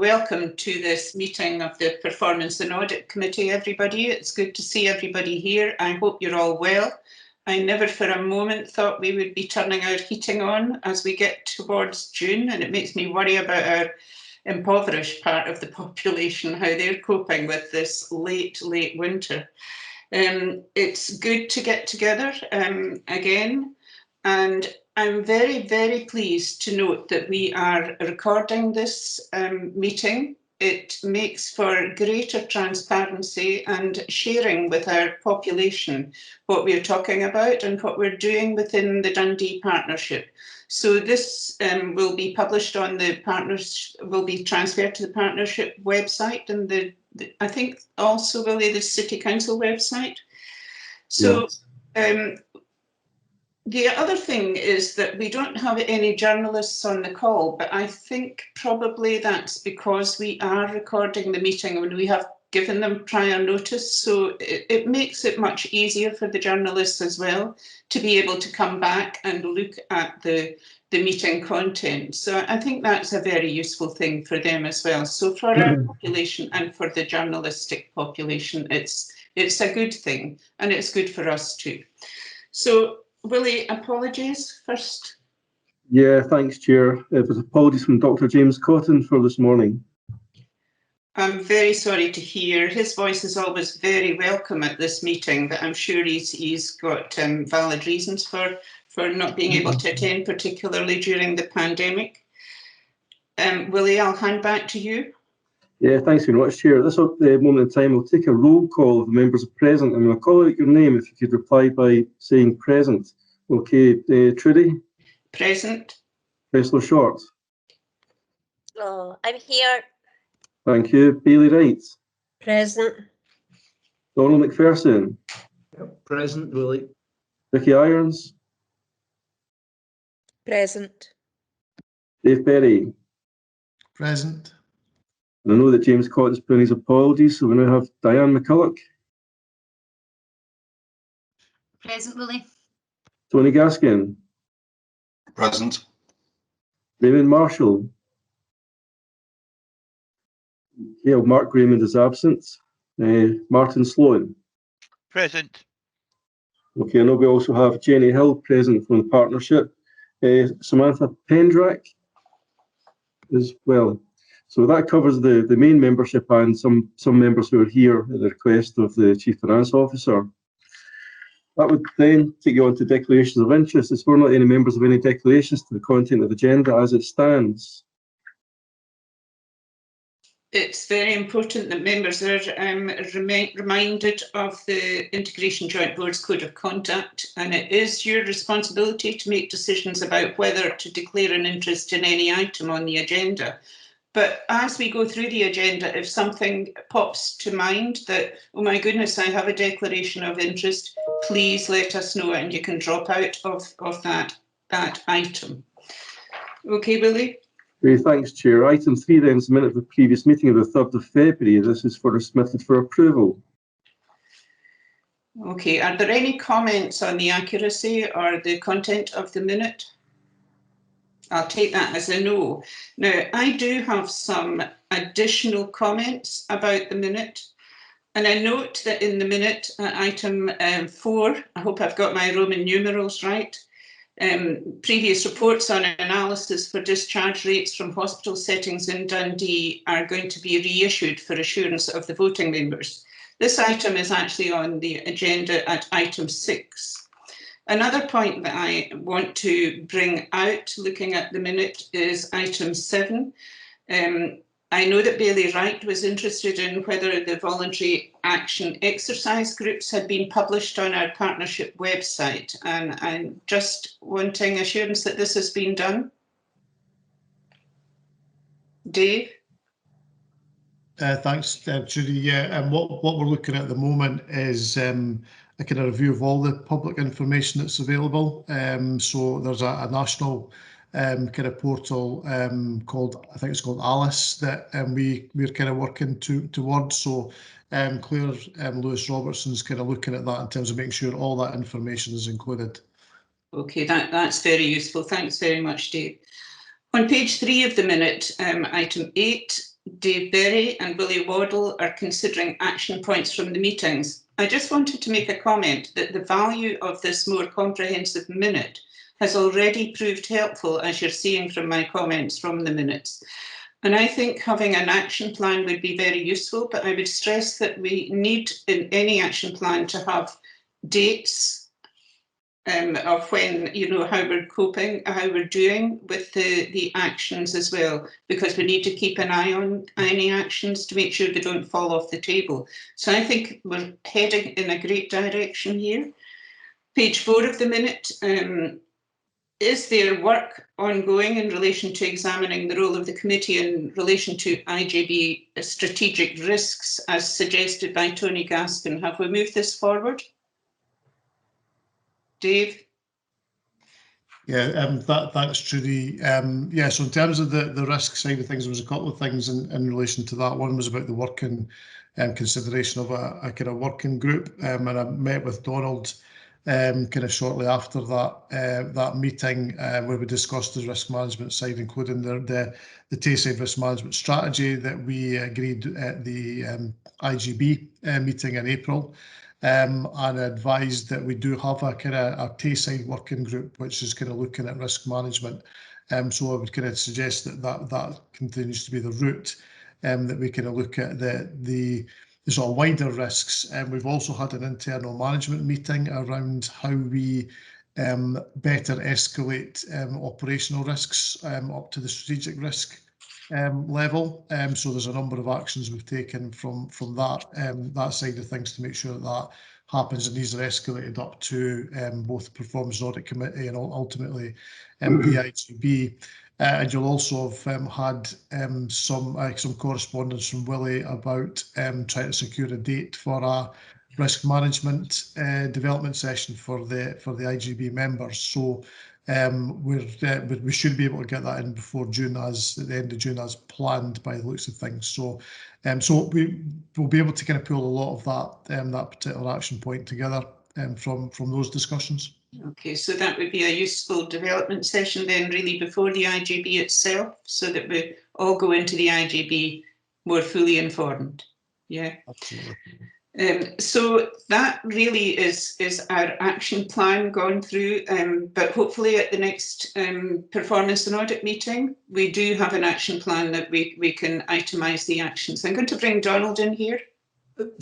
welcome to this meeting of the Performance and Audit Committee, everybody. It's good to see everybody here. I hope you're all well. I never for a moment thought we would be turning our heating on as we get towards June, and it makes me worry about our impoverished part of the population, how they're coping with this late winter. It's good to get together again, and I'm very, very pleased to note that we are recording this meeting. It makes for greater transparency and sharing with our population what we're talking about and what we're doing within the Dundee Partnership. So this will be published on the will be transferred to the Partnership website and I think also Willie, the City Council website. So the other thing is that we don't have any journalists on the call, but I think probably that's because we are recording the meeting and we have given them prior notice. So it makes it much easier for the journalists as well to be able to come back and look at the meeting content. So I think that's a very useful thing for them as well. So for our population and for the journalistic population, it's a good thing, and it's good for us too. So Willie, apologies first. Yeah, thanks, Chair. It was apologies from Dr. James Cotton for this morning. I'm very sorry to hear. His voice is always very welcome at this meeting, but I'm sure he's got valid reasons for not being able to attend, particularly during the pandemic. Willie, I'll hand back to you. Yeah, thanks very much, Chair. At this moment in time, we'll take a roll call of the members present, and I'll call out your name if you could reply by saying present. Okay, Trudy? Present. Pressler Short? Oh, I'm here. Thank you. Bailey Wright? Present. Donald McPherson? Yep, present, Willie. Vicky Irons? Present. Dave Berry? Present. And I know that James Cotton's put in his apologies, so we now have Diane McCulloch. Present, Willie. Tony Gaskin. Present. Raymond Marshall. Okay, Mark Raymond is absent. Martin Sloan. Present. Okay, I know we also have Jenny Hill present from the partnership. Samantha Pendrak as well. So that covers the main membership and some members who are here at the request of the Chief Finance Officer. That would then take you on to declarations of interest. There's not any members of any declarations to the content of the agenda as it stands. It's very important that members are reminded of the Integration Joint Board's Code of Conduct, and it is your responsibility to make decisions about whether to declare an interest in any item on the agenda. But as we go through the agenda, if something pops to mind that, oh my goodness, I have a declaration of interest, please let us know and you can drop out of that item. Okay, Willie? Thanks, Chair. Item 3 then is the minute of the previous meeting of the 3rd of February. This is submitted for approval. Okay, are there any comments on the accuracy or the content of the minute? I'll take that as a no. Now, I do have some additional comments about the minute. And I note that in the minute, item 4, I hope I've got my Roman numerals right, previous reports on analysis for discharge rates from hospital settings in Dundee are going to be reissued for assurance of the voting members. This item is actually on the agenda at item 6. Another point that I want to bring out, looking at the minute, is item 7. I know that Bailey Wright was interested in whether the voluntary action exercise groups had been published on our partnership website, and I'm just wanting assurance that this has been done. Dave? Thanks, Judy. Yeah, and what we're looking at the moment is a kind of review of all the public information that's available. So there's a national kind of portal called, I think it's called Alice, that we're kind of working towards. So Claire Lewis Robertson's kind of looking at that in terms of making sure all that information is included. Okay, that's very useful. Thanks very much, Dave. On page 3 of the minute, item 8, Dave Berry and Willie Waddle are considering action points from the meetings. I just wanted to make a comment that the value of this more comprehensive minute has already proved helpful, as you're seeing from my comments from the minutes. And I think having an action plan would be very useful, but I would stress that we need in any action plan to have dates of when, you know, how we're coping, how we're doing with the actions as well, because we need to keep an eye on any actions to make sure they don't fall off the table. So I think we're heading in a great direction here. Page 4 of the minute. Is there work ongoing in relation to examining the role of the committee in relation to IJB strategic risks as suggested by Tony Gaskin? Have we moved this forward? Dave? Yeah, thanks, Judy. Yeah, so in terms of the risk side of things, there was a couple of things in relation to that. One was about the working consideration of a kind of working group, and I met with Donald kind of shortly after that meeting where we discussed the risk management side, including the Tayside risk management strategy that we agreed at the IGB meeting in April. And advised that we do have a kind of a Tayside working group which is kind of looking at risk management. So I would kind of suggest that continues to be the route that we kind of look at the sort of wider risks. And we've also had an internal management meeting around how we better escalate operational risks up to the strategic risk level. So there's a number of actions we've taken from that side of things to make sure that happens, and these are escalated up to both the Performance and Audit Committee and ultimately the IGB. And you'll also have had some correspondence from Willie about trying to secure a date for a risk management development session for the IGB members. So we should be able to get that in before June, at the end of June, as planned by the looks of things. So we will be able to kind of pull a lot of that particular action point together from those discussions. Okay, so that would be a useful development session then, really, before the IGB itself, so that we all go into the IGB more fully informed. Yeah. Absolutely. So that really is our action plan gone through, but hopefully at the next performance and audit meeting, we do have an action plan that we can itemise the actions. I'm going to bring Donald in here.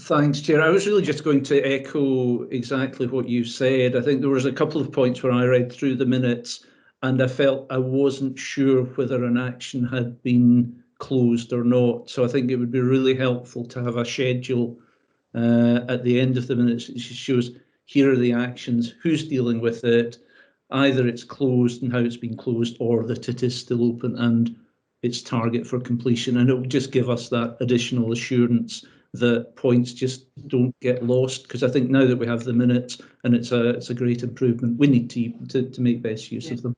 Thanks, Chair. I was really just going to echo exactly what you said. I think there was a couple of points where I read through the minutes and I felt I wasn't sure whether an action had been closed or not. So I think it would be really helpful to have a schedule at the end of the minutes. It shows here are the actions, who's dealing with it, either it's closed and how it's been closed, or that it is still open and its target for completion. And it will just give us that additional assurance that points just don't get lost, because I think now that we have the minutes and it's a great improvement, we need to make best use of them.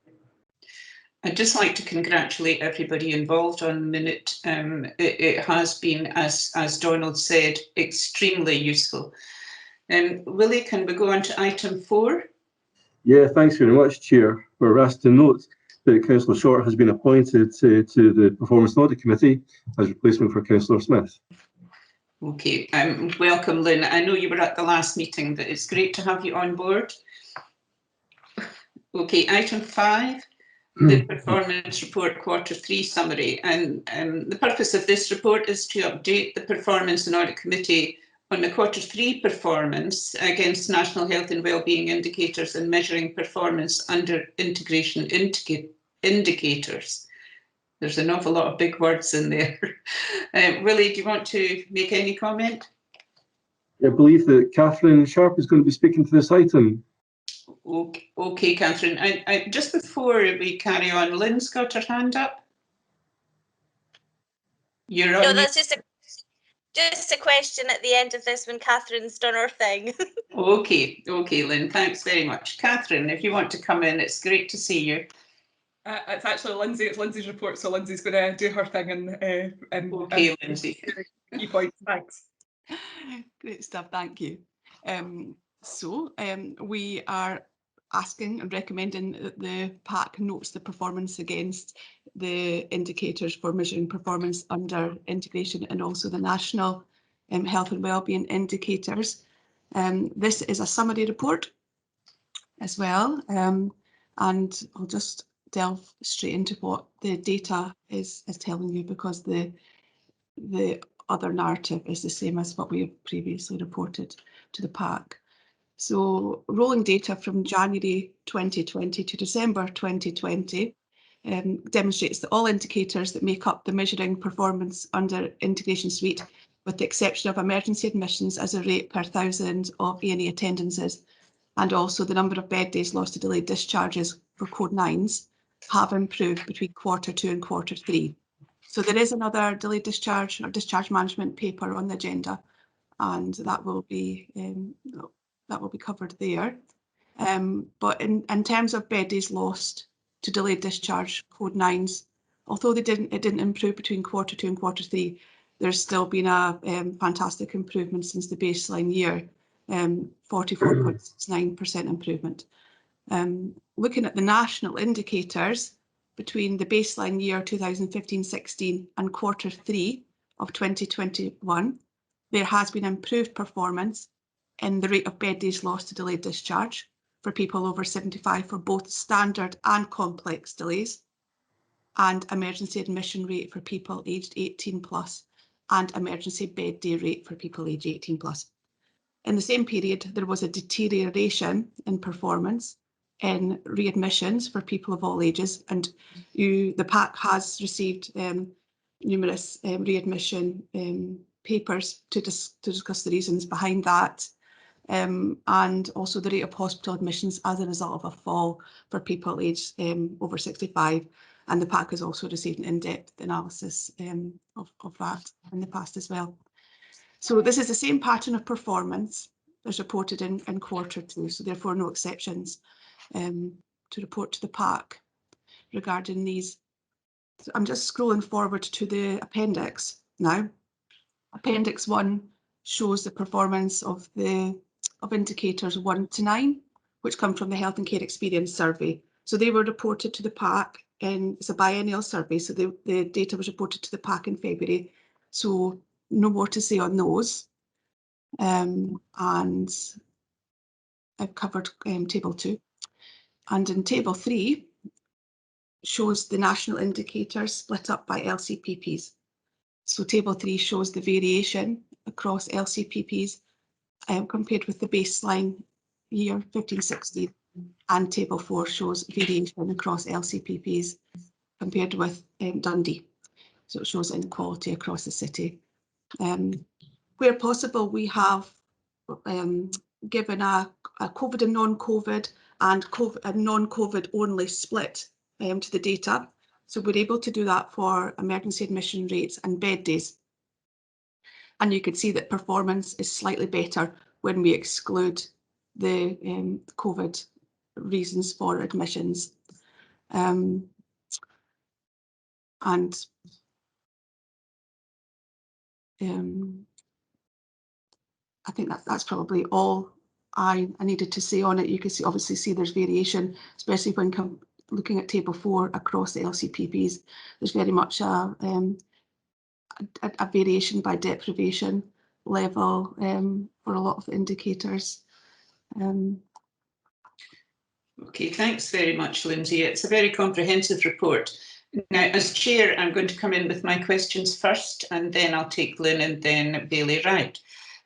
I'd just like to congratulate everybody involved on the minute. It has been, as Donald said, extremely useful. Willie, can we go on to item 4? Yeah, thanks very much, Chair. We're asked to note that Councillor Short has been appointed to the Performance and Audit Committee as replacement for Councillor Smith. Okay, welcome, Lynn. I know you were at the last meeting, but it's great to have you on board. Okay, item 5, the performance report Q3 summary. And the purpose of this report is to update the Performance and Audit Committee on the Q3 performance against national health and wellbeing indicators and measuring performance under integration indicators. There's an awful lot of big words in there. Willie, do you want to make any comment? I believe that Catherine Sharp is going to be speaking to this item. Okay, Catherine. I just before we carry on, Lynn's got her hand up. You're on. No, that's just a question at the end of this when Catherine's done her thing. Okay, Lynn, thanks very much. Catherine, if you want to come in, it's great to see you. It's actually Lindsay. It's Lindsay's report, so Lindsay's going to do her thing and okay, Lindsay. Key points. Thanks. Great stuff. Thank you. We are asking and recommending that the PAC notes the performance against the indicators for measuring performance under integration and also the national health and wellbeing indicators. This is a summary report as well, and I'll just delve straight into what the data is telling you, because the other narrative is the same as what we have previously reported to the PAC. So rolling data from January 2020 to December 2020 demonstrates that all indicators that make up the measuring performance under integration suite, with the exception of emergency admissions as a rate per 1,000 of A&E attendances, and also the number of bed days lost to delayed discharges for code 9s, have improved between Q2 and Q3. So there is another delayed discharge or discharge management paper on the agenda, and that will be covered there. But in terms of bed days lost to delayed discharge code 9s, although it didn't improve between Q2 and Q3, there's still been a fantastic improvement since the baseline year, 44.69% improvement. Looking at the national indicators between the baseline year 2015-16 and Q3 of 2021, there has been improved performance in the rate of bed days lost to delayed discharge for people over 75 for both standard and complex delays, and emergency admission rate for people aged 18 plus, and emergency bed day rate for people aged 18 plus. In the same period, there was a deterioration in performance in readmissions for people of all ages, and the PAC has received numerous readmission papers to discuss the reasons behind that, and also the rate of hospital admissions as a result of a fall for people aged over 65. And the PAC has also received an in-depth analysis of that in the past as well. So this is the same pattern of performance as reported in Q2, so therefore no exceptions to report to the PAC regarding these. So I'm just scrolling forward to the appendix now. Appendix 1 shows the performance of indicators 1 to 9, which come from the Health and Care Experience Survey. So they were reported to the PAC, and it's a biennial survey, so the data was reported to the PAC in February. So no more to say on those. And I've covered table 2. And in table 3 shows the national indicators split up by LCPPs. So table 3 shows the variation across LCPPs compared with the baseline year 15-16, and table 4 shows variation across LCPPs compared with Dundee. So it shows inequality across the city. Where possible, we have given a COVID and non-COVID and non-COVID only split to the data. So we're able to do that for emergency admission rates and bed days. And you can see that performance is slightly better when we exclude the COVID reasons for admissions. I think that's probably all I needed to say on it. You can obviously see there's variation, especially when looking at table 4 across the LCPPs. There's very much a variation by deprivation level for a lot of indicators. Okay, thanks very much, Lindsay. It's a very comprehensive report. Now, as chair, I'm going to come in with my questions first, and then I'll take Lynn and then Bailey Wright.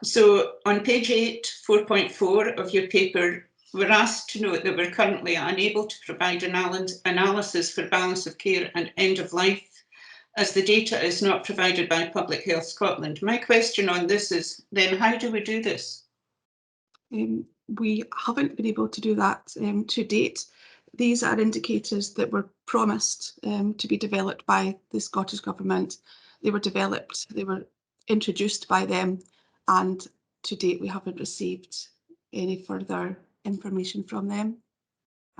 So on page 8, 4.4 of your paper, we're asked to note that we're currently unable to provide analysis for balance of care and end of life, as the data is not provided by Public Health Scotland. My question on this is then, how do we do this? We haven't been able to do that to date. These are indicators that were promised to be developed by the Scottish Government. They were developed, they were introduced by them, and to date we haven't received any further information from them.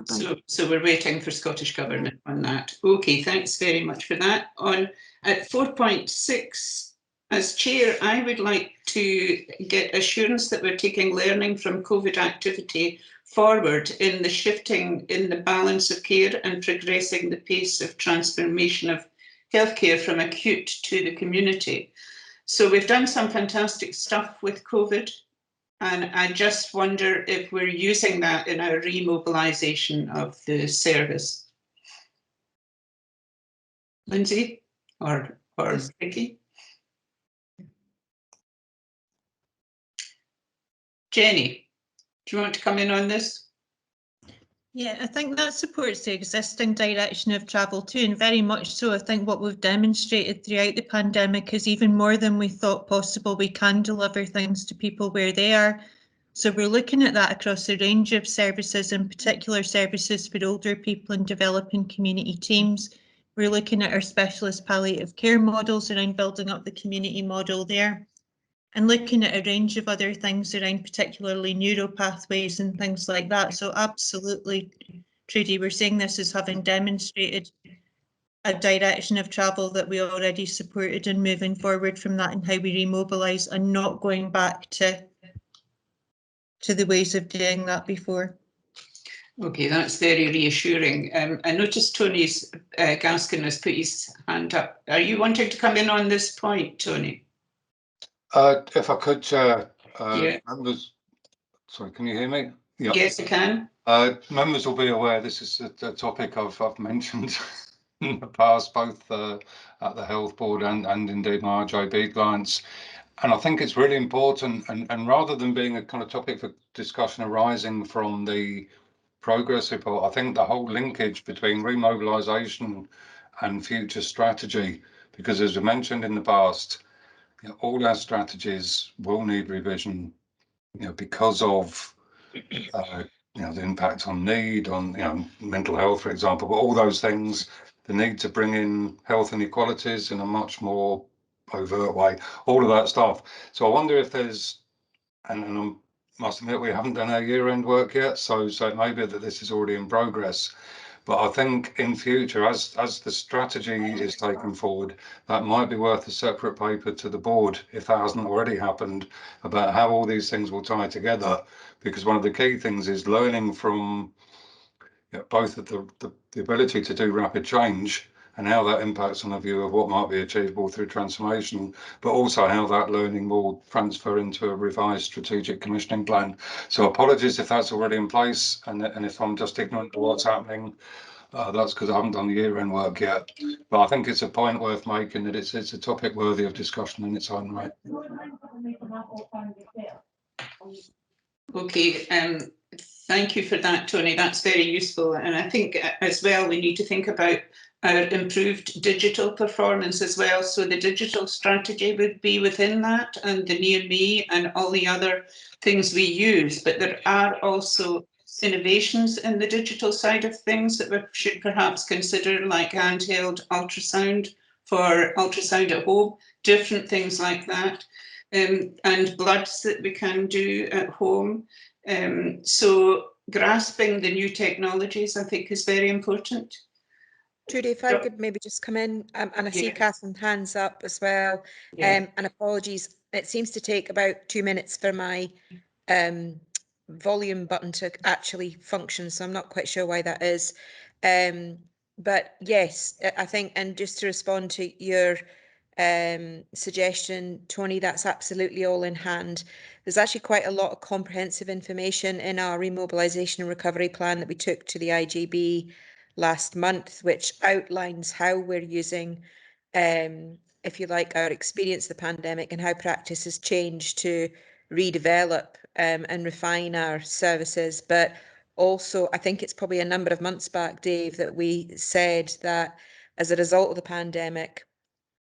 So we're waiting for Scottish Government on that. Okay, thanks very much for that. At 4.6, as chair, I would like to get assurance that we're taking learning from COVID activity forward in the shifting in the balance of care and progressing the pace of transformation of healthcare from acute to the community. So we've done some fantastic stuff with COVID, and I just wonder if we're using that in our remobilisation of the service. Lindsay or Vicky? Jenny, do you want to come in on this? Yeah, I think that supports the existing direction of travel too, and very much so. I think what we've demonstrated throughout the pandemic is even more than we thought possible. We can deliver things to people where they are. So we're looking at that across a range of services, in particular services for older people and developing community teams. We're looking at our specialist palliative care models around building up the community model there, and looking at a range of other things around particularly neuro pathways and things like that. So absolutely, Trudy, we're seeing this as having demonstrated a direction of travel that we already supported, and moving forward from that and how we remobilise and not going back to the ways of doing that before. Okay, that's very reassuring. I noticed Tony's Gaskin has put his hand up. Are you wanting to come in on this point, Tony? If I could, Chair, Yeah. members, sorry, can you hear me? Yeah. Yes, I can. Members will be aware this is a topic I've mentioned in the past, both at the Health Board and indeed my RJB clients. And I think it's really important, and rather than being a kind of topic for discussion arising from the progress report, I think the whole linkage between remobilisation and future strategy, because as we mentioned in the past, you know, all our strategies will need revision, you know, because of you know, the impact on need, on, you know, mental health, for example, but all those things, the need to bring in health inequalities in a much more overt way, all of that stuff. So I wonder if there's, and I must admit we haven't done our year-end work yet, so it may be that this is already in progress. But I think in future, as the strategy is taken forward, that might be worth a separate paper to the board, if that hasn't already happened, about how all these things will tie together. Because one of the key things is learning from, you know, both the ability to do rapid change and how that impacts on a view of what might be achievable through transformation, but also how that learning will transfer into a revised strategic commissioning plan. So apologies if that's already in place, and if I'm just ignorant of what's happening, that's because I haven't done the year-end work yet. But I think it's a point worth making, that it's a topic worthy of discussion in its own right. Okay, thank you for that, Tony. That's very useful. And I think as well, we need to think about our improved digital performance as well. So the digital strategy would be within that, and the near me and all the other things we use. But there are also innovations in the digital side of things that we should perhaps consider, like handheld ultrasound for ultrasound at home, different things like that. And bloods that we can do at home. So grasping the new technologies, I think, is very important. Trudy, if I could maybe just come in, and I see Catherine's hands up as well, and apologies, it seems to take about 2 minutes for my volume button to actually function, so I'm not quite sure why that is. But yes, I think, and just to respond to your suggestion, Tony, that's absolutely all in hand. There's actually quite a lot of comprehensive information in our remobilisation and recovery plan that we took to the IGB last month, which outlines how we're using, if you like, our experience of the pandemic and how practice has changed to redevelop and refine our services. But also, I think it's probably a number of months back, Dave, that we said that as a result of the pandemic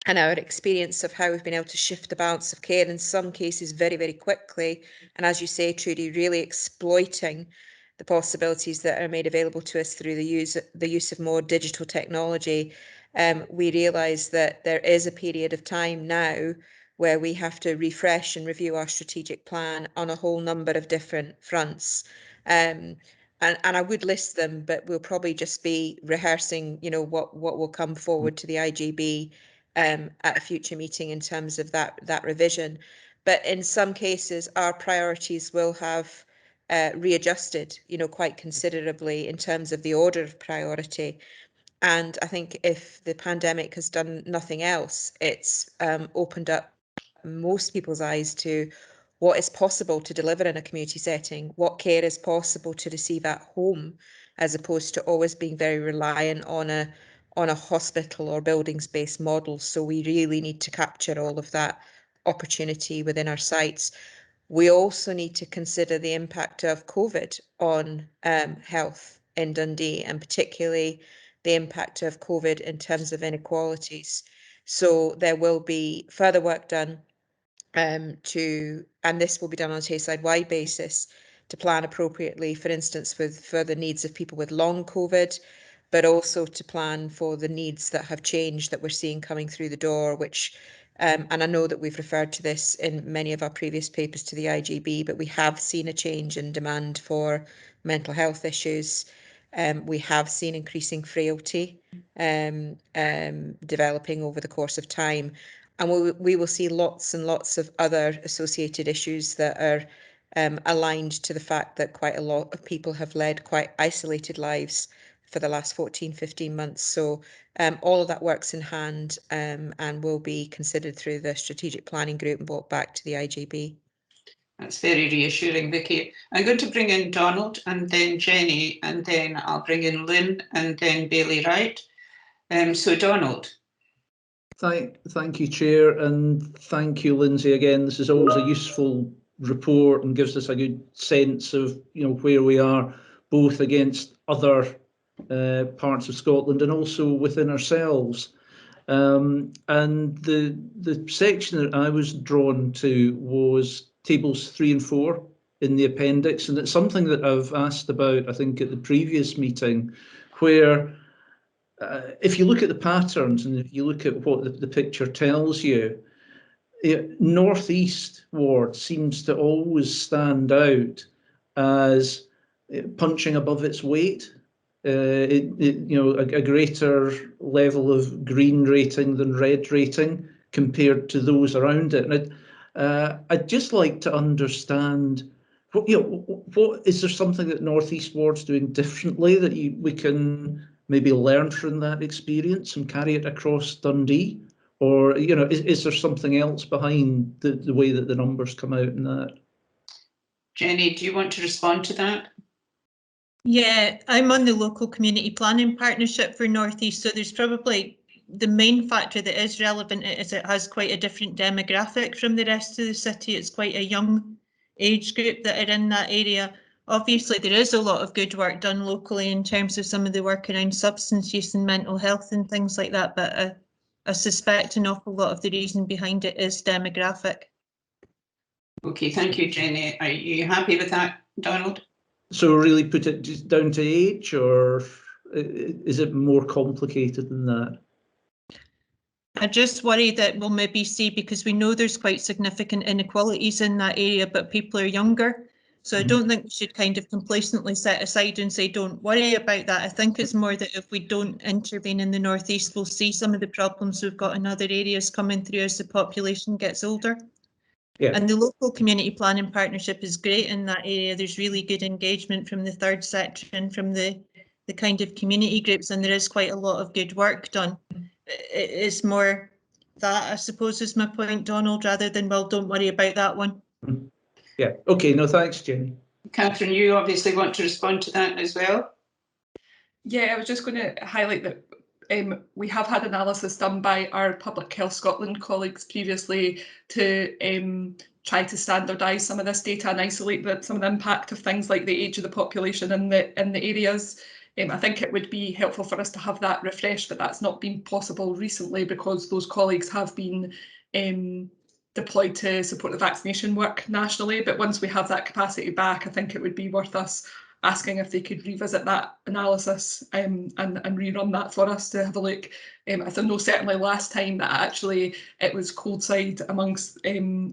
and our experience of how we've been able to shift the balance of care in some cases very, very quickly, and as you say, Trudy, really exploiting the possibilities that are made available to us through the use of more digital technology, we realise that there is a period of time now where we have to refresh and review our strategic plan on a whole number of different fronts. And I would list them, but we'll probably just be rehearsing, you know, what will come forward to the IGB at a future meeting in terms of that revision. But in some cases, our priorities will have readjusted, quite considerably in terms of the order of priority. And I think if the pandemic has done nothing else, it's opened up most people's eyes to what is possible to deliver in a community setting, what care is possible to receive at home, as opposed to always being very reliant on a hospital or buildings-based model. So we really need to capture all of that opportunity within our sites. We also need to consider the impact of COVID on health in Dundee, and particularly the impact of COVID in terms of inequalities. So there will be further work done and this will be done on a Tayside-wide basis, to plan appropriately, for instance, for the needs of people with long COVID, but also to plan for the needs that have changed that we're seeing coming through the door, which, and I know that we've referred to this in many of our previous papers to the IGB, but we have seen a change in demand for mental health issues. We have seen increasing frailty developing over the course of time. And we will see lots and lots of other associated issues that are aligned to the fact that quite a lot of people have led quite isolated lives for the last 14, 15 months. So all of that works in hand and will be considered through the strategic planning group and brought back to the IGB. That's very reassuring, Vicky. I'm going to bring in Donald and then Jenny, and then I'll bring in Lynn and then Bailey Wright. So Donald. Thank you, Chair, and thank you, Lindsay. Again, this is always a useful report and gives us a good sense of where we are, both against other parts of Scotland and also within ourselves. And the section that I was drawn to was tables 3 and 4 in the appendix, and it's something that I've asked about, I think, at the previous meeting, where if you look at the patterns and if you look at what the picture tells you, North East ward seems to always stand out as punching above its weight. A greater level of green rating than red rating compared to those around it. And I'd just like to understand, what is there something that North East ward's doing differently that we can maybe learn from that experience and carry it across Dundee? Or, is there something else behind the way that the numbers come out in that? Jenny, do you want to respond to that? Yeah, I'm on the local community planning partnership for North East, so there's probably the main factor that is relevant is it has quite a different demographic from the rest of the city. It's quite a young age group that are in that area. Obviously, there is a lot of good work done locally in terms of some of the work around substance use and mental health and things like that, but I suspect an awful lot of the reason behind it is demographic. Okay, thank you, Jenny. Are you happy with that, Donald? So really put it just down to age, or is it more complicated than that? I just worry that we'll maybe see, because we know there's quite significant inequalities in that area, but people are younger. So I don't think we should kind of complacently set aside and say, don't worry about that. I think it's more that if we don't intervene in the North East, we'll see some of the problems we've got in other areas coming through as the population gets older. Yeah. And the local community planning partnership is great in that area. There's really good engagement from the third sector and from the kind of community groups, and there is quite a lot of good work done. It's more that, I suppose, is my point, Donald, rather than, well, don't worry about that one. Yeah, okay, no, thanks, Jenny. Catherine, you obviously want to respond to that as well? Yeah, I was just going to highlight that we have had analysis done by our Public Health Scotland colleagues previously to try to standardise some of this data and isolate some of the impact of things like the age of the population in the areas. I think it would be helpful for us to have that refreshed, but that's not been possible recently because those colleagues have been deployed to support the vaccination work nationally. But once we have that capacity back, I think it would be worth us asking if they could revisit that analysis and rerun that for us to have a look I know certainly last time that actually it was cold side amongst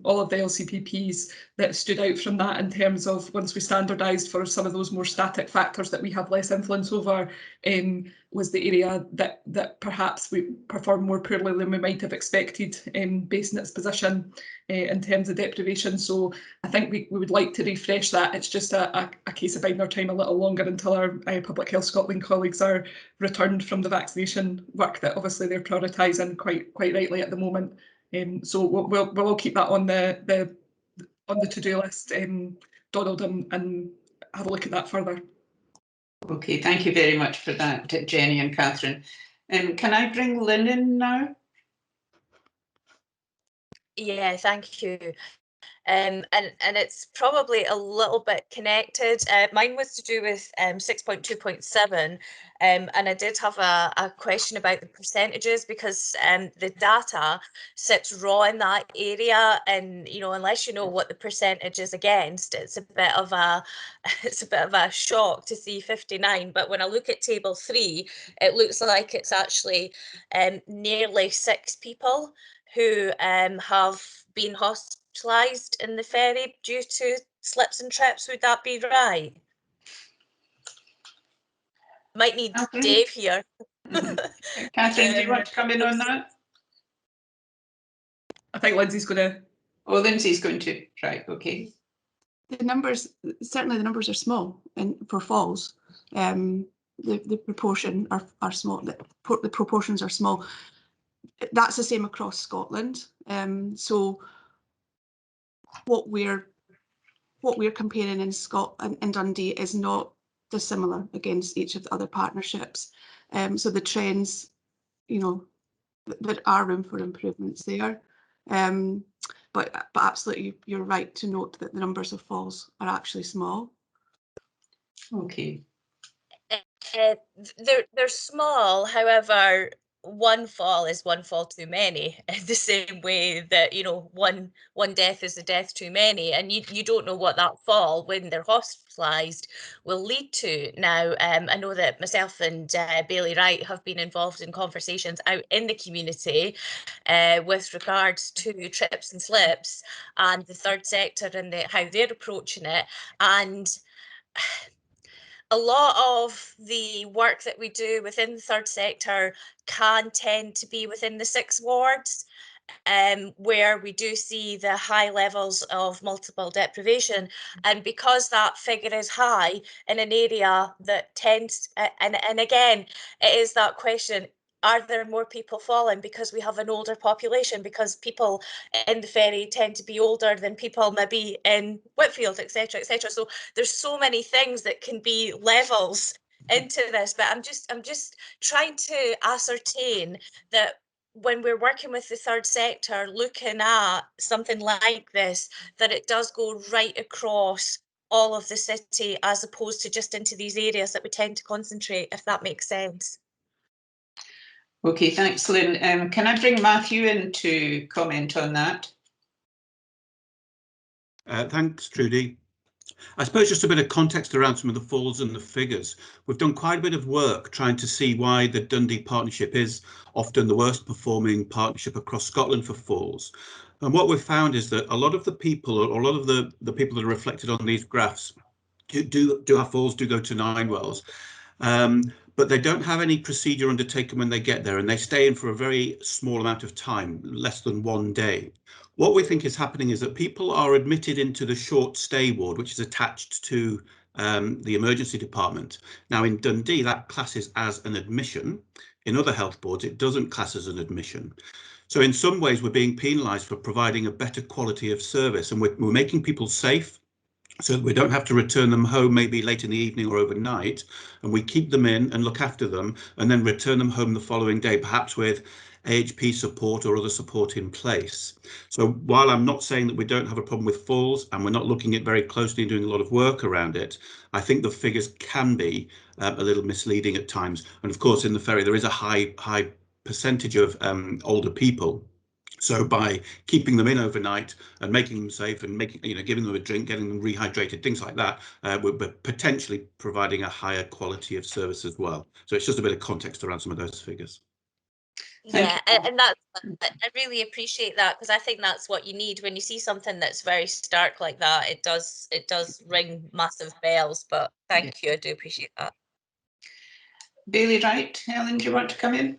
all of the LCPPs that stood out from that in terms of once we standardised for some of those more static factors that we have less influence over, was the area that perhaps we performed more poorly than we might have expected based on its position in terms of deprivation. So I think we would like to refresh that. It's just a case of biding our time a little longer until our Public Health Scotland colleagues are returned from the vaccination work that obviously they're prioritising quite rightly at the moment. So we'll keep that on the to-do list, Donald, and have a look at that further. Okay, thank you very much for that, Jenny and Catherine. Can I bring Lynn in now? Yeah, thank you. And it's probably a little bit connected. Mine was to do with 6.2.7, and I did have a question about the percentages, because the data sits raw in that area, and unless you know what the percentage is against, it's a bit of a shock to see 59. But when I look at table 3, it looks like it's actually nearly 6 people who have been hospitalised in the ferry due to slips and trips. Would that be right? Might need Catherine? Dave here. Catherine, do you want to come in on that? I think Lindsay's going to. Oh, Lindsay's going to. Right, okay. The numbers, certainly the numbers are small for falls. The proportion are small. The proportions are small. That's the same across Scotland. So what we're comparing in Scotland and Dundee is not dissimilar against each of the other partnerships. So the trends, there are room for improvements there. But absolutely, you're right to note that the numbers of falls are actually small. Okay. They're small, however, one fall is one fall too many, in the same way that one death is a death too many, and you don't know what that fall, when they're hospitalised, will lead to. Now, I know that myself and Bailey Wright have been involved in conversations out in the community with regards to trips and slips and the third sector and how they're approaching it. And a lot of the work that we do within the third sector can tend to be within the 6 wards, where we do see the high levels of multiple deprivation. And because that figure is high in an area that tends, and again, it is that question, are there more people falling because we have an older population, because people in the ferry tend to be older than people maybe in Whitfield, etc., etc. So there's so many things that can be levels into this, but I'm just trying to ascertain that when we're working with the third sector, looking at something like this, that it does go right across all of the city, as opposed to just into these areas that we tend to concentrate, if that makes sense. Okay, thanks, Lynn. Can I bring Matthew in to comment on that? Thanks, Trudy. I suppose just a bit of context around some of the falls and the figures. We've done quite a bit of work trying to see why the Dundee partnership is often the worst performing partnership across Scotland for falls. And what we've found is that a lot of the people, or a lot of the people that are reflected on these graphs do have falls, do go to 9 wells. But they don't have any procedure undertaken when they get there, and they stay in for a very small amount of time, less than 1 day. What we think is happening is that people are admitted into the short stay ward, which is attached to the emergency department. Now, in Dundee, that classes as an admission. In other health boards, it doesn't class as an admission. So in some ways, we're being penalised for providing a better quality of service, and we're making people safe, so that we don't have to return them home maybe late in the evening or overnight, and we keep them in and look after them and then return them home the following day, perhaps with AHP support or other support in place. So while I'm not saying that we don't have a problem with falls, and we're not looking at it very closely and doing a lot of work around it, I think the figures can be a little misleading at times. And of course, in the ferry, there is a high percentage of older people. So by keeping them in overnight and making them safe and giving them a drink, getting them rehydrated, things like that, we're potentially providing a higher quality of service as well. So it's just a bit of context around some of those figures. Yeah, and that's, I really appreciate that, because I think that's what you need when you see something that's very stark like that. It does ring massive bells, but thank you, I do appreciate that. Bailey Wright, Helen, do you want to come in?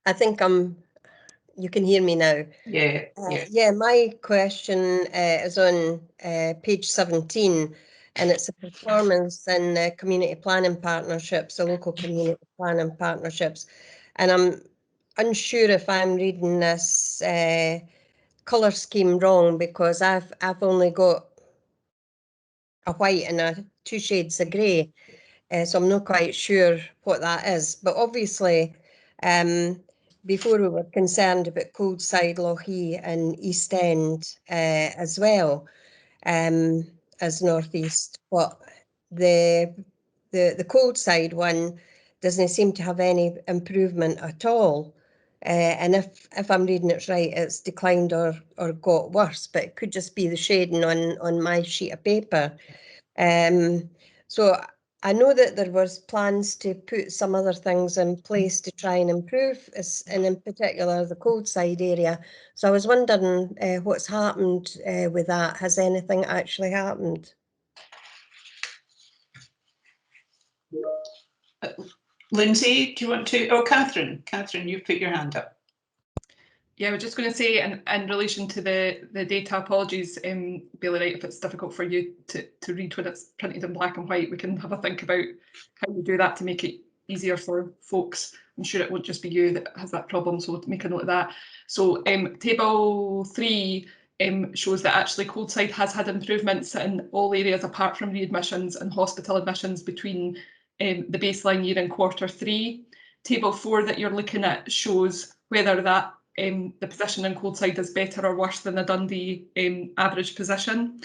I think you can hear me now. Yeah. Yeah, my question is on page 17, and it's a performance in community planning partnerships, the local community planning partnerships. And I'm unsure if I'm reading this colour scheme wrong, because I've only got a white and two shades of grey. So I'm not quite sure what that is. But obviously, before we were concerned about Coldside, Lochee and East End as well as North East. But the Coldside one doesn't seem to have any improvement at all. And if I'm reading it right, it's declined or got worse, but it could just be the shading on my sheet of paper. So I know that there was plans to put some other things in place to try and improve, and in particular the Coldside area. So I was wondering what's happened with that. Has anything actually happened? Lindsay, do you want to? Oh, Catherine, you've put your hand up. Yeah, I was just going to say, in relation to the data, apologies, Bailey Wright, if it's difficult for you to read when it's printed in black and white, we can have a think about how we do that to make it easier for folks. I'm sure it won't just be you that has that problem, so make a note of that. So table 3 shows that actually Coldside has had improvements in all areas apart from readmissions and hospital admissions between the baseline year and Q3. Table 4 that you're looking at shows whether that the position in Coldside is better or worse than the Dundee average position.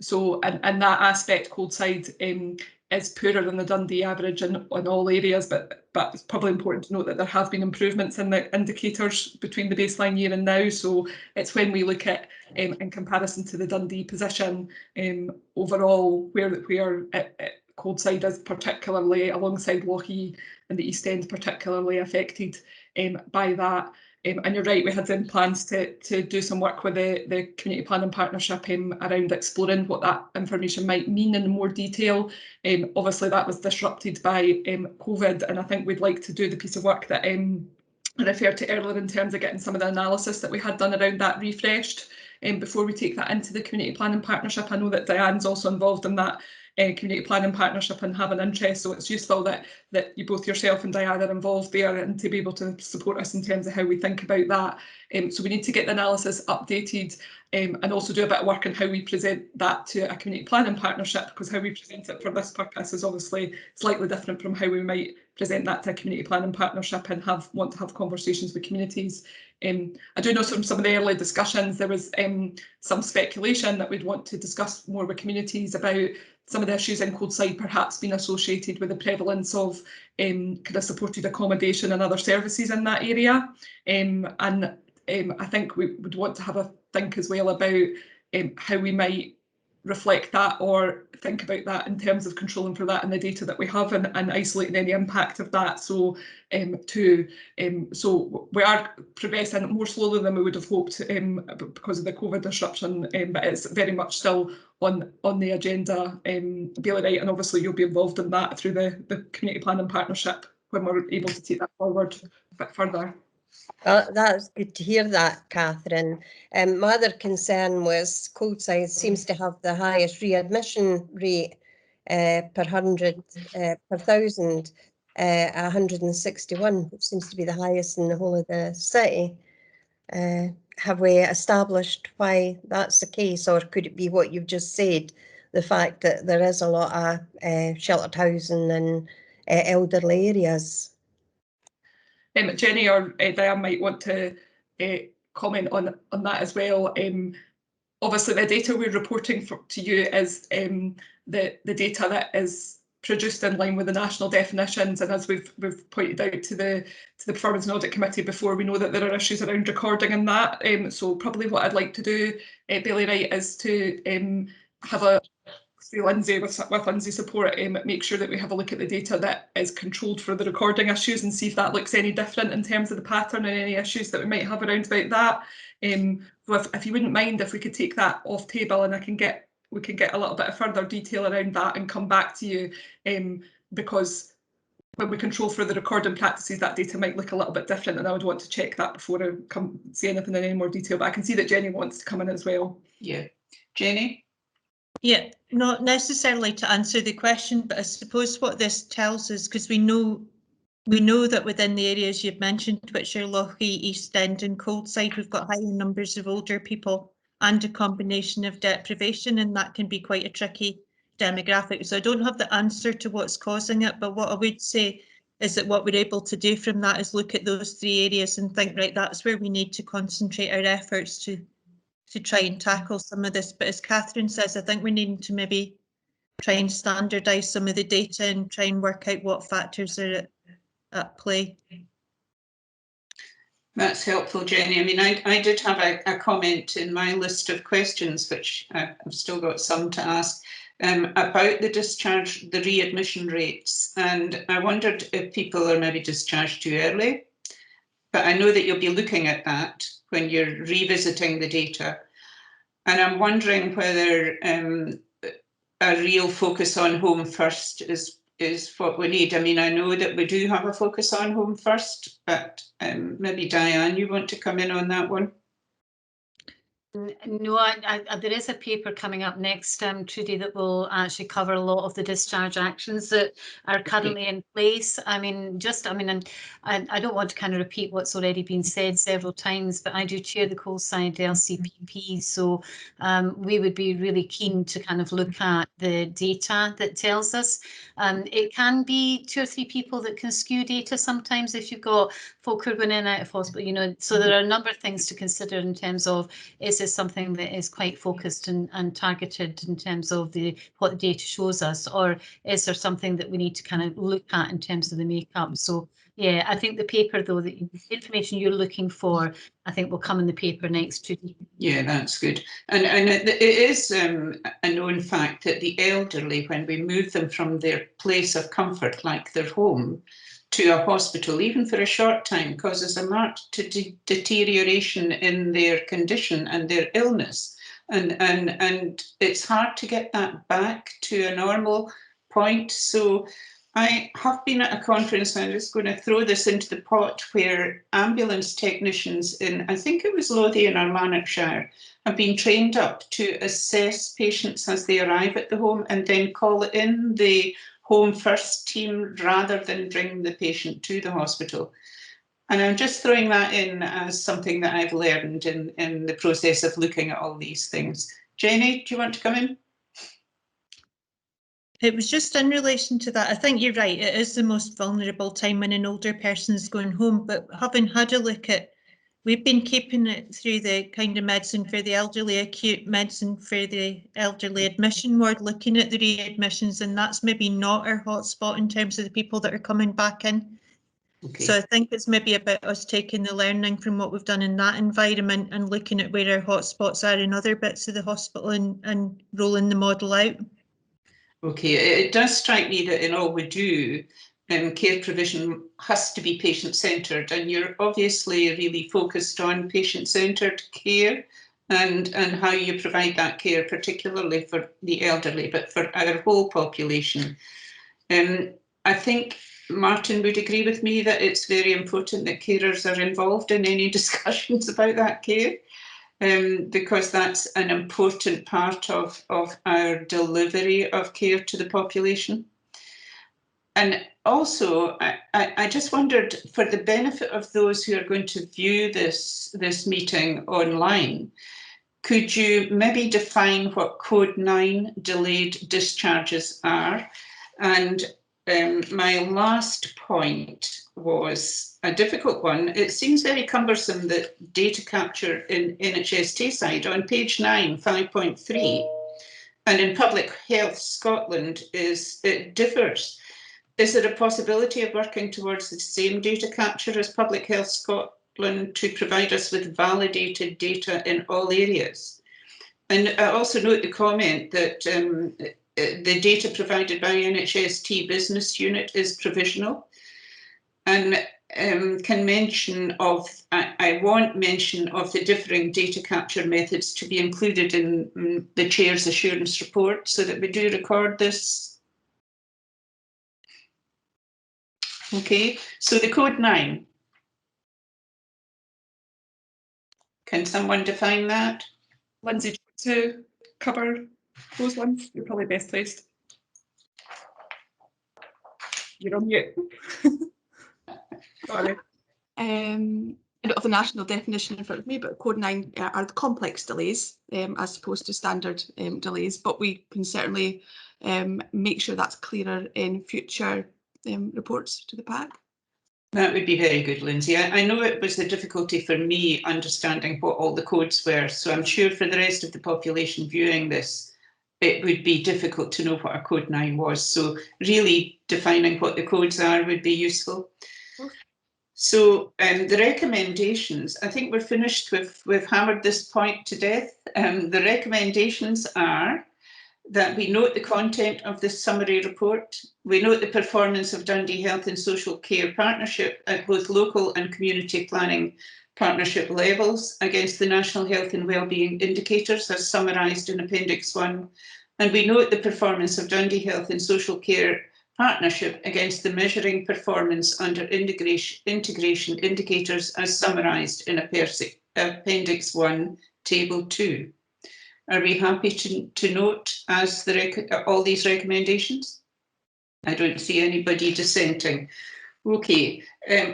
So in that aspect, Coldside is poorer than the Dundee average in all areas, but it's probably important to note that there have been improvements in the indicators between the baseline year and now. So it's when we look at in comparison to the Dundee position overall, where Coldside is particularly, alongside Lochee and the East End, particularly affected by that. And you're right, we had plans to do some work with the community planning partnership around exploring what that information might mean in more detail. Obviously that was disrupted by COVID, and I think we'd like to do the piece of work that I referred to earlier in terms of getting some of the analysis that we had done around that refreshed before we take that into the community planning partnership. I know that Diane's also involved in that community planning partnership and have an interest, so it's useful that you both yourself and Diane are involved there and to be able to support us in terms of how we think about that. So we need to get the analysis updated and also do a bit of work on how we present that to a community planning partnership, because how we present it for this purpose is obviously slightly different from how we might present that to a community planning partnership and want to have conversations with communities. I do know from some of the early discussions there was some speculation that we'd want to discuss more with communities about some of the issues in Coldside perhaps being associated with the prevalence of kind of supported accommodation and other services in that area. And I think we would want to have a think as well about how we might reflect that or think about that in terms of controlling for that in the data that we have and isolating any impact of that. So so we are progressing more slowly than we would have hoped because of the COVID disruption, but it's very much still on the agenda, Bailey Wright, and obviously you'll be involved in that through the community planning partnership when we're able to take that forward a bit further. That's good to hear that, Catherine. My other concern was Coldside seems to have the highest readmission rate per 100 per 1,000, 161, which seems to be the highest in the whole of the city. Have we established why that's the case, or could it be what you've just said, the fact that there is a lot of sheltered housing in elderly areas? Jenny or Diane might want to comment on that as well. Obviously, the data we're reporting to you is the data that is produced in line with the national definitions, and as we've pointed out to the Performance and Audit Committee before, we know that there are issues around recording in that. So probably what I'd like to do, Bailey Wright, is to have through Lindsay, with Lindsay's support, make sure that we have a look at the data that is controlled for the recording issues and see if that looks any different in terms of the pattern and any issues that we might have around about that. If you wouldn't mind, if we could take that off table and we can get a little bit of further detail around that and come back to you, because when we control for the recording practices, that data might look a little bit different, and I would want to check that before I say anything in any more detail. But I can see that Jenny wants to come in as well. Yeah, Jenny? Yeah, not necessarily to answer the question, but I suppose what this tells us, because we know that within the areas you've mentioned, which are Lochie, East End and Coldside, we've got higher numbers of older people and a combination of deprivation, and that can be quite a tricky demographic. So I don't have the answer to what's causing it, but what I would say is that what we're able to do from that is look at those three areas and think, right, that's where we need to concentrate our efforts to try and tackle some of this. But as Catherine says, I think we need to maybe try and standardise some of the data and try and work out what factors are at play. That's helpful, Jenny. I mean, I did have a comment in my list of questions, which I've still got some to ask, about the readmission rates. And I wondered if people are maybe discharged too early, but I know that you'll be looking at that when you're revisiting the data. And I'm wondering whether a real focus on home first is what we need. I mean, I know that we do have a focus on home first, but maybe Diane, you want to come in on that one? No, there is a paper coming up next, Trudy, that will actually cover a lot of the discharge actions that are currently in place. I mean, and I don't want to kind of repeat what's already been said several times, but I do chair the Coldside LCPP, so we would be really keen to kind of look at the data that tells us. It can be 2 or 3 people that can skew data sometimes if you've got folk who are going in and out of hospital, you know, so there are a number of things to consider in terms of, is this something that is quite focused and targeted in terms of what the data shows us, or is there something that we need to kind of look at in terms of the makeup? So yeah, I think the paper, though, the information you're looking for, I think will come in the paper next, Judy. Yeah, that's good. And it is a known fact that the elderly, when we move them from their place of comfort, like their home, to a hospital, even for a short time, causes a marked deterioration in their condition and their illness. And it's hard to get that back to a normal point. So I have been at a conference, I'm just going to throw this into the pot, where ambulance technicians in, I think it was Lothian or Lanarkshire, have been trained up to assess patients as they arrive at the home and then call in the home first team rather than bring the patient to the hospital. And I'm just throwing that in as something that I've learned in the process of looking at all these things. Jenny, do you want to come in? It was just in relation to that. I think you're right. It is the most vulnerable time when an older person is going home. But having had a look at, we've been keeping it through the kind of medicine for the elderly, acute medicine for the elderly admission ward, looking at the readmissions, and that's maybe not our hotspot in terms of the people that are coming back in. Okay. So I think it's maybe about us taking the learning from what we've done in that environment and looking at where our hotspots are in other bits of the hospital and rolling the model out. Okay, it does strike me that in all we do, care provision has to be patient-centred, and you're obviously really focused on patient-centred care and how you provide that care, particularly for the elderly, but for our whole population. I think Martin would agree with me that it's very important that carers are involved in any discussions about that care. Because that's an important part of our delivery of care to the population. And also, I just wondered, for the benefit of those who are going to view this meeting online, could you maybe define what Code 9 delayed discharges are? And my last point was a difficult one. It seems very cumbersome that data capture in NHS Tayside on page 9, 5.3, and in Public Health Scotland it differs. Is there a possibility of working towards the same data capture as Public Health Scotland to provide us with validated data in all areas? And I also note the comment that the data provided by NHST Business Unit is provisional. And can mention of, I want mention of the differing data capture methods to be included in the Chair's assurance report, so that we do record this. Okay, so the code 9. Can someone define that? Lindsay, do you want to cover those ones? You're probably best placed. You're on mute. Sorry. I don't have the national definition in front of me, but code 9 are the complex delays as opposed to standard delays, but we can certainly make sure that's clearer in future reports to the pack. That would be very good, Lindsay. I know it was the difficulty for me understanding what all the codes were, so I'm sure for the rest of the population viewing this, it would be difficult to know what a code 9 was. So really defining what the codes are would be useful. So the recommendations, I think we're finished with, we've hammered this point to death. The recommendations are that we note the content of this summary report. We note the performance of Dundee Health and Social Care Partnership at both local and community planning partnership levels against the National Health and Wellbeing Indicators as summarised in Appendix 1. And we note the performance of Dundee Health and Social Care Partnership against the measuring performance under integration indicators as summarised in Appendix 1, Table 2. Are we happy to note as all these recommendations? I don't see anybody dissenting. Okay,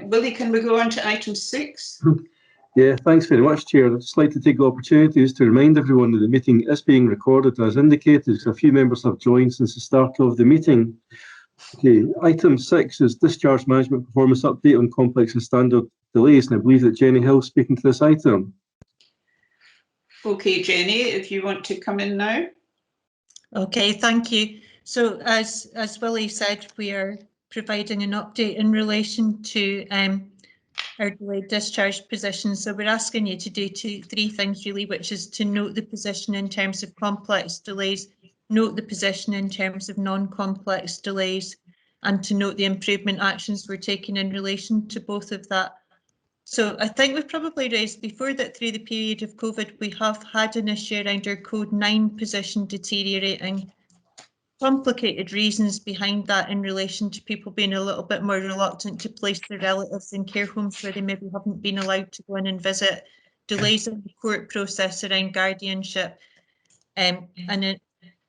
Willie, can we go on to item 6? Yeah, thanks very much, Chair. I'd just like to take the opportunity to remind everyone that the meeting is being recorded as indicated, so a few members have joined since the start of the meeting. Okay, item 6 is discharge management performance update on complex and standard delays, and I believe that Jenny Hill is speaking to this item. Okay, Jenny, if you want to come in now. Okay, thank you. So as Willie said, we are providing an update in relation to our delayed discharge position. So we're asking you to do three things really, which is to note the position in terms of complex delays, note the position in terms of non-complex delays, and to note the improvement actions we're taking in relation to both of that. So I think we've probably raised before that through the period of COVID, we have had an issue around our code 9 position deteriorating. Complicated reasons behind that in relation to people being a little bit more reluctant to place their relatives in care homes where they maybe haven't been allowed to go in and visit, delays in the court process around guardianship, and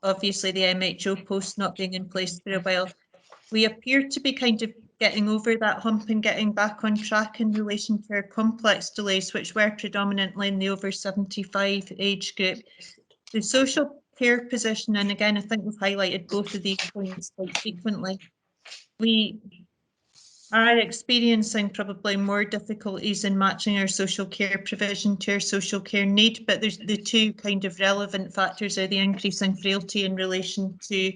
obviously the MHO post not being in place for a while. We appear to be kind of getting over that hump and getting back on track in relation to our complex delays, which were predominantly in the over 75 age group. The social care position, and again, I think we've highlighted both of these points quite frequently. We are experiencing probably more difficulties in matching our social care provision to our social care need, but there's the two kind of relevant factors are the increase in frailty in relation to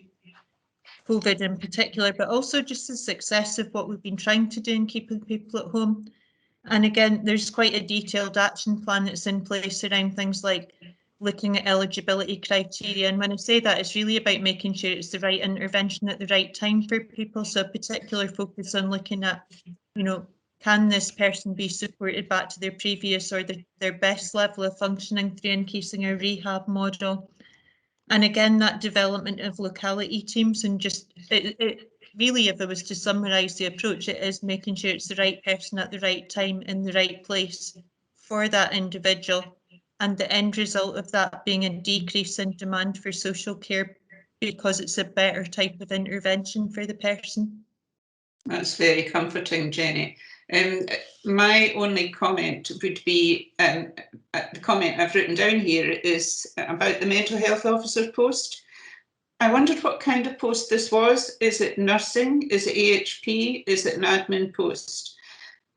COVID in particular, but also just the success of what we've been trying to do in keeping people at home. And again, there's quite a detailed action plan that's in place around things like looking at eligibility criteria. And when I say that, it's really about making sure it's the right intervention at the right time for people. So a particular focus on looking at, you know, can this person be supported back to their previous or their best level of functioning through increasing our rehab model. And again, that development of locality teams and just it really, if I was to summarise the approach, it is making sure it's the right person at the right time in the right place for that individual. And the end result of that being a decrease in demand for social care because it's a better type of intervention for the person. That's very comforting, Jenny. My only comment would be, the comment I've written down here is about the mental health officer post. I wondered what kind of post this was. Is it nursing? Is it AHP? Is it an admin post?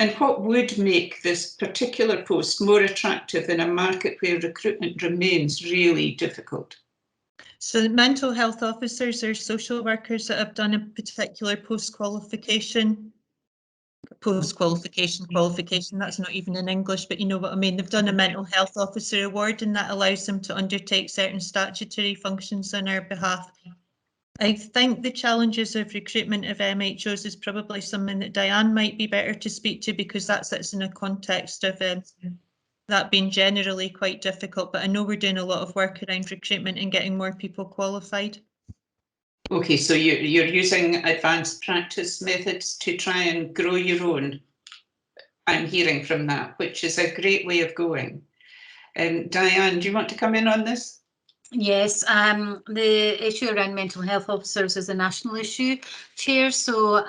And what would make this particular post more attractive in a market where recruitment remains really difficult? So mental health officers are social workers that have done a particular qualification, that's not even in English, but you know what I mean. They've done a mental health officer award and that allows them to undertake certain statutory functions on our behalf. I think the challenges of recruitment of MHOs is probably something that Diane might be better to speak to, because that sits in a context of that being generally quite difficult. But I know we're doing a lot of work around recruitment and getting more people qualified. Okay, so you're using advanced practice methods to try and grow your own. I'm hearing from that, which is a great way of going. Diane, do you want to come in on this? Yes, the issue around mental health officers is a national issue, Chair. So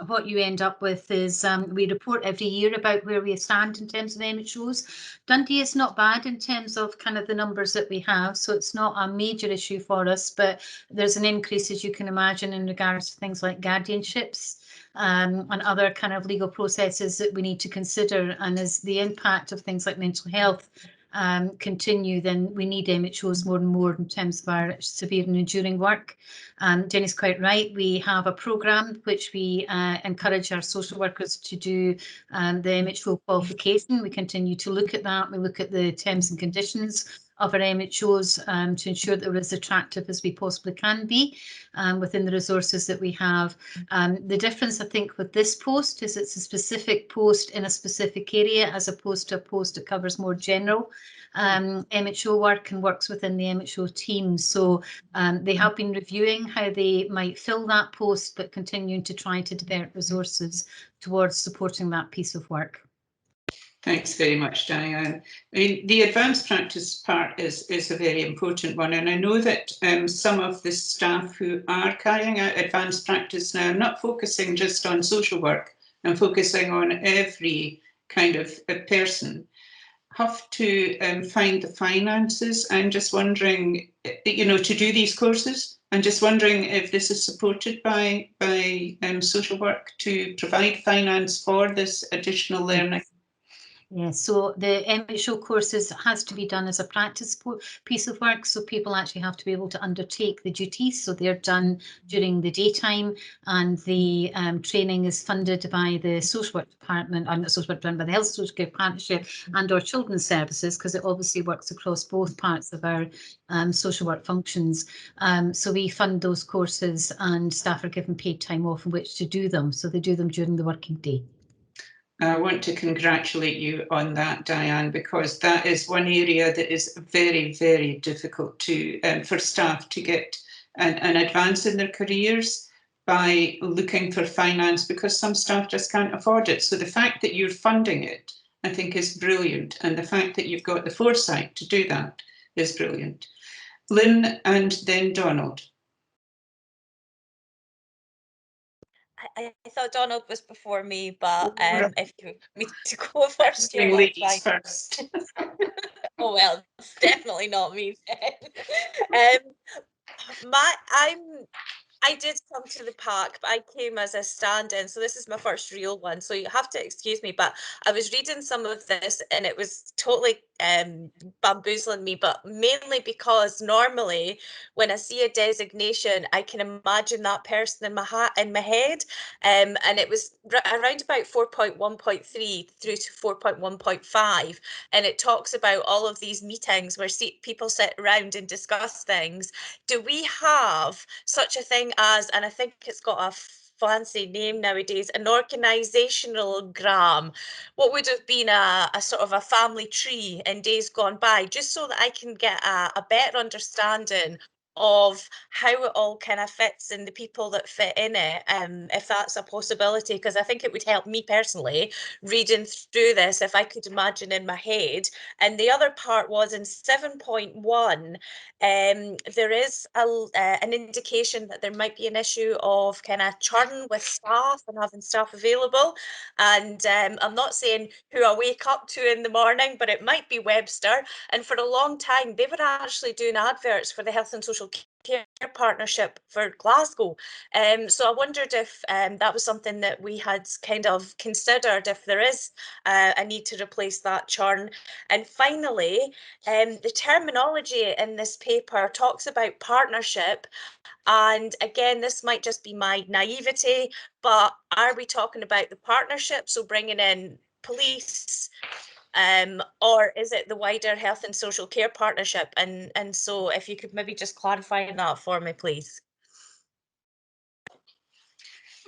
what you end up with is we report every year about where we stand in terms of MHOs. Dundee is not bad in terms of kind of the numbers that we have, so it's not a major issue for us, but there's an increase, as you can imagine, in regards to things like guardianships. And other kind of legal processes that we need to consider, and as the impact of things like mental health continue, then we need MHOs more and more in terms of our severe and enduring work. Jenny's quite right. We have a programme which we encourage our social workers to do the MHO qualification. We continue to look at that. We look at the terms and conditions of our MHOs to ensure that we're as attractive as we possibly can be within the resources that we have. The difference, I think, with this post is it's a specific post in a specific area, as opposed to a post that covers more general MHO work and works within the MHO team. So they have been reviewing how they might fill that post, but continuing to try to divert resources towards supporting that piece of work. Thanks very much, Diane. I mean, the advanced practice part is a very important one, and I know that some of the staff who are carrying out advanced practice now are not focusing just on social work and focusing on every kind of person, have to find the finances. I'm just wondering, you know, to do these courses. I'm just wondering if this is supported by social work to provide finance for this additional learning. Yeah, so the MHO courses has to be done as a practice piece of work, so people actually have to be able to undertake the duties. So they're done during the daytime, and the training is funded by the social work department, and social work done by the Health and Social Care Partnership and our Children's Services, because it obviously works across both parts of our social work functions. So we fund those courses, and staff are given paid time off in which to do them. So they do them during the working day. I want to congratulate you on that, Diane, because that is one area that is very, very difficult to for staff to get an advance in their careers by looking for finance, because some staff just can't afford it. So the fact that you're funding it, I think, is brilliant. And the fact that you've got the foresight to do that is brilliant. Lynn and then Donald. I thought Donald was before me, but if you want me to go first, yeah, Ladies first. Oh well, it's definitely not me then. I did come to the park, but I came as a stand-in, so this is my first real one, so you have to excuse me, but I was reading some of this and it was totally bamboozling me, but mainly because normally when I see a designation, I can imagine that person in my head, and it was around about 4.1.3 through to 4.1.5, and it talks about all of these meetings where people sit around and discuss things. Do we have such a thing as, and I think it's got a fancy name nowadays, an organisational gram? What would have been a sort of a family tree in days gone by, just so that I can get a better understanding of how it all kind of fits in the people that fit in it, if that's a possibility, because I think it would help me personally reading through this if I could imagine in my head. And the other part was in 7.1, there is an indication that there might be an issue of kind of churn with staff and having staff available. And I'm not saying who I wake up to in the morning, but it might be Webster. And for a long time, they were actually doing adverts for the Health and Social Care Partnership for Glasgow. So I wondered if that was something that we had kind of considered, if there is a need to replace that churn. And finally, the terminology in this paper talks about partnership. And again, this might just be my naivety, but are we talking about the partnership, so bringing in police, or is it the wider Health and Social Care Partnership? And so if you could maybe just clarify that for me, please.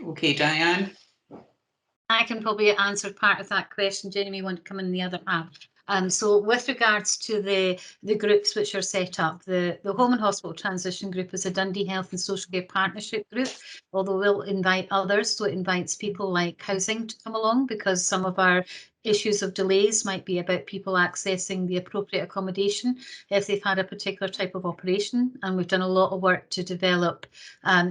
Okay, Diane. I can probably answer part of that question. Jenny may want to come in the other half. So with regards to the groups which are set up, the Home and Hospital Transition Group is a Dundee Health and Social Care Partnership Group, although we'll invite others. So it invites people like housing to come along, because some of our issues of delays might be about people accessing the appropriate accommodation if they've had a particular type of operation. And we've done a lot of work to develop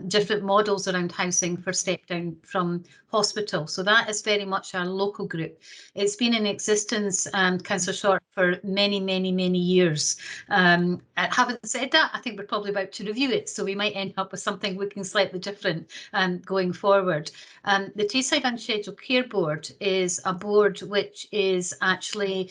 different models around housing for step down from hospital. So that is very much our local group. It's been in existence, Councillor Short, for many, many, many years. Having said that, I think we're probably about to review it, so we might end up with something looking slightly different going forward. The Tayside Unscheduled Care Board is a board which is actually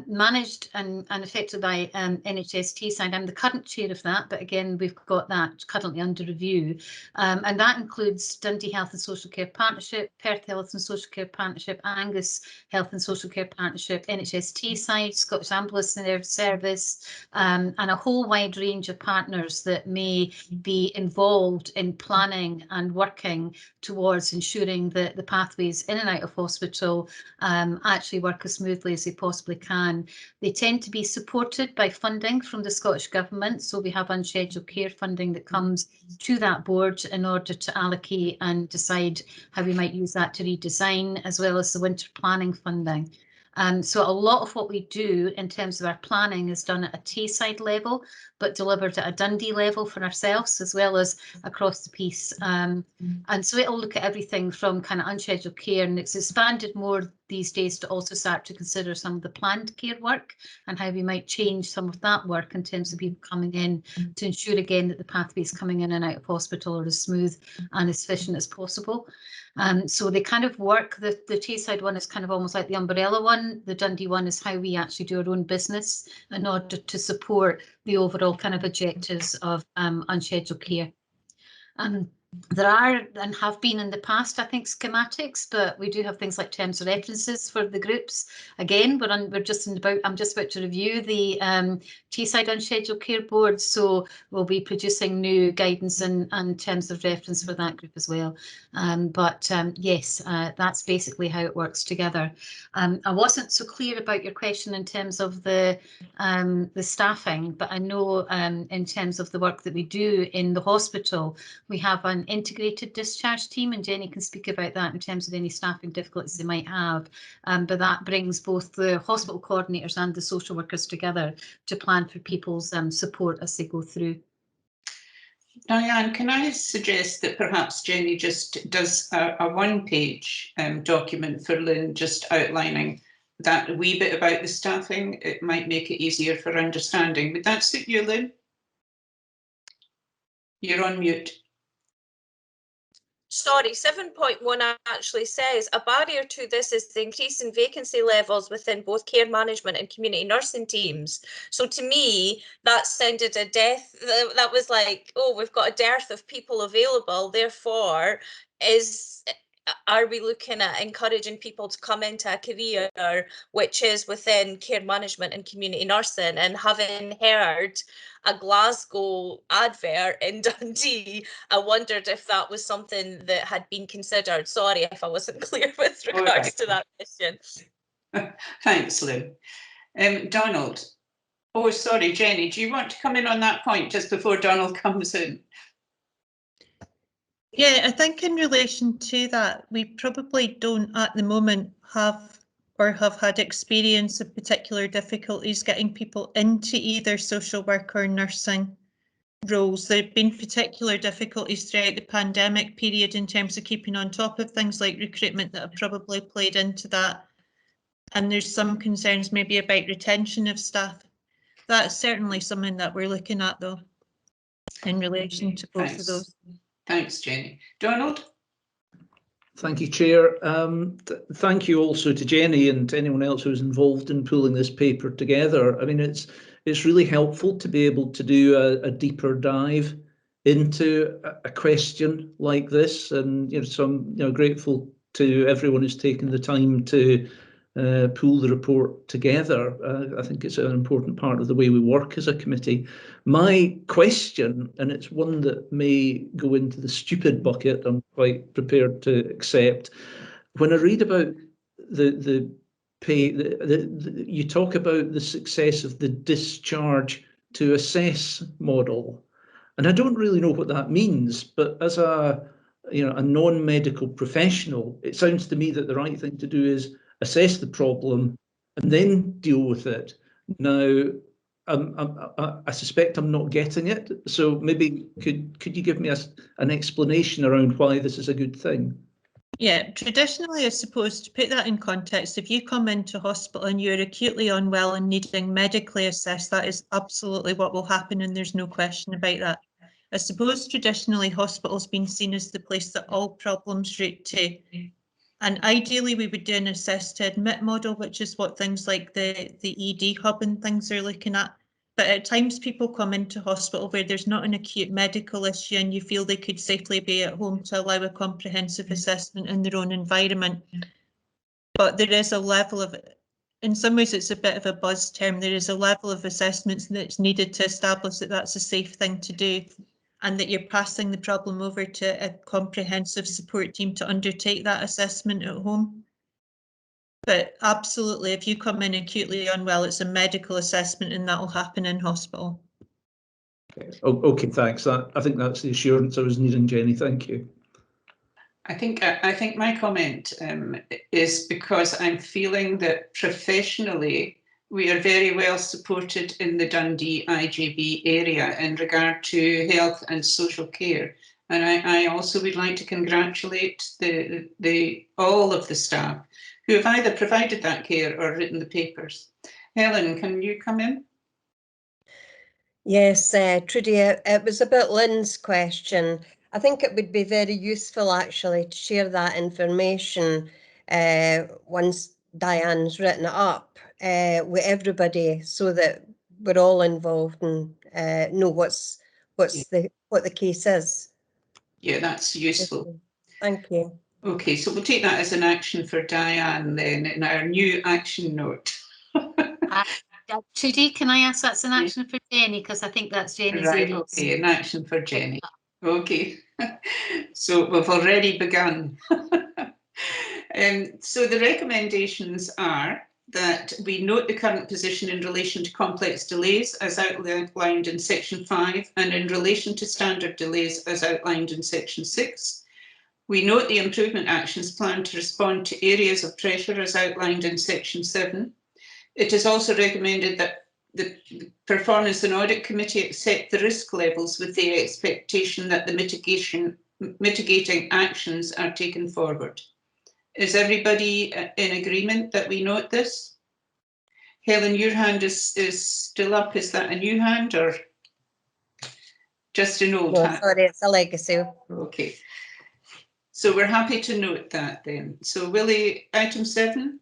managed and affected by NHS Tayside. I'm the current chair of that, but again, we've got that currently under review. And that includes Dundee Health and Social Care Partnership, Perth Health and Social Care Partnership, Angus Health and Social Care Partnership, NHS Tayside, Scottish Ambulance Service, and a whole wide range of partners that may be involved in planning and working towards ensuring that the pathways in and out of hospital actually work as smoothly as they possibly can. They tend to be supported by funding from the Scottish Government, so we have unscheduled care funding that comes to that board in order to allocate and decide how we might use that to redesign, as well as the winter planning funding. So a lot of what we do in terms of our planning is done at a Tayside level, but delivered at a Dundee level for ourselves, as well as across the piece. And so it'll look at everything from kind of unscheduled care, and it's expanded more these days to also start to consider some of the planned care work and how we might change some of that work in terms of people coming in to ensure again that the pathways coming in and out of hospital are as smooth and as efficient as possible. So they kind of work, the Tayside one is kind of almost like the umbrella one. The Dundee one is how we actually do our own business in order to support the overall kind of objectives of unscheduled care. There are and have been in the past, I think, schematics, but we do have things like terms of references for the groups. Again, I'm just about to review the Tayside Unscheduled Care Board, so we'll be producing new guidance and terms of reference for that group as well. Yes, that's basically how it works together. I wasn't so clear about your question in terms of the staffing, but I know in terms of the work that we do in the hospital, we have an integrated discharge team, and Jenny can speak about that in terms of any staffing difficulties they might have. But that brings both the hospital coordinators and the social workers together to plan for people's support as they go through. Diane, can I suggest that perhaps Jenny just does a one-page document for Lynn, just outlining that wee bit about the staffing? It might make it easier for understanding. Would that suit you, Lynn? You're on mute. Sorry, 7.1 actually says a barrier to this is the increase in vacancy levels within both care management and community nursing teams. So to me, that sounded a death. That was like, oh, we've got a dearth of people available. Therefore, are we looking at encouraging people to come into a career which is within care management and community nursing? And having heard a Glasgow advert in Dundee, I wondered if that was something that had been considered. Sorry if I wasn't clear with regards to that question. Thanks, Lynn. Donald. Oh, sorry, Jenny, do you want to come in on that point just before Donald comes in? Yeah, I think in relation to that, we probably don't at the moment have had experience of particular difficulties getting people into either social work or nursing roles. There have been particular difficulties throughout the pandemic period in terms of keeping on top of things like recruitment that have probably played into that. And there's some concerns maybe about retention of staff. That's certainly something that we're looking at though, in relation to both of those. Thanks, Jenny. Donald? Thank you, Chair. Thank you also to Jenny and to anyone else who's involved in pulling this paper together. I mean, it's really helpful to be able to do a deeper dive into a question like this, and so I'm grateful to everyone who's taken the time to pull the report together. I think it's an important part of the way we work as a committee. My question, and it's one that may go into the stupid bucket, I'm quite prepared to accept. When I read about the pay, you talk about the success of the discharge to assess model, and I don't really know what that means, but as a non-medical professional, it sounds to me that the right thing to do is assess the problem and then deal with it. Now, I suspect I'm not getting it, so maybe could you give me an explanation around why this is a good thing? Yeah, traditionally, I suppose, to put that in context, if you come into hospital and you're acutely unwell and needing medically assessed, that is absolutely what will happen, and there's no question about that. I suppose traditionally hospital's been seen as the place that all problems route to. And ideally we would do an assess to admit model, which is what things like the ED hub and things are looking at. But at times people come into hospital where there's not an acute medical issue and you feel they could safely be at home to allow a comprehensive assessment in their own environment. But there is a level of, in some ways it's a bit of a buzz term, there is a level of assessments that's needed to establish that that's a safe thing to do, and that you're passing the problem over to a comprehensive support team to undertake that assessment at home. But absolutely, if you come in acutely unwell, it's a medical assessment and that will happen in hospital. Okay, thanks. I think that's the assurance I was needing, Jenny. Thank you. I think my comment is because I'm feeling that professionally we are very well supported in the Dundee IGB area in regard to health and social care. And I also would like to congratulate all of the staff who have either provided that care or written the papers. Helen, can you come in? Yes, Trudy, it was about Lynn's question. I think it would be very useful actually to share that information once Diane's written it up with everybody, so that we're all involved and know what the case is. Yeah, that's useful. Thank you. Okay, so we'll take that as an action for Diane then in our new action note. Trudy, can I ask that's an action for Jenny, because I think that's Jenny's right, area. Okay, an action for Jenny. Okay, so we've already begun. So the recommendations are that we note the current position in relation to complex delays as outlined in section 5 and in relation to standard delays as outlined in section 6. We note the improvement actions planned to respond to areas of pressure as outlined in section 7. It is also recommended that the Performance and Audit Committee accept the risk levels with the expectation that the mitigating actions are taken forward. Is everybody in agreement that we note this? Helen, your hand is still up. Is that a new hand or just an old hand? Sorry, it's a legacy. Okay. So we're happy to note that then. So Willie, item 7?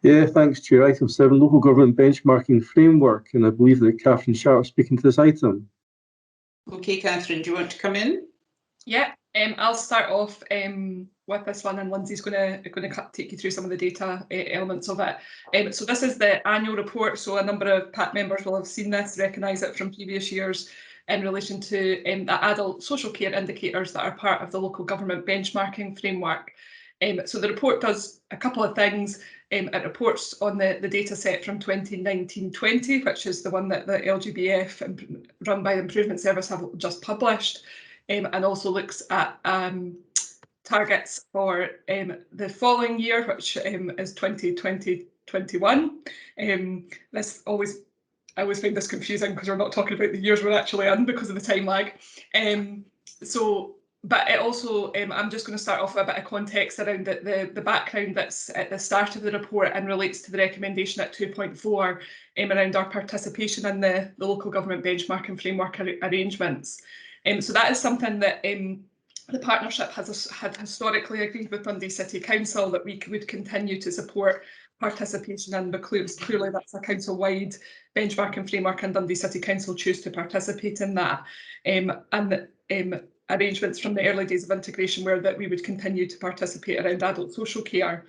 Yeah, thanks, Chair. Item 7, Local Government Benchmarking Framework, and I believe that Catherine Sharp is speaking to this item. Okay, Catherine, do you want to come in? Yeah, I'll start off with this one, and Lindsay's going to take you through some of the data elements of it. So this is the annual report, so a number of PAC members will have seen this, recognise it from previous years in relation to the adult social care indicators that are part of the local government benchmarking framework. So the report does a couple of things. It reports on the data set from 2019-20, which is the one that the LGBF run by the Improvement Service have just published, and also looks at targets for the following year, which is 2020-21. I always find this confusing because we're not talking about the years we're actually in because of the time lag. But it also, I'm just going to start off with a bit of context around the background that's at the start of the report and relates to the recommendation at 2.4 around our participation in the local government benchmarking framework arrangements. So that is something that the partnership had historically agreed with Dundee City Council that we would continue to support participation in, because clearly that's a council-wide benchmarking framework and Dundee City Council choose to participate in that. Arrangements from the early days of integration were that we would continue to participate around adult social care.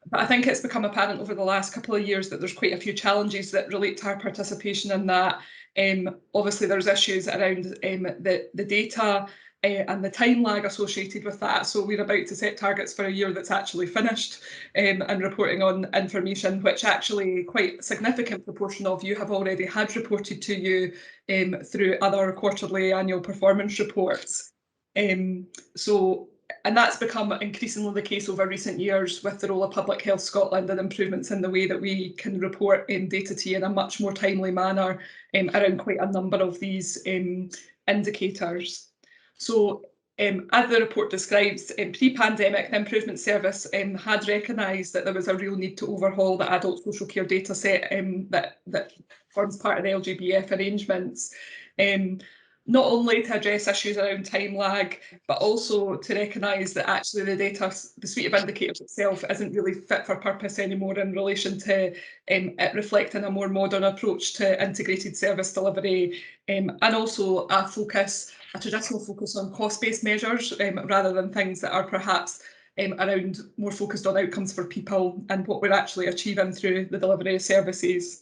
But I think it's become apparent over the last couple of years that there's quite a few challenges that relate to our participation in that. Obviously, there's issues around the data and the time lag associated with that. So we're about to set targets for a year that's actually finished and reporting on information which actually quite a significant proportion of you have already had reported to you through other quarterly annual performance reports. And that's become increasingly the case over recent years with the role of Public Health Scotland and improvements in the way that we can report data to you in a much more timely manner around quite a number of these indicators. So as the report describes, pre-pandemic, the Improvement Service had recognised that there was a real need to overhaul the adult social care data set that forms part of the LGBF arrangements. Not only to address issues around time lag, but also to recognise that actually the data, the suite of indicators itself isn't really fit for purpose anymore in relation to it reflecting a more modern approach to integrated service delivery, and also a traditional focus on cost-based measures rather than things that are perhaps around more focused on outcomes for people and what we're actually achieving through the delivery of services.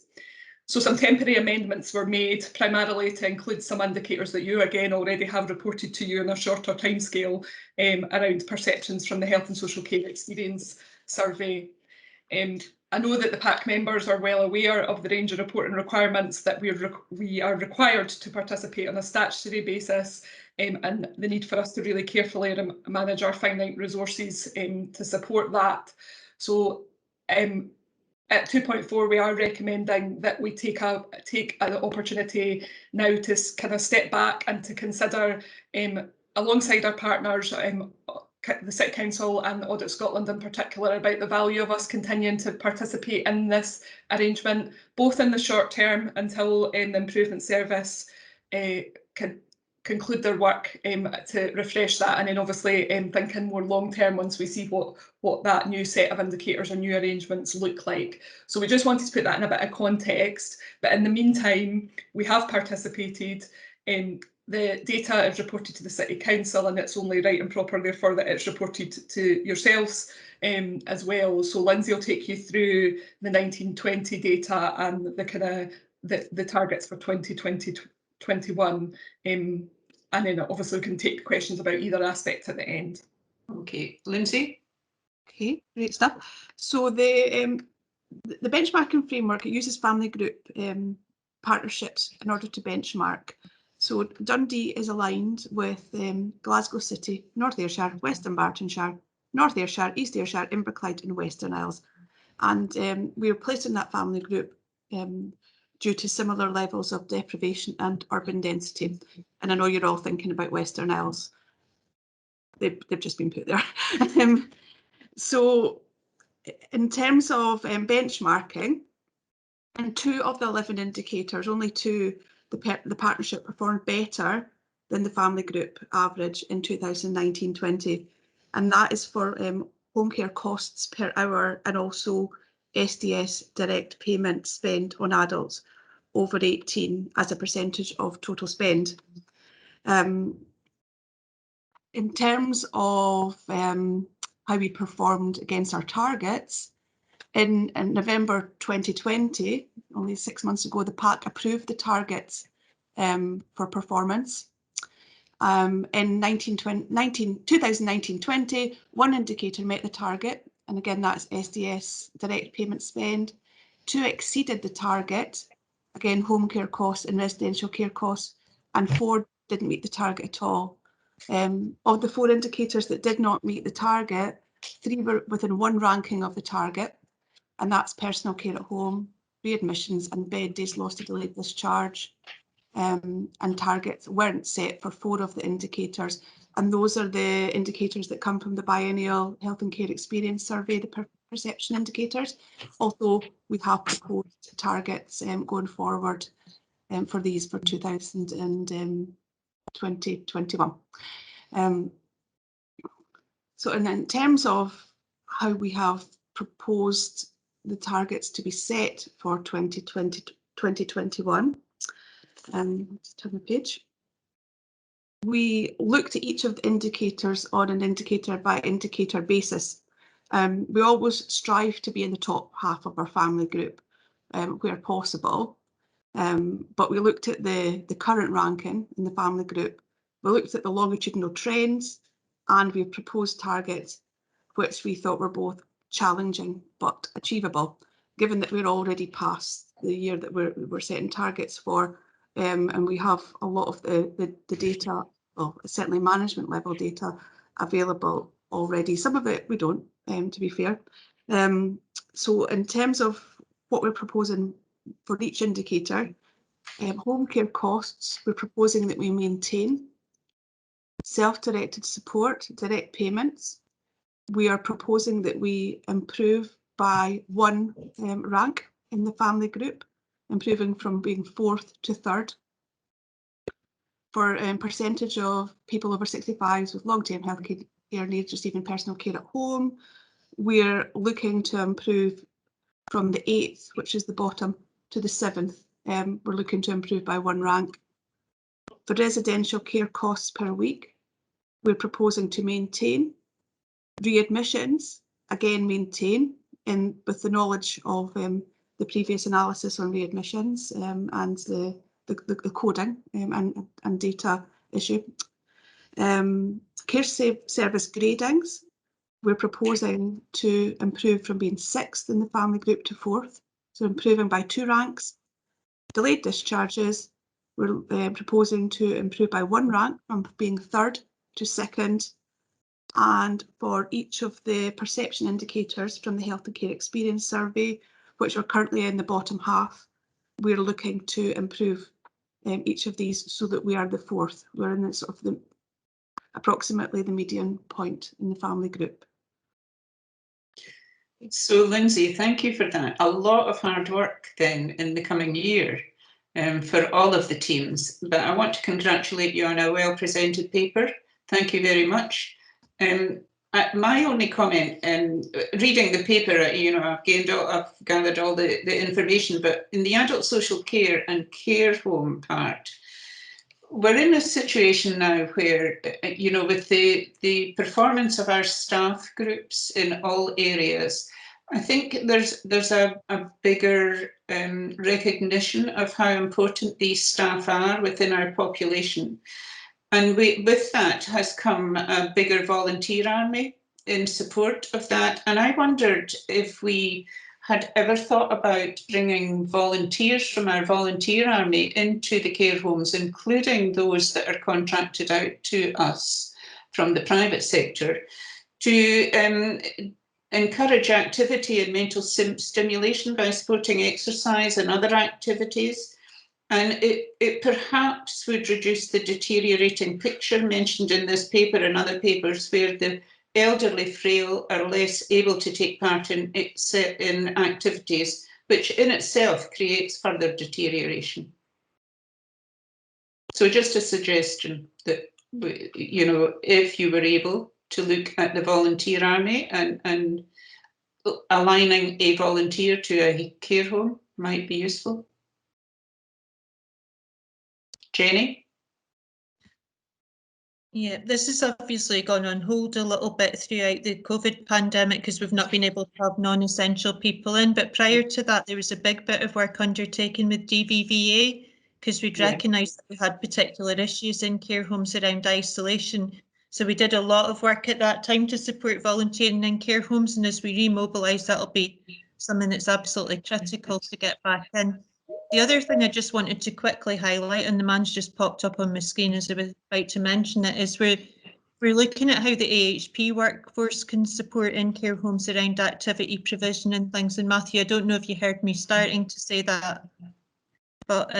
So some temporary amendments were made primarily to include some indicators that you again already have reported to you in a shorter timescale around perceptions from the Health and Social Care Experience Survey. I know that the PAC members are well aware of the range of reporting requirements that we are required to participate on a statutory basis and the need for us to really carefully manage our finite resources to support that. So at 2.4, we are recommending that we take an opportunity now to kind of step back and to consider, alongside our partners, the City Council and Audit Scotland in particular, about the value of us continuing to participate in this arrangement, both in the short term until the Improvement Service can conclude their work to refresh that, and then obviously thinking more long term once we see what that new set of indicators and new arrangements look like. So we just wanted to put that in a bit of context, but in the meantime we have participated. The data is reported to the City Council and it's only right and proper therefore that it's reported to yourselves as well. So Lindsay will take you through the 1920 data and the kind of the targets for 2020-21, and then obviously we can take questions about either aspect at the end. Okay, Lindsay. Okay, great stuff. So the benchmarking framework, it uses family group partnerships in order to benchmark. So Dundee is aligned with Glasgow City, North Ayrshire, Western Bartonshire, North Ayrshire, East Ayrshire, Inverclyde and Western Isles. And we are placed in that family group due to similar levels of deprivation and urban density. And I know you're all thinking about Western Isles. They've just been put there. So in terms of benchmarking, in 2 of the 11 indicators, only 2, the partnership performed better than the family group average in 2019-20. And that is for home care costs per hour and also SDS direct payment spend on adults over 18 as a percentage of total spend. In terms of how we performed against our targets, in November 2020, only 6 months ago, the PAC approved the targets for performance. In 2019-20, 1 indicator met the target, and again that's SDS direct payment spend. 2 exceeded the target, again home care costs and residential care costs, and 4 didn't meet the target at all. Of the 4 indicators that did not meet the target, 3 were within 1 ranking of the target, and that's personal care at home, readmissions and bed days lost to delayed discharge. And targets weren't set for 4 of the indicators, and those are the indicators that come from the biennial Health and Care Experience Survey, the perception indicators, although we have proposed targets going forward for these for 2021. So in terms of how we have proposed the targets to be set for 2020-2021, just turn the page. We looked at each of the indicators on an indicator by indicator basis, We always strive to be in the top half of our family group where possible. But we looked at the current ranking in the family group. We looked at the longitudinal trends, and we proposed targets which we thought were both challenging but achievable, given that we're already past the year that we're setting targets for, and we have a lot of the data, well, certainly management level data available already. Some of it we don't, to be fair. So in terms of what we're proposing for each indicator, home care costs, we're proposing that we maintain. Self-directed support, direct payments, we are proposing that we improve by 1 rank in the family group, improving from being 4th to 3rd. For percentage of people over 65s with long-term health care needs receiving personal care at home, we're looking to improve from the 8th, which is the bottom, to the 7th. We're looking to improve by 1 rank. For residential care costs per week, we're proposing to maintain. Readmissions, again, maintain, with the knowledge of the previous analysis on readmissions and the coding and data issue. Care service gradings, we're proposing to improve from being 6th in the family group to 4th, so improving by 2 ranks. Delayed discharges, we're proposing to improve by 1 rank from being 3rd to 2nd. And for each of the perception indicators from the Health and Care Experience Survey, which are currently in the bottom half, we're looking to improve each of these so that we are the 4th. We're in the sort of approximately the median point in the family group. So Lindsay, thank you for that. A lot of hard work then in the coming year for all of the teams, but I want to congratulate you on a well presented paper. Thank you very much. My only comment, reading the paper, I've gathered all the information, but in the adult social care and care home part, we're in a situation now where, with the performance of our staff groups in all areas, I think there's a bigger recognition of how important these staff are within our population. And with that has come a bigger volunteer army in support of that. And I wondered if we had ever thought about bringing volunteers from our volunteer army into the care homes, including those that are contracted out to us from the private sector, to encourage activity and mental stimulation by supporting exercise and other activities. And it perhaps would reduce the deteriorating picture mentioned in this paper and other papers where the elderly frail are less able to take part in activities, which in itself creates further deterioration. So just a suggestion that, if you were able to look at the volunteer army and aligning a volunteer to a care home might be useful. Jenny? Yeah, this has obviously gone on hold a little bit throughout the COVID pandemic because we've not been able to have non-essential people in. But prior to that, there was a big bit of work undertaken with DVVA because we'd recognised that we had particular issues in care homes around isolation. So we did a lot of work at that time to support volunteering in care homes. And as we remobilise, that'll be something that's absolutely critical to get back in. The other thing I just wanted to quickly highlight, and the man's just popped up on my screen as I was about to mention it, is we're looking at how the AHP workforce can support in care homes around activity provision and things. And Matthew, I don't know if you heard me starting to say that, but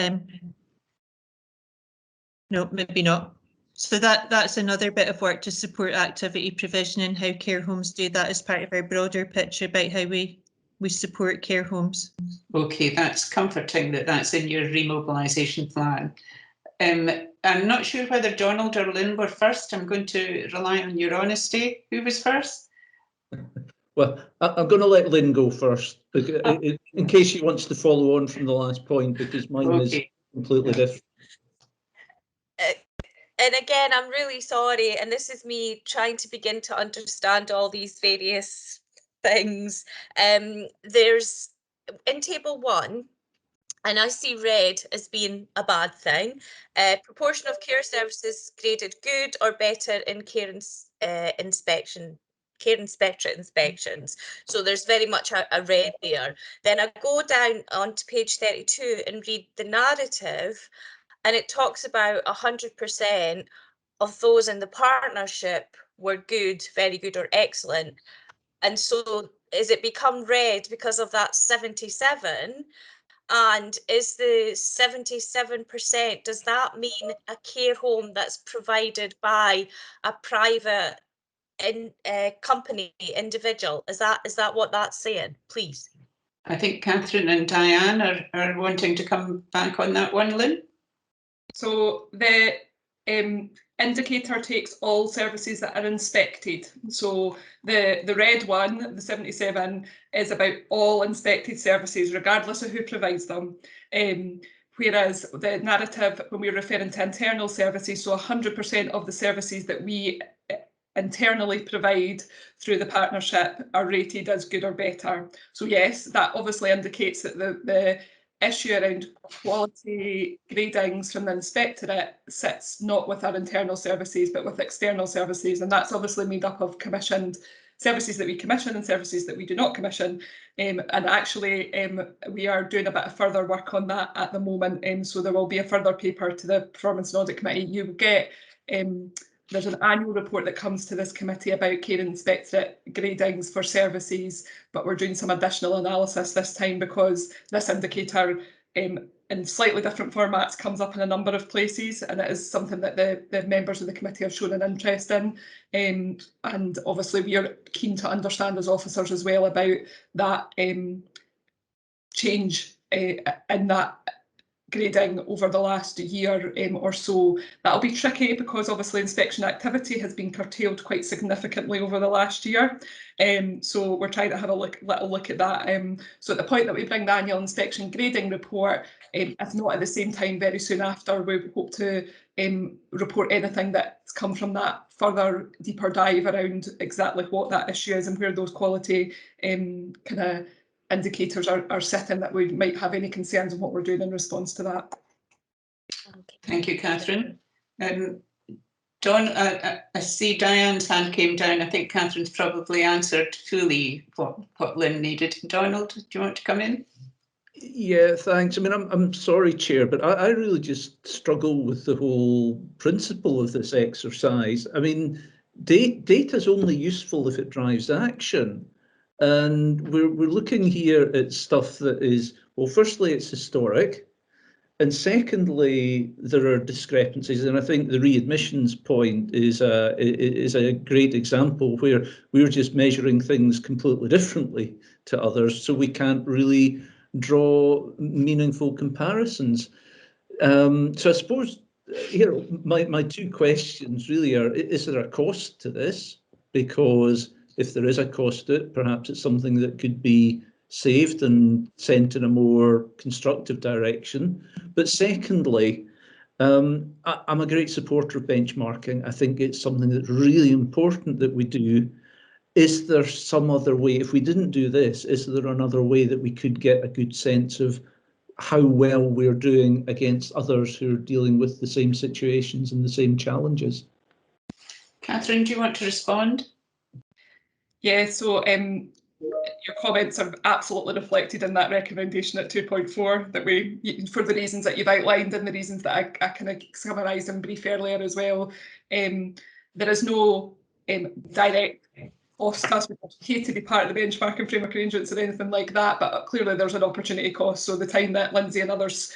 no, maybe not. So that's another bit of work to support activity provision and how care homes do that as part of our broader picture about how we support care homes. Okay, that's comforting that that's in your remobilisation plan. I'm not sure whether Donald or Lynn were first. I'm going to rely on your honesty. Who was first? Well, I'm going to let Lynn go first, in case she wants to follow on from the last point, because mine is completely different. And again, I'm really sorry, and this is me trying to begin to understand all these various things. There's in table 1, and I see red as being a bad thing. Proportion of care services graded good or better in care inspectorate inspections. So there's very much a red there. Then I go down onto page 32 and read the narrative, and it talks about 100% of those in the partnership were good, very good, or excellent. And so is it become red because of that 77? And is the 77%, does that mean a care home that's provided by a private company, individual? Is that what that's saying, please? I think Catherine and Diane are wanting to come back on that one, Lynn. So the indicator takes all services that are inspected. So the red one, the 77, is about all inspected services, regardless of who provides them. Whereas the narrative, when we're referring to internal services, so 100% of the services that we internally provide through the partnership are rated as good or better. So yes, that obviously indicates that the issue around quality gradings from the inspectorate sits not with our internal services but with external services, and that's obviously made up of commissioned services that we commission and services that we do not commission, and actually we are doing a bit of further work on that at the moment, so there will be a further paper to the Performance and Audit Committee. You will get there's an annual report that comes to this committee about care inspectorate gradings for services, but we're doing some additional analysis this time because this indicator in slightly different formats comes up in a number of places, and it is something that the members of the committee have shown an interest in, and obviously we are keen to understand as officers as well about that change in that grading over the last year or so. That'll be tricky because obviously inspection activity has been curtailed quite significantly over the last year. So we're trying to have a little look at that. So at the point that we bring the annual inspection grading report, if not at the same time, very soon after, we hope to report anything that's come from that further deeper dive around exactly what that issue is and where those quality kind of indicators are sitting, that we might have any concerns on what we're doing in response to that. Thank you, Catherine. Don, I see Diane's hand came down. I think Catherine's probably answered fully what Lynn needed. Donald, do you want to come in? Yeah, thanks. I mean, I'm sorry, Chair, but I really just struggle with the whole principle of this exercise. I mean, data is only useful if it drives action. And we're looking here at stuff that is, well, firstly, it's historic. And secondly, there are discrepancies. And I think the readmissions point is a great example where we're just measuring things completely differently to others. So we can't really draw meaningful comparisons. So I suppose here, my two questions really are, is there a cost to this? Because if there is a cost to it, perhaps it's something that could be saved and sent in a more constructive direction. But secondly, I'm a great supporter of benchmarking. I think it's something that's really important that we do. Is there some other way, if we didn't do this, is there another way that we could get a good sense of how well we're doing against others who are dealing with the same situations and the same challenges? Catherine, do you want to respond? Yeah, so your comments are absolutely reflected in that recommendation at 2.4 that we, for the reasons that you've outlined and the reasons that I kind of summarised in brief earlier as well. There is no direct cost to us. We don't hate to be part of the benchmarking framework arrangements or anything like that, but clearly there's an opportunity cost. So the time that Lindsay and others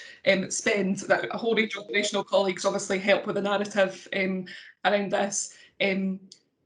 spend, that a whole range of operational colleagues obviously help with the narrative around this.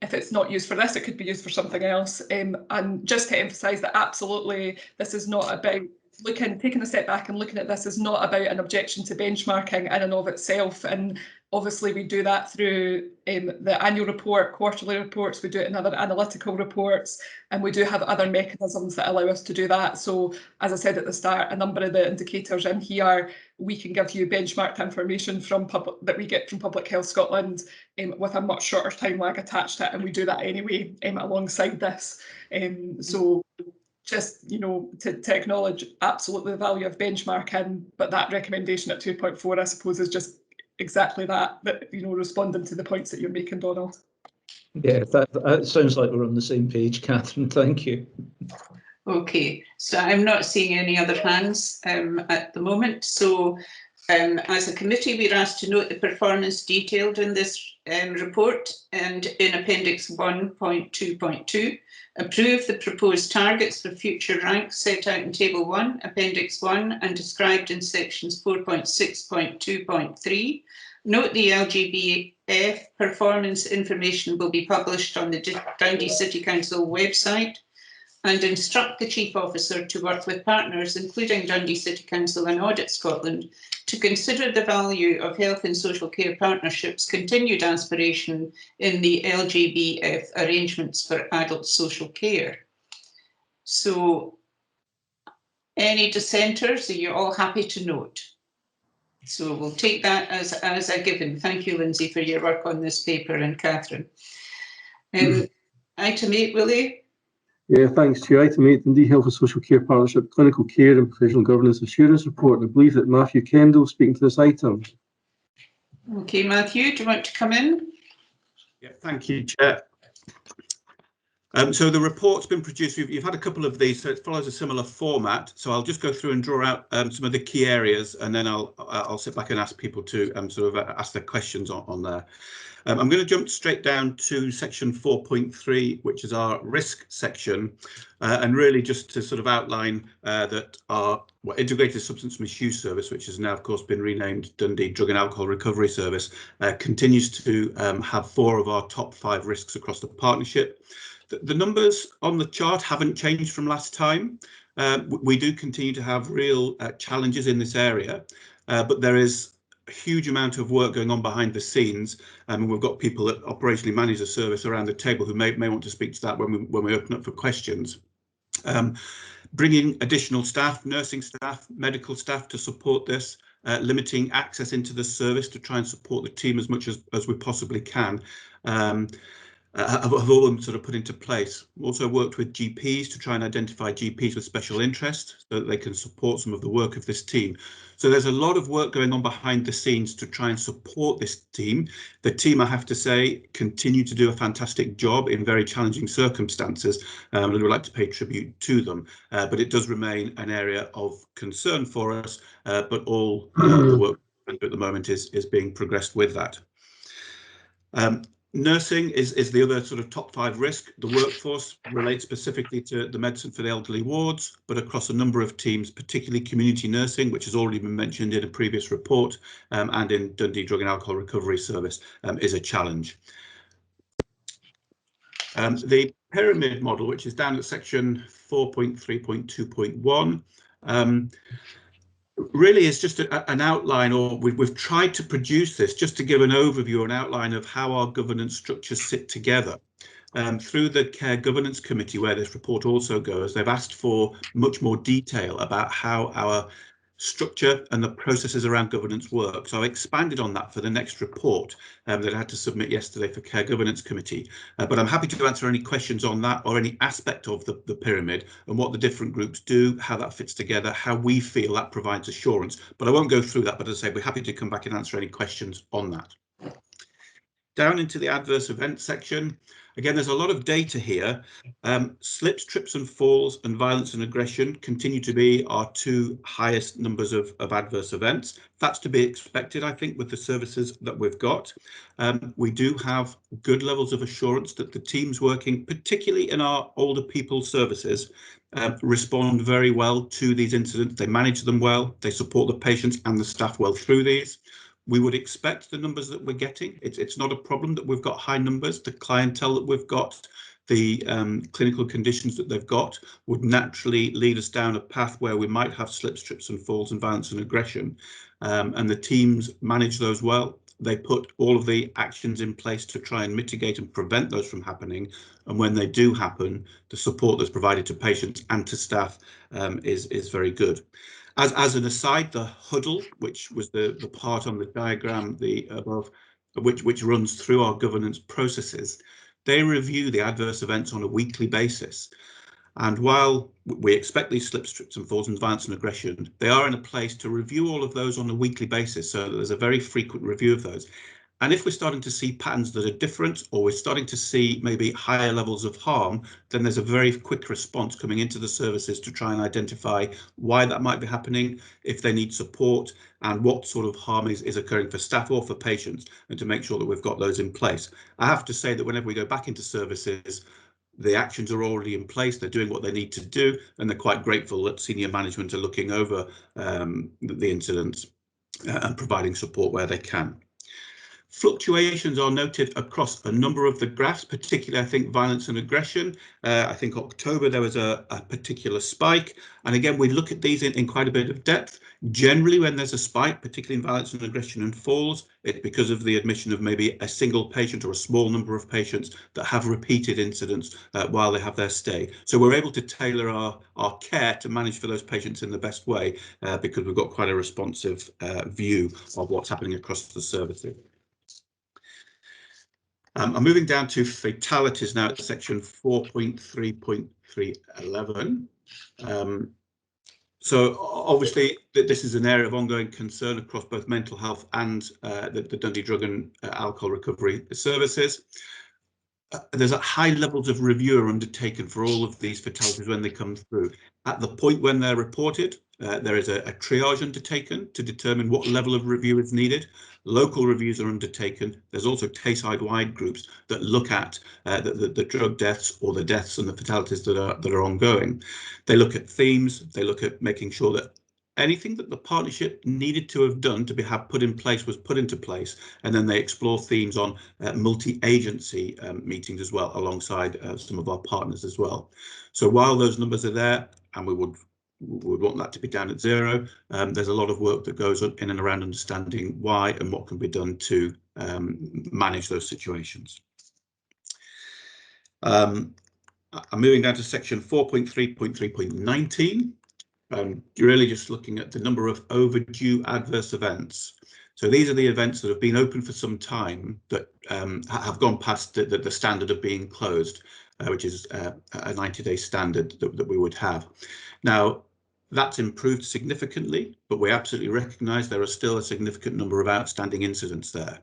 If it's not used for this, it could be used for something else. And just to emphasise that absolutely, this is not about taking a step back and looking at this is not about an objection to benchmarking in and of itself. And obviously we do that through the annual report, quarterly reports, we do it in other analytical reports, and we do have other mechanisms that allow us to do that. So as I said at the start, a number of the indicators in here, we can give you benchmarked information from that we get from Public Health Scotland with a much shorter time lag attached to it, and we do that anyway alongside this. So just, you know, to acknowledge absolutely the value of benchmarking, but that recommendation at 2.4, I suppose, is just exactly that, you know, responding to the points that you're making, Donald. Yeah, that sounds like we're on the same page, Catherine. Thank you. Okay, so I'm not seeing any other hands at the moment. So as a committee, we're asked to note the performance detailed in this report and in Appendix 1.2.2, approve the proposed targets for future ranks set out in Table 1, Appendix 1, and described in Sections 4.6.2.3. Note the LGBF performance information will be published on the Dundee City Council website, and instruct the Chief Officer to work with partners, including Dundee City Council and Audit Scotland, to consider the value of health and social care partnerships' continued aspiration in the LGBF arrangements for adult social care. So, any dissenters? Are you all happy to note? So we'll take that as a given. Thank you, Lindsay, for your work on this paper, and Catherine. Item 8, Willie? Yeah, thanks, Chair. Item 8, Dundee Health and Social Care Partnership Clinical Care and Professional Governance Assurance Report. And I believe that Matthew Kendall is speaking to this item. Okay, Matthew, do you want to come in? Yeah, thank you, Chair. So the report's been produced. You've had a couple of these, so it follows a similar format. So I'll just go through and draw out some of the key areas, and then I'll sit back and ask people to sort of ask their questions on there. I'm going to jump straight down to section 4.3, which is our risk section, and really just to sort of outline that our Integrated Substance Misuse Service, which has now, of course, been renamed Dundee Drug and Alcohol Recovery Service, continues to have 4 of our top 5 risks across the partnership. The numbers on the chart haven't changed from last time. We do continue to have real challenges in this area, but there is a huge amount of work going on behind the scenes, and we've got people that operationally manage the service around the table who may want to speak to that when we open up for questions. Bringing additional staff, nursing staff, medical staff to support this, limiting access into the service to try and support the team as much as we possibly can. Have all them sort of put into place. Also worked with GPs to try and identify GPs with special interest so that they can support some of the work of this team. So there's a lot of work going on behind the scenes to try and support this team. The team, I have to say, continue to do a fantastic job in very challenging circumstances, and we'd like to pay tribute to them. But it does remain an area of concern for us, but all the work at the moment is being progressed with that. Nursing is the other sort of top 5 risk. The workforce relates specifically to the medicine for the elderly wards, but across a number of teams, particularly community nursing, which has already been mentioned in a previous report, and in Dundee Drug and Alcohol Recovery Service, is a challenge. The pyramid model, which is down at section 4.3.2.1, really is just an outline, or we've tried to produce this just to give an overview, an outline of how our governance structures sit together. Through the Care Governance Committee, where this report also goes, they've asked for much more detail about how our structure and the processes around governance work. So I expanded on that for the next report that I had to submit yesterday for Care Governance Committee. But I'm happy to answer any questions on that or any aspect of the pyramid and what the different groups do, how that fits together, how we feel that provides assurance. But I won't go through that, but as I say, we're happy to come back and answer any questions on that. Down into the adverse event section, again, there's a lot of data here. Slips, trips and falls and violence and aggression continue to be our 2 highest numbers of adverse events. That's to be expected, I think, with the services that we've got. We do have good levels of assurance that the teams working, particularly in our older people services, respond very well to these incidents. They manage them well, they support the patients and the staff well through these. We would expect the numbers that we're getting. It's not a problem that we've got high numbers. The clientele that we've got, the clinical conditions that they've got would naturally lead us down a path where we might have slips, trips and falls and violence and aggression. And the teams manage those well. They put all of the actions in place to try and mitigate and prevent those from happening. And when they do happen, the support that's provided to patients and to staff is very good. As an aside, the huddle, which was the part on the diagram above, which runs through our governance processes, they review the adverse events on a weekly basis. And while we expect these slips, trips and falls and violence and aggression, they are in a place to review all of those on a weekly basis, so that there's a very frequent review of those. And if we're starting to see patterns that are different, or we're starting to see maybe higher levels of harm, then there's a very quick response coming into the services to try and identify why that might be happening, if they need support, and what sort of harm is occurring for staff or for patients, and to make sure that we've got those in place. I have to say that whenever we go back into services, the actions are already in place, they're doing what they need to do, and they're quite grateful that senior management are looking over the incidents and providing support where they can. Fluctuations are noted across a number of the graphs, particularly I think violence and aggression. I think October there was a particular spike, and again we look at these in quite a bit of depth. Generally when there's a spike, particularly in violence and aggression and falls, it's because of the admission of maybe a single patient or a small number of patients that have repeated incidents while they have their stay. So we're able to tailor our care to manage for those patients in the best way because we've got quite a responsive view of what's happening across the services. I'm moving down to fatalities now at section 4.3.311. So obviously this is an area of ongoing concern across both mental health and the Dundee Drug and Alcohol Recovery Services. There's high levels of review are undertaken for all of these fatalities when they come through. At the point when they're reported, there is a triage undertaken to determine what level of review is needed. Local reviews are undertaken. There's also case-wide groups that look at the drug deaths or the deaths and the fatalities that are ongoing. They look at themes. They look at making sure that anything that the partnership needed to have done to have put in place was put into place, and then they explore themes on multi-agency meetings as well, alongside some of our partners as well. So while those numbers are there, and we would want that to be down at zero, there's a lot of work that goes in and around understanding why and what can be done to manage those situations. I'm moving down to section 4.3.3.19. You're really just looking at the number of overdue adverse events. So these are the events that have been open for some time that have gone past the standard of being closed, which is a 90-day standard that we would have. Now, that's improved significantly, but we absolutely recognise there are still a significant number of outstanding incidents there.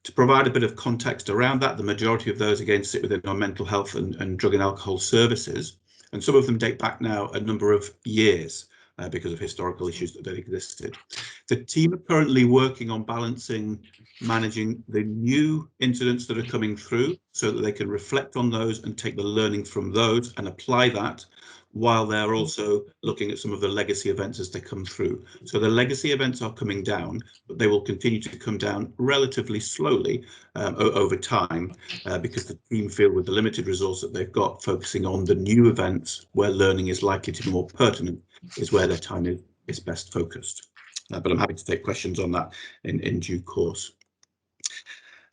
To provide a bit of context around that, the majority of those again sit within our mental health and drug and alcohol services, and some of them date back now a number of years because of historical issues that existed. The team are currently working on managing the new incidents that are coming through so that they can reflect on those and take the learning from those and apply that, while they're also looking at some of the legacy events as they come through. So the legacy events are coming down, but they will continue to come down relatively slowly over time because the team feel with the limited resource that they've got, focusing on the new events where learning is likely to be more pertinent, is where their time is best focused. But I'm happy to take questions on that in due course.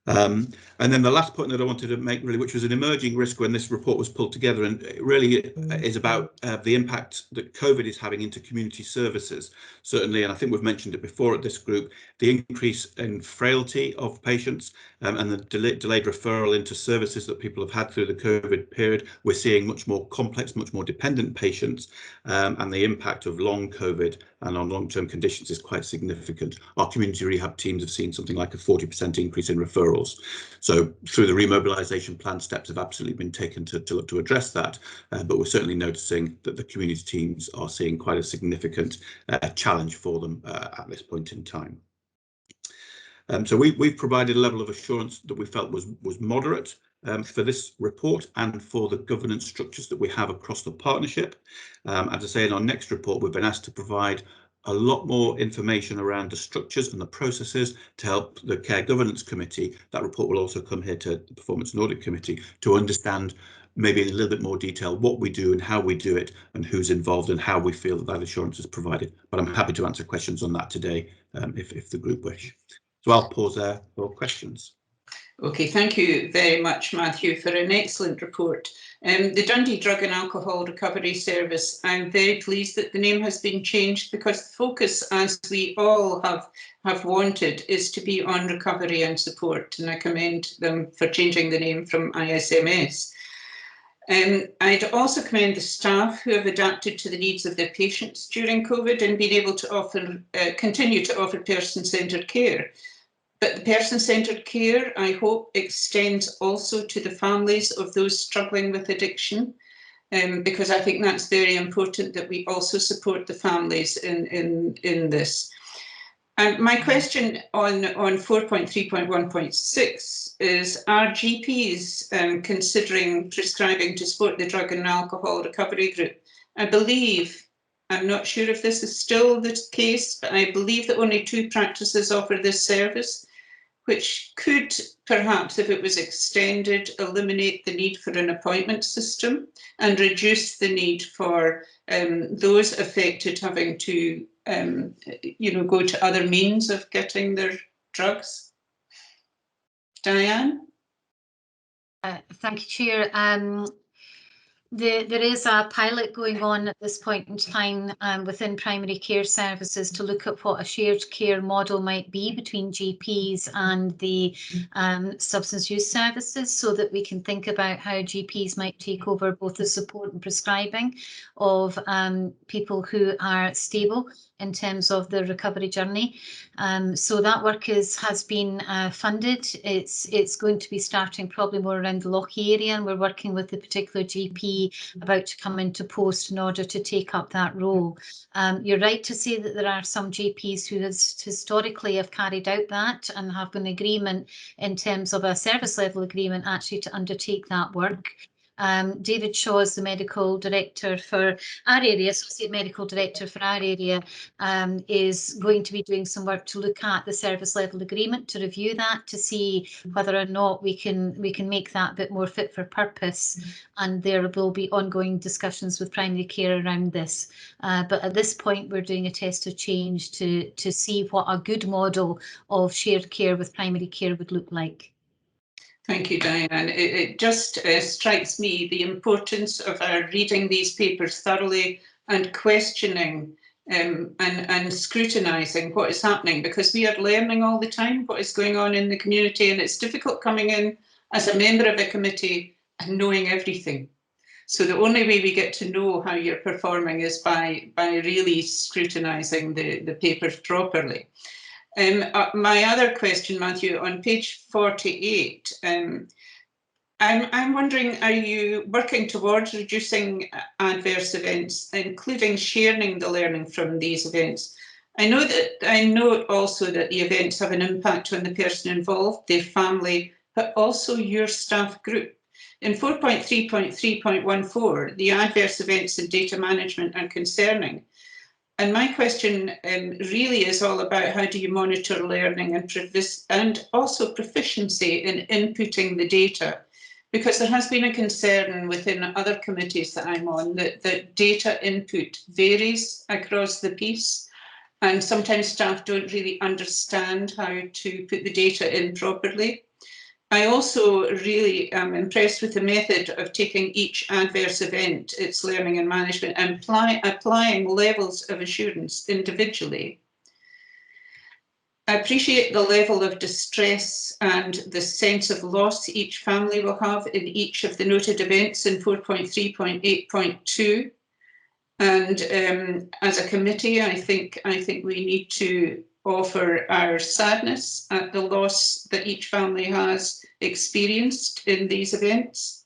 And then the last point that I wanted to make, really, which was an emerging risk when this report was pulled together, and it really is about the impact that COVID is having into community services. Certainly, and I think we've mentioned it before at this group, the increase in frailty of patients and the delayed referral into services that people have had through the COVID period. We're seeing much more complex, much more dependent patients, and the impact of long COVID and on long-term conditions is quite significant. Our community rehab teams have seen something like a 40% increase in referrals. So through the remobilisation plan, steps have absolutely been taken to look to address that, but we're certainly noticing that the community teams are seeing quite a significant challenge for them at this point in time. So we've provided a level of assurance that we felt was moderate for this report and for the governance structures that we have across the partnership. As I say, in our next report, we've been asked to provide a lot more information around the structures and the processes to help the Care Governance Committee. That report will also come here to the Performance and Audit Committee to understand maybe in a little bit more detail what we do and how we do it and who's involved and how we feel that assurance is provided. But I'm happy to answer questions on that today if the group wish. So I'll pause there for questions. Okay, thank you very much, Matthew, for an excellent report. The Dundee Drug and Alcohol Recovery Service, I'm very pleased that the name has been changed, because the focus, as we all have wanted, is to be on recovery and support, and I commend them for changing the name from ISMS. I'd also commend the staff who have adapted to the needs of their patients during COVID and been able to offer, continue to offer person-centred care. But the person-centred care, I hope, extends also to the families of those struggling with addiction, because I think that's very important that we also support the families in this. My question on 4.3.1.6 is, are GPs considering prescribing to support the drug and alcohol recovery group? I believe, I'm not sure if this is still the case, but I believe that only 2 practices offer this service, which could perhaps, if it was extended, eliminate the need for an appointment system and reduce the need for those affected having to go to other means of getting their drugs. Diane? Thank you, Chair. There is a pilot going on at this point in time within primary care services to look at what a shared care model might be between GPs and the substance use services, so that we can think about how GPs might take over both the support and prescribing of people who are stable in terms of the recovery journey. So that work has been funded. It's going to be starting probably more around the Lochie area, and we're working with the particular GP about to come into post in order to take up that role. You're right to say that there are some GPs who historically have carried out that and have an agreement in terms of a service level agreement actually to undertake that work. David Shaw is the medical director for our area, associate medical director for our area, is going to be doing some work to look at the service level agreement, to review that, to see whether or not we can make that a bit more fit for purpose. And there will be ongoing discussions with primary care around this. But at this point, we're doing a test of change to see what a good model of shared care with primary care would look like. Thank you, Diane. It just strikes me the importance of our reading these papers thoroughly and questioning and scrutinising what is happening, because we are learning all the time what is going on in the community, and it's difficult coming in as a member of a committee and knowing everything. So the only way we get to know how you're performing is by really scrutinising the papers properly. My other question, Matthew, on page 48, I'm wondering, are you working towards reducing adverse events, including sharing the learning from these events? I know also that the events have an impact on the person involved, their family, but also your staff group. In 4.3.3.14, the adverse events and data management are concerning. And my question really is all about how do you monitor learning and also proficiency in inputting the data? Because there has been a concern within other committees that I'm on that data input varies across the piece, and sometimes staff don't really understand how to put the data in properly. I also really am impressed with the method of taking each adverse event, its learning and management, and applying levels of assurance individually. I appreciate the level of distress and the sense of loss each family will have in each of the noted events in 4.3.8.2. And as a committee, I think we need to offer our sadness at the loss that each family has experienced in these events.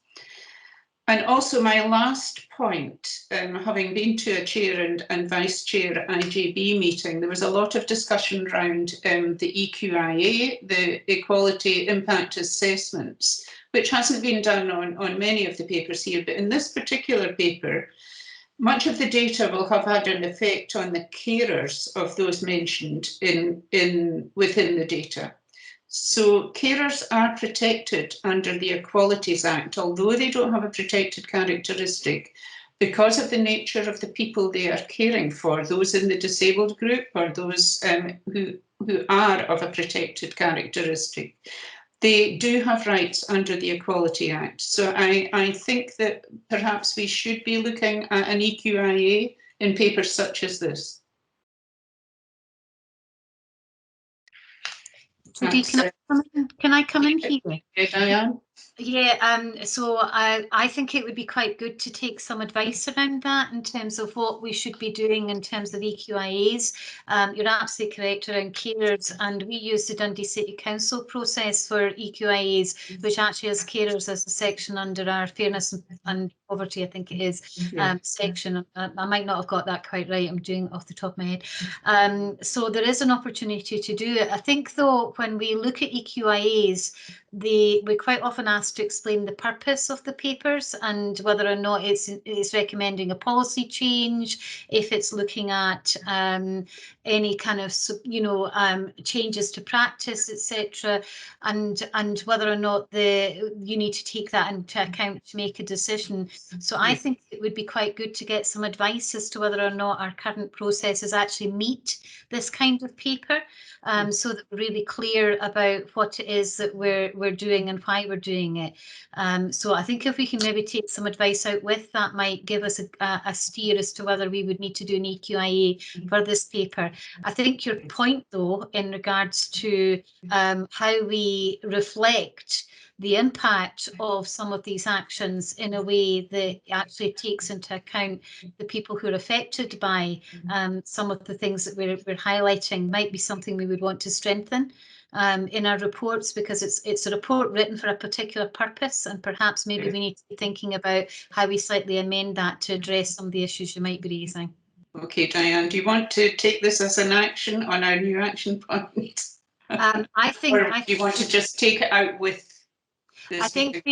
And also my last point, having been to a chair and vice chair IJB meeting, there was a lot of discussion around the EQIA, the Equality Impact Assessments, which hasn't been done on many of the papers here, but in this particular paper, much of the data will have had an effect on the carers of those mentioned within the data. So carers are protected under the Equalities Act, although they don't have a protected characteristic, because of the nature of the people they are caring for, those in the disabled group or those who are of a protected characteristic. They do have rights under the Equality Act. So I think that perhaps we should be looking at an EQIA in papers such as this. Judy, can I come in here? Yeah, Diane? Yeah, so I think it would be quite good to take some advice around that in terms of what we should be doing in terms of EQIAs. You're absolutely correct around carers, and we use the Dundee City Council process for EQIAs, which actually has carers as a section under our fairness and poverty, I think it is, section. I might not have got that quite right. I'm doing it off the top of my head. So there is an opportunity to do it. I think though, when we look at EQIAs, we quite often asked to explain the purpose of the papers and whether or not it's recommending a policy change, if it's looking at any kind of changes to practice, etc., and whether or not you need to take that into account to make a decision. So I think it would be quite good to get some advice as to whether or not our current processes actually meet this kind of paper, so that we're really clear about what it is that we're doing and why we're doing it. So I think if we can maybe take some advice out with that, might give us a steer as to whether we would need to do an EQIA for this paper. I think your point though, in regards to how we reflect the impact of some of these actions in a way that actually takes into account the people who are affected by some of the things that we're highlighting might be something we would want to strengthen in our reports, because it's a report written for a particular purpose, and perhaps maybe we need to be thinking about how we slightly amend that to address some of the issues you might be raising. Okay, Diane, do you want to take this as an action on our new action point? I think. Or do you want to just take it out with this? I think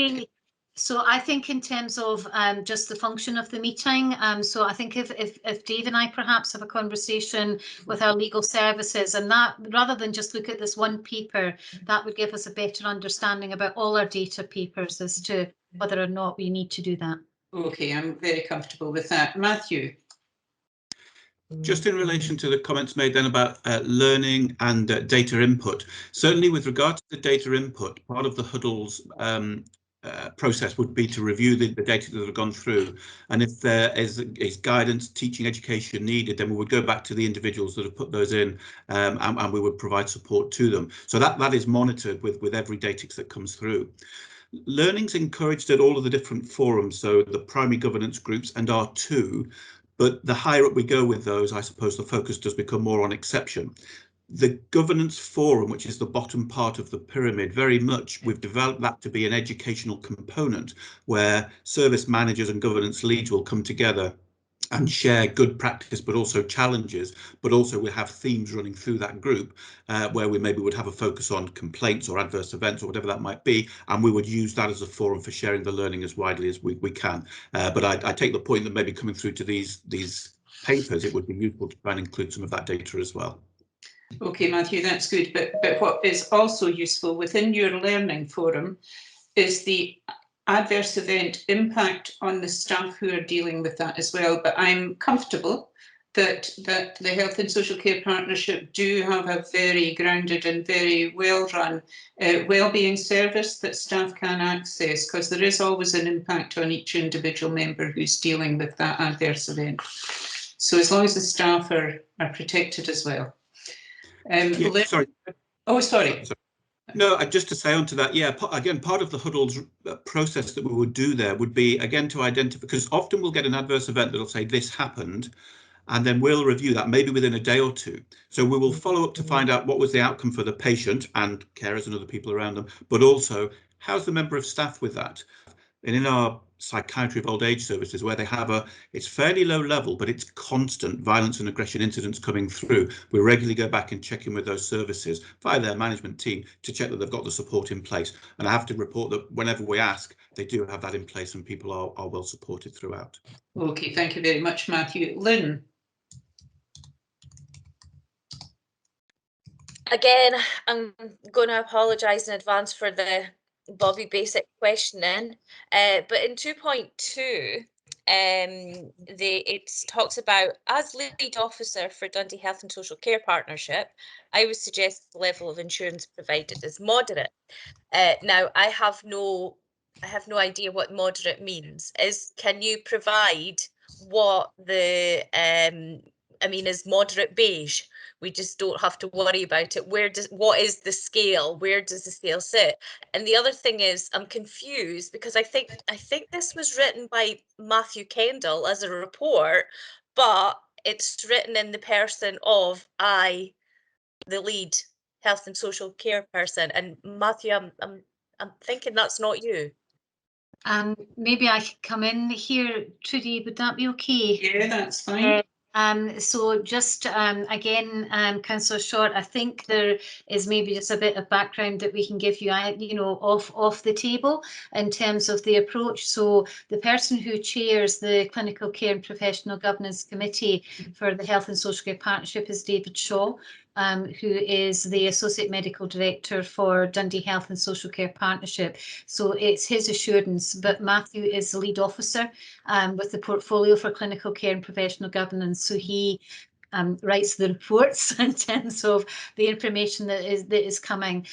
I think in terms of just the function of the meeting, so I think if Dave and I perhaps have a conversation with our legal services, and that rather than just look at this one paper, that would give us a better understanding about all our data papers as to whether or not we need to do that. Okay, I'm very comfortable with that. Matthew? Just in relation to the comments made then about learning and data input, certainly with regard to the data input, part of the huddles process would be to review the data that have gone through, and if there is guidance, teaching, education needed, then we would go back to the individuals that have put those in, and we would provide support to them. So that is monitored with every data that comes through. Learning's encouraged at all of the different forums, so the primary governance groups and R2, but the higher up we go with those, I suppose the focus does become more on exception. The governance forum, which is the bottom part of the pyramid, very much we've developed that to be an educational component where service managers and governance leads will come together and share good practice, but also challenges, but also we have themes running through that group where we maybe would have a focus on complaints or adverse events or whatever that might be, and we would use that as a forum for sharing the learning as widely as we can. But I take the point that maybe coming through to these papers, it would be useful to try and include some of that data as well. Okay, Matthew, that's good. But what is also useful within your learning forum is the adverse event impact on the staff who are dealing with that as well. But I'm comfortable that the Health and Social Care Partnership do have a very grounded and very well-run wellbeing service that staff can access, because there is always an impact on each individual member who's dealing with that adverse event. So as long as the staff are protected as well. Sorry. Oh, sorry. No, just to say onto that, yeah, again, part of the huddles process that we would do there would be, again, to identify, because often we'll get an adverse event that'll say this happened, and then we'll review that maybe within a day or two. So we will follow up to find out what was the outcome for the patient and carers and other people around them, but also how's the member of staff with that? And in our psychiatry of old age services, where they have it's fairly low level, but it's constant violence and aggression incidents coming through, we regularly go back and check in with those services via their management team to check that they've got the support in place. And I have to report that whenever we ask, they do have that in place and people are well supported throughout. Okay, thank you very much, Matthew. Lynn? Again, I'm going to apologise in advance for the Bobby basic questioning, but in 2.2, It talks about, as lead officer for Dundee Health and Social Care Partnership, I would suggest the level of insurance provided is moderate. Now, I have no idea what moderate means. Can you provide what the is moderate beige? We just don't have to worry about it. What is the scale? Where does the scale sit? And the other thing is, I'm confused because I think this was written by Matthew Kendall as a report, but it's written in the person of the lead health and social care person. And Matthew, I'm thinking that's not you. Maybe I could come in here, Trudy, would that be okay? Yeah, that's fine. So just again, Councillor Short, I think there is maybe just a bit of background that we can give you, off the table in terms of the approach. So the person who chairs the Clinical Care and Professional Governance Committee for the Health and Social Care Partnership is David Shaw, who is the Associate Medical Director for Dundee Health and Social Care Partnership. So it's his assurance, but Matthew is the lead officer with the portfolio for clinical care and professional governance. So he writes the reports in terms of the information that is coming.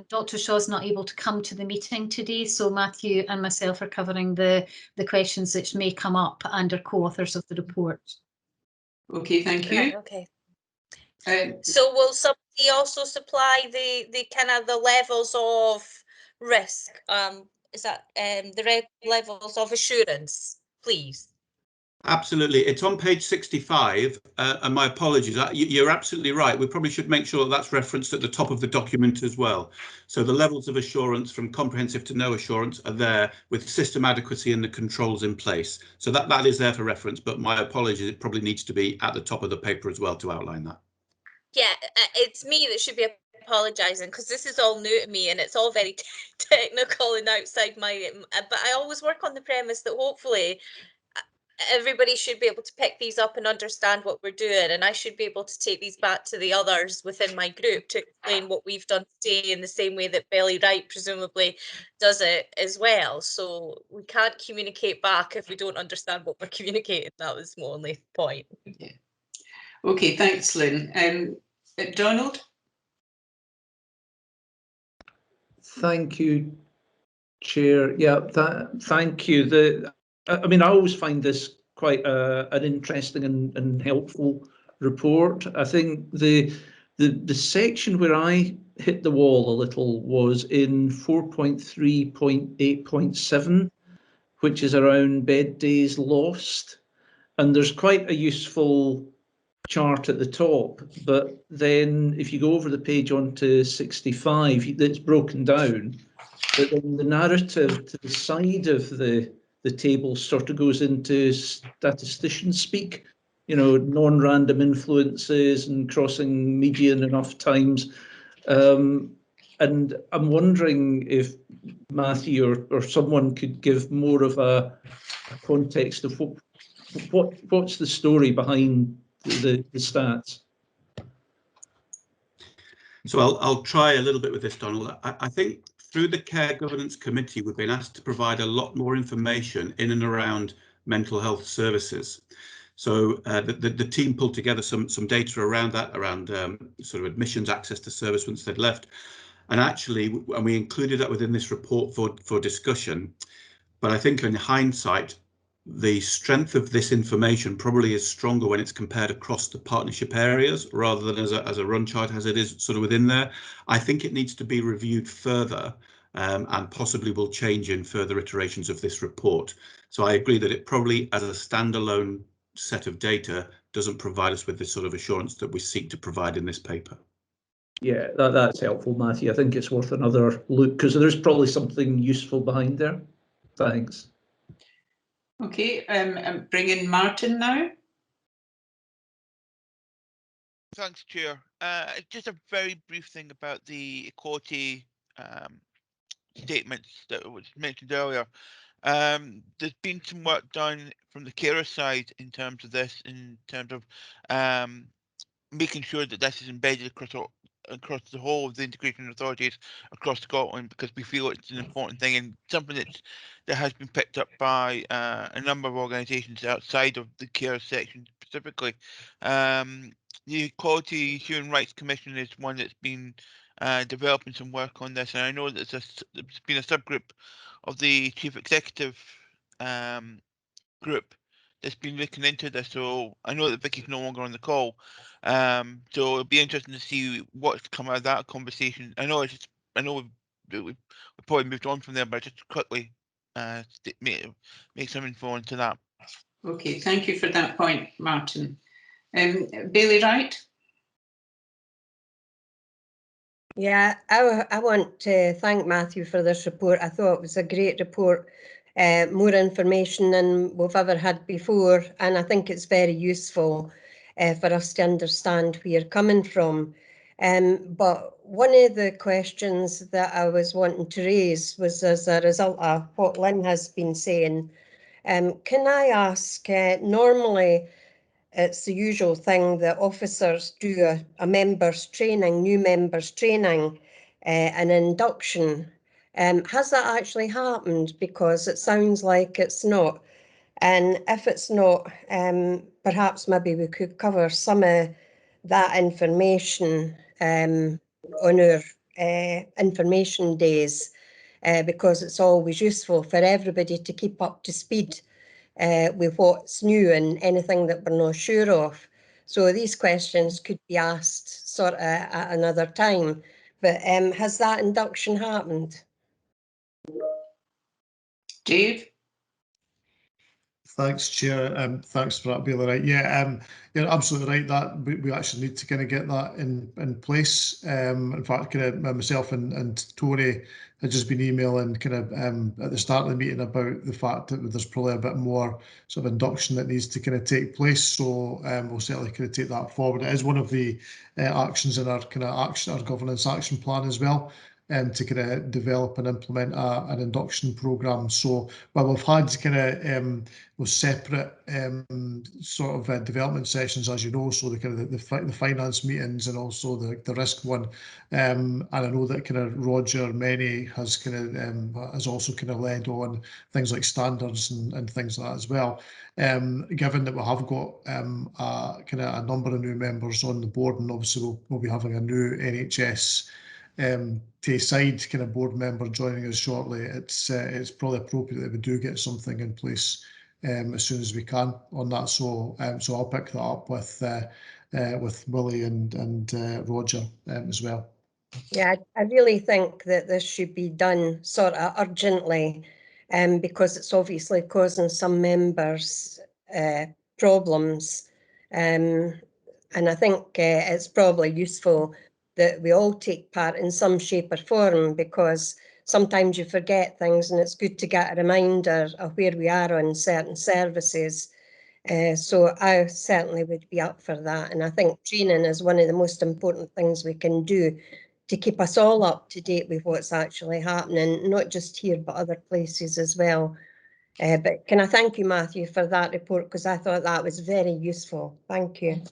Dr. Shaw's not able to come to the meeting today, so Matthew and myself are covering the questions which may come up and are co-authors of the report. Okay, thank you. Right, okay. So will somebody also supply the kind of the levels of risk? Is that the levels of assurance, please? Absolutely. It's on page 65, and my apologies. You're absolutely right. We probably should make sure that that's referenced at the top of the document as well. So the levels of assurance from comprehensive to no assurance are there with system adequacy and the controls in place. So that is there for reference, but my apologies, it probably needs to be at the top of the paper as well to outline that. Yeah, it's me that should be apologising because this is all new to me and it's all very technical and outside my, but I always work on the premise that hopefully everybody should be able to pick these up and understand what we're doing, and I should be able to take these back to the others within my group to explain what we've done today in the same way that Billy Wright presumably does it as well. So we can't communicate back if we don't understand what we're communicating. That was my only point. Yeah. Okay, thanks, Lynn. Donald? Thank you, Chair. Yeah, thank you. I always find this quite an interesting and helpful report. I think the section where I hit the wall a little was in 4.3.8.7, which is around bed days lost. And there's quite a useful chart at the top, but then if you go over the page onto 65, it's broken down. But then the narrative to the side of the table sort of goes into statistician speak, non-random influences and crossing median enough times. And I'm wondering if Matthew or someone could give more of a context of what's the story behind the stats. So I'll try a little bit with this, Donald. I think through the Care Governance Committee, we've been asked to provide a lot more information in and around mental health services. So the team pulled together some data around that, around sort of admissions, access to service once they'd left. And actually, we included that within this report for discussion. But I think in hindsight, the strength of this information probably is stronger when it's compared across the partnership areas rather than as a run chart as it is sort of within there. I think it needs to be reviewed further and possibly will change in further iterations of this report. So I agree that it probably as a standalone set of data doesn't provide us with this sort of assurance that we seek to provide in this paper. Yeah, that's helpful, Matthew. I think it's worth another look because there's probably something useful behind there. Thanks. Okay, I'm bringing Martin now. Thanks, Chair. Just a very brief thing about the equality statements that was mentioned earlier. There's been some work done from the carer side in terms of this, in terms of making sure that this is embedded across across the whole of the integration authorities across Scotland, because we feel it's an important thing and something that has been picked up by a number of organisations outside of the care section specifically. The Equality Human Rights Commission is one that's been developing some work on this, and I know that there's been a subgroup of the Chief Executive group that's been looking into this. So I know that Vicky's no longer on the call, so it'll be interesting to see what's come out of that conversation. I know we've probably moved on from there, but just quickly make some info into that. Okay, thank you for that point, Martin. Bailey Wright. Yeah, I want to thank Matthew for this report. I thought it was a great report, more information than we've ever had before, and I think it's very useful for us to understand where you're coming from. But one of the questions that I was wanting to raise was as a result of what Lynn has been saying. Can I ask, normally it's the usual thing that officers do a members training, new members training, an induction. Has that actually happened? Because it sounds like it's not. And if it's not, perhaps maybe we could cover some of that information on our information days, because it's always useful for everybody to keep up to speed with what's new and anything that we're not sure of. So these questions could be asked sort of at another time. But has that induction happened? Dave? Thanks, Chair. Thanks for that, Bailey. Right, yeah, you're absolutely right. That we actually need to kind of get that in place. In fact, kind of myself and Tony had just been emailing kind of at the start of the meeting about the fact that there's probably a bit more sort of induction that needs to kind of take place. So we'll certainly kind of take that forward. It is one of the actions in our kind of our governance action plan as well. To kind of develop and implement an induction programme. So while we've had kind of with separate sort of development sessions, as you know, so the kind of the finance meetings and also the risk one, and I know that kind of Roger Many has kind of has also kind of led on things like standards and things like that as well. Given that we have got kind of a number of new members on the board, and obviously we'll be having a new NHS Tayside kind of board member joining us shortly, it's probably appropriate that we do get something in place as soon as we can on that. So so I'll pick that up with Willie and Roger as well. Yeah, I really think that this should be done sort of urgently, because it's obviously causing some members problems. And I think it's probably useful that we all take part in some shape or form, because sometimes you forget things and it's good to get a reminder of where we are on certain services. So I certainly would be up for that. And I think training is one of the most important things we can do to keep us all up to date with what's actually happening, not just here, but other places as well. But can I thank you, Matthew, for that report, because I thought that was very useful. Thank you.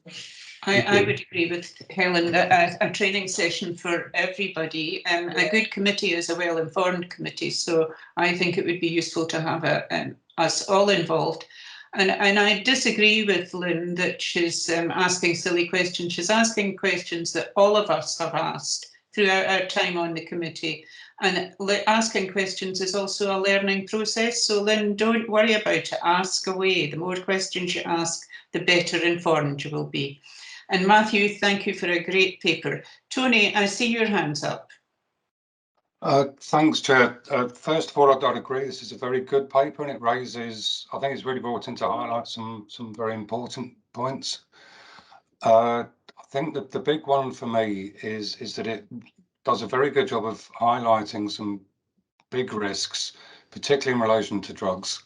I would agree with Helen that a training session for everybody, a good committee is a well-informed committee, so I think it would be useful to have us all involved. And I disagree with Lynn that she's asking silly questions. She's asking questions that all of us have asked throughout our time on the committee. And asking questions is also a learning process. So Lynn, don't worry about it, ask away. The more questions you ask, the better informed you will be. And Matthew, thank you for a great paper. Tony, I see your hands up. Thanks, Chair. First of all, I'd agree this is a very good paper, and it raises, I think it's really brought in to highlight some very important points. I think that the big one for me is that it does a very good job of highlighting some big risks, particularly in relation to drugs.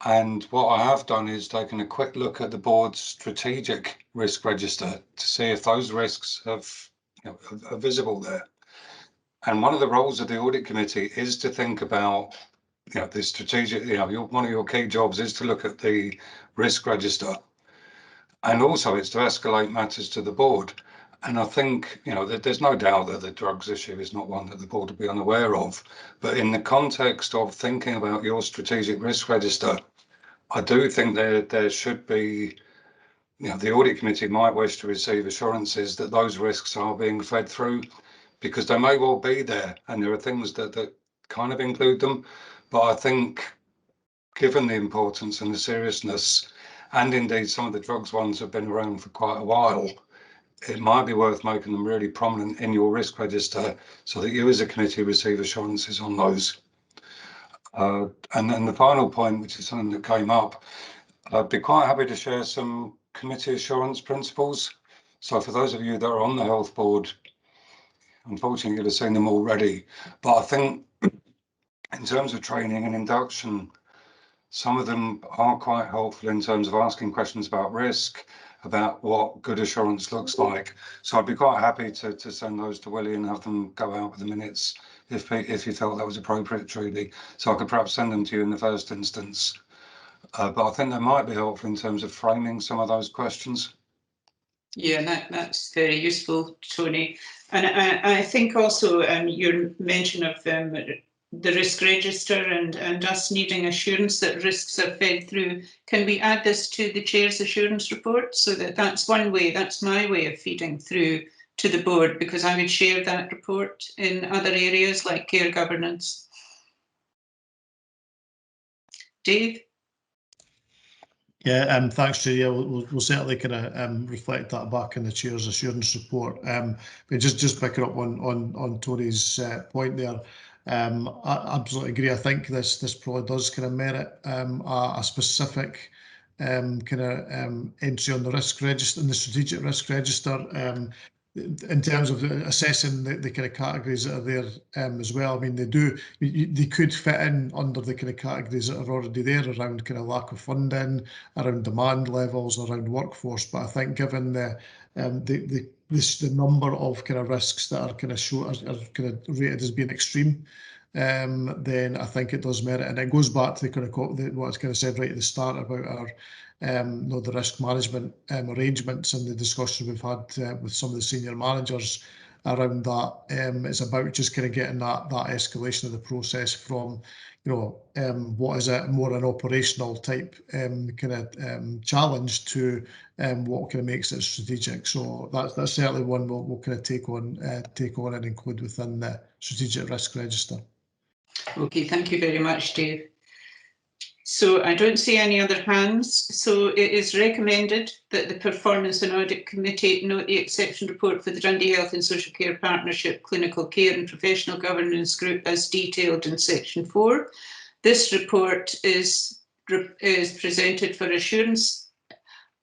And what I have done is taken a quick look at the board's strategic risk register to see if those risks are visible there. And one of the roles of the audit committee is to think about, the strategic, one of your key jobs is to look at the risk register. And also it's to escalate matters to the board. And I think, you know, there's no doubt that the drugs issue is not one that the board will be unaware of. But in the context of thinking about your strategic risk register, I do think there should be, you know, the audit committee might wish to receive assurances that those risks are being fed through, because they may well be there, and there are things that kind of include them. But I think, given the importance and the seriousness, and indeed some of the drugs ones have been around for quite a while, it might be worth making them really prominent in your risk register so that you as a committee receive assurances on those. And then the final point, which is something that came up, I'd be quite happy to share some committee assurance principles. So for those of you that are on the health board, unfortunately you'll have seen them already, but I think in terms of training and induction, some of them are quite helpful in terms of asking questions about risk, about what good assurance looks like. So I'd be quite happy to send those to Willie and have them go out with the minutes if you felt that was appropriate, Trudy. So I could perhaps send them to you in the first instance. But I think they might be helpful in terms of framing some of those questions. Yeah, that's very useful, Tony. And I think also your mention of the risk register and us needing assurance that risks are fed through. Can we add this to the chair's assurance report, so that's one way, that's my way of feeding through to the board, because I would share that report in other areas like care governance. Dave? Yeah, thanks, Judy. Yeah, we'll certainly kind of reflect that back in the chair's assurance report. But just picking up on Tony's point there, I absolutely agree. I think this probably does kind of merit a specific kind of entry on the risk register, in the strategic risk register. In terms of assessing the kind of categories that are there as well. I mean, they could fit in under the kind of categories that are already there around kind of lack of funding, around demand levels, around workforce. But I think given the number of kind of risks that are kind of kind of rated as being extreme, then I think it does merit, and it goes back to the kind of what I kind of said right at the start about our the risk management arrangements and the discussion we've had with some of the senior managers around that. It's about just kind of getting that escalation of the process from, you know, what is a more an operational type kind of challenge to what kind of makes it strategic. So that's certainly one we'll kind of take on and include within the strategic risk register. Okay, thank you very much, Dave. So I don't see any other hands. So it is recommended that the Performance and Audit Committee note the exception report for the Dundee Health and Social Care Partnership Clinical Care and Professional Governance Group as detailed in section 4. This report is presented for assurance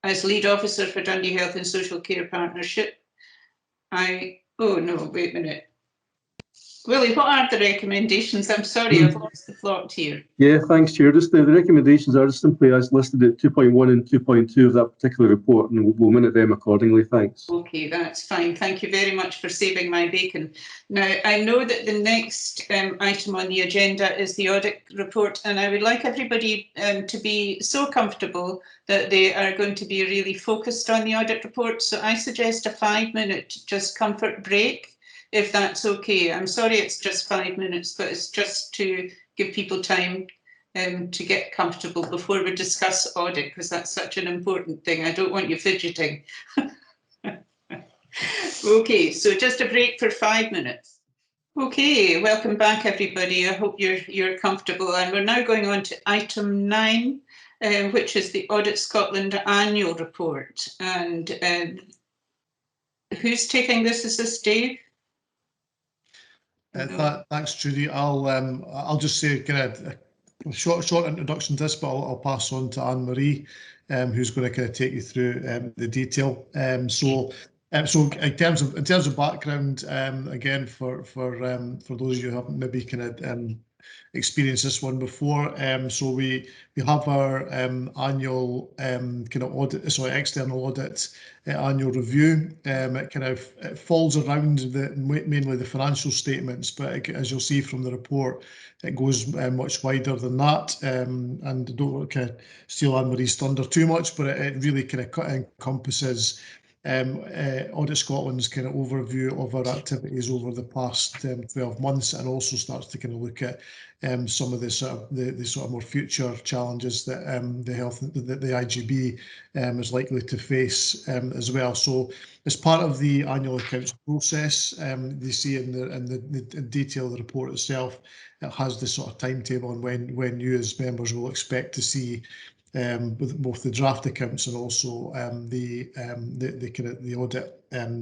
as lead officer for Dundee Health and Social Care Partnership. Oh no, wait a minute. Willie, what are the recommendations? I'm sorry, I've lost the plot here. Yeah, thanks, Chair. Just the recommendations are just simply as listed at 2.1 and 2.2 of that particular report, and we'll minute them accordingly. Thanks. Okay, that's fine. Thank you very much for saving my bacon. Now, I know that the next item on the agenda is the audit report, and I would like everybody to be so comfortable that they are going to be really focused on the audit report. So I suggest a 5-minute just comfort break, if that's okay. I'm sorry it's just 5 minutes, but it's just to give people time to get comfortable before we discuss audit, because that's such an important thing. I don't want you fidgeting. Okay, so just a break for 5 minutes. Okay, welcome back, everybody. I hope you're comfortable. And we're now going on to item 9, which is the Audit Scotland annual report. And who's taking this? Is this Dave? Thanks, Judy. I'll just say kind of a short introduction to this, but I'll pass on to Anne-Marie, who's going to kind of take you through the detail. So in terms of background, again, for those of you who haven't maybe kind of experienced this one before, so we have our annual kind of audit, external audit annual review. It falls around mainly the financial statements, but as you'll see from the report, it goes much wider than that. And I don't want to kind of steal Anne-Marie's thunder too much, but it really kind of encompasses Audit Scotland's kind of overview of our activities over the past 12 months, and also starts to kind of look at some of the sort of more future challenges that the IGB is likely to face as well. So as part of the annual accounts process, you see in the detail of the report itself, it has the sort of timetable on when you as members will expect to see with both the draft accounts and also the audit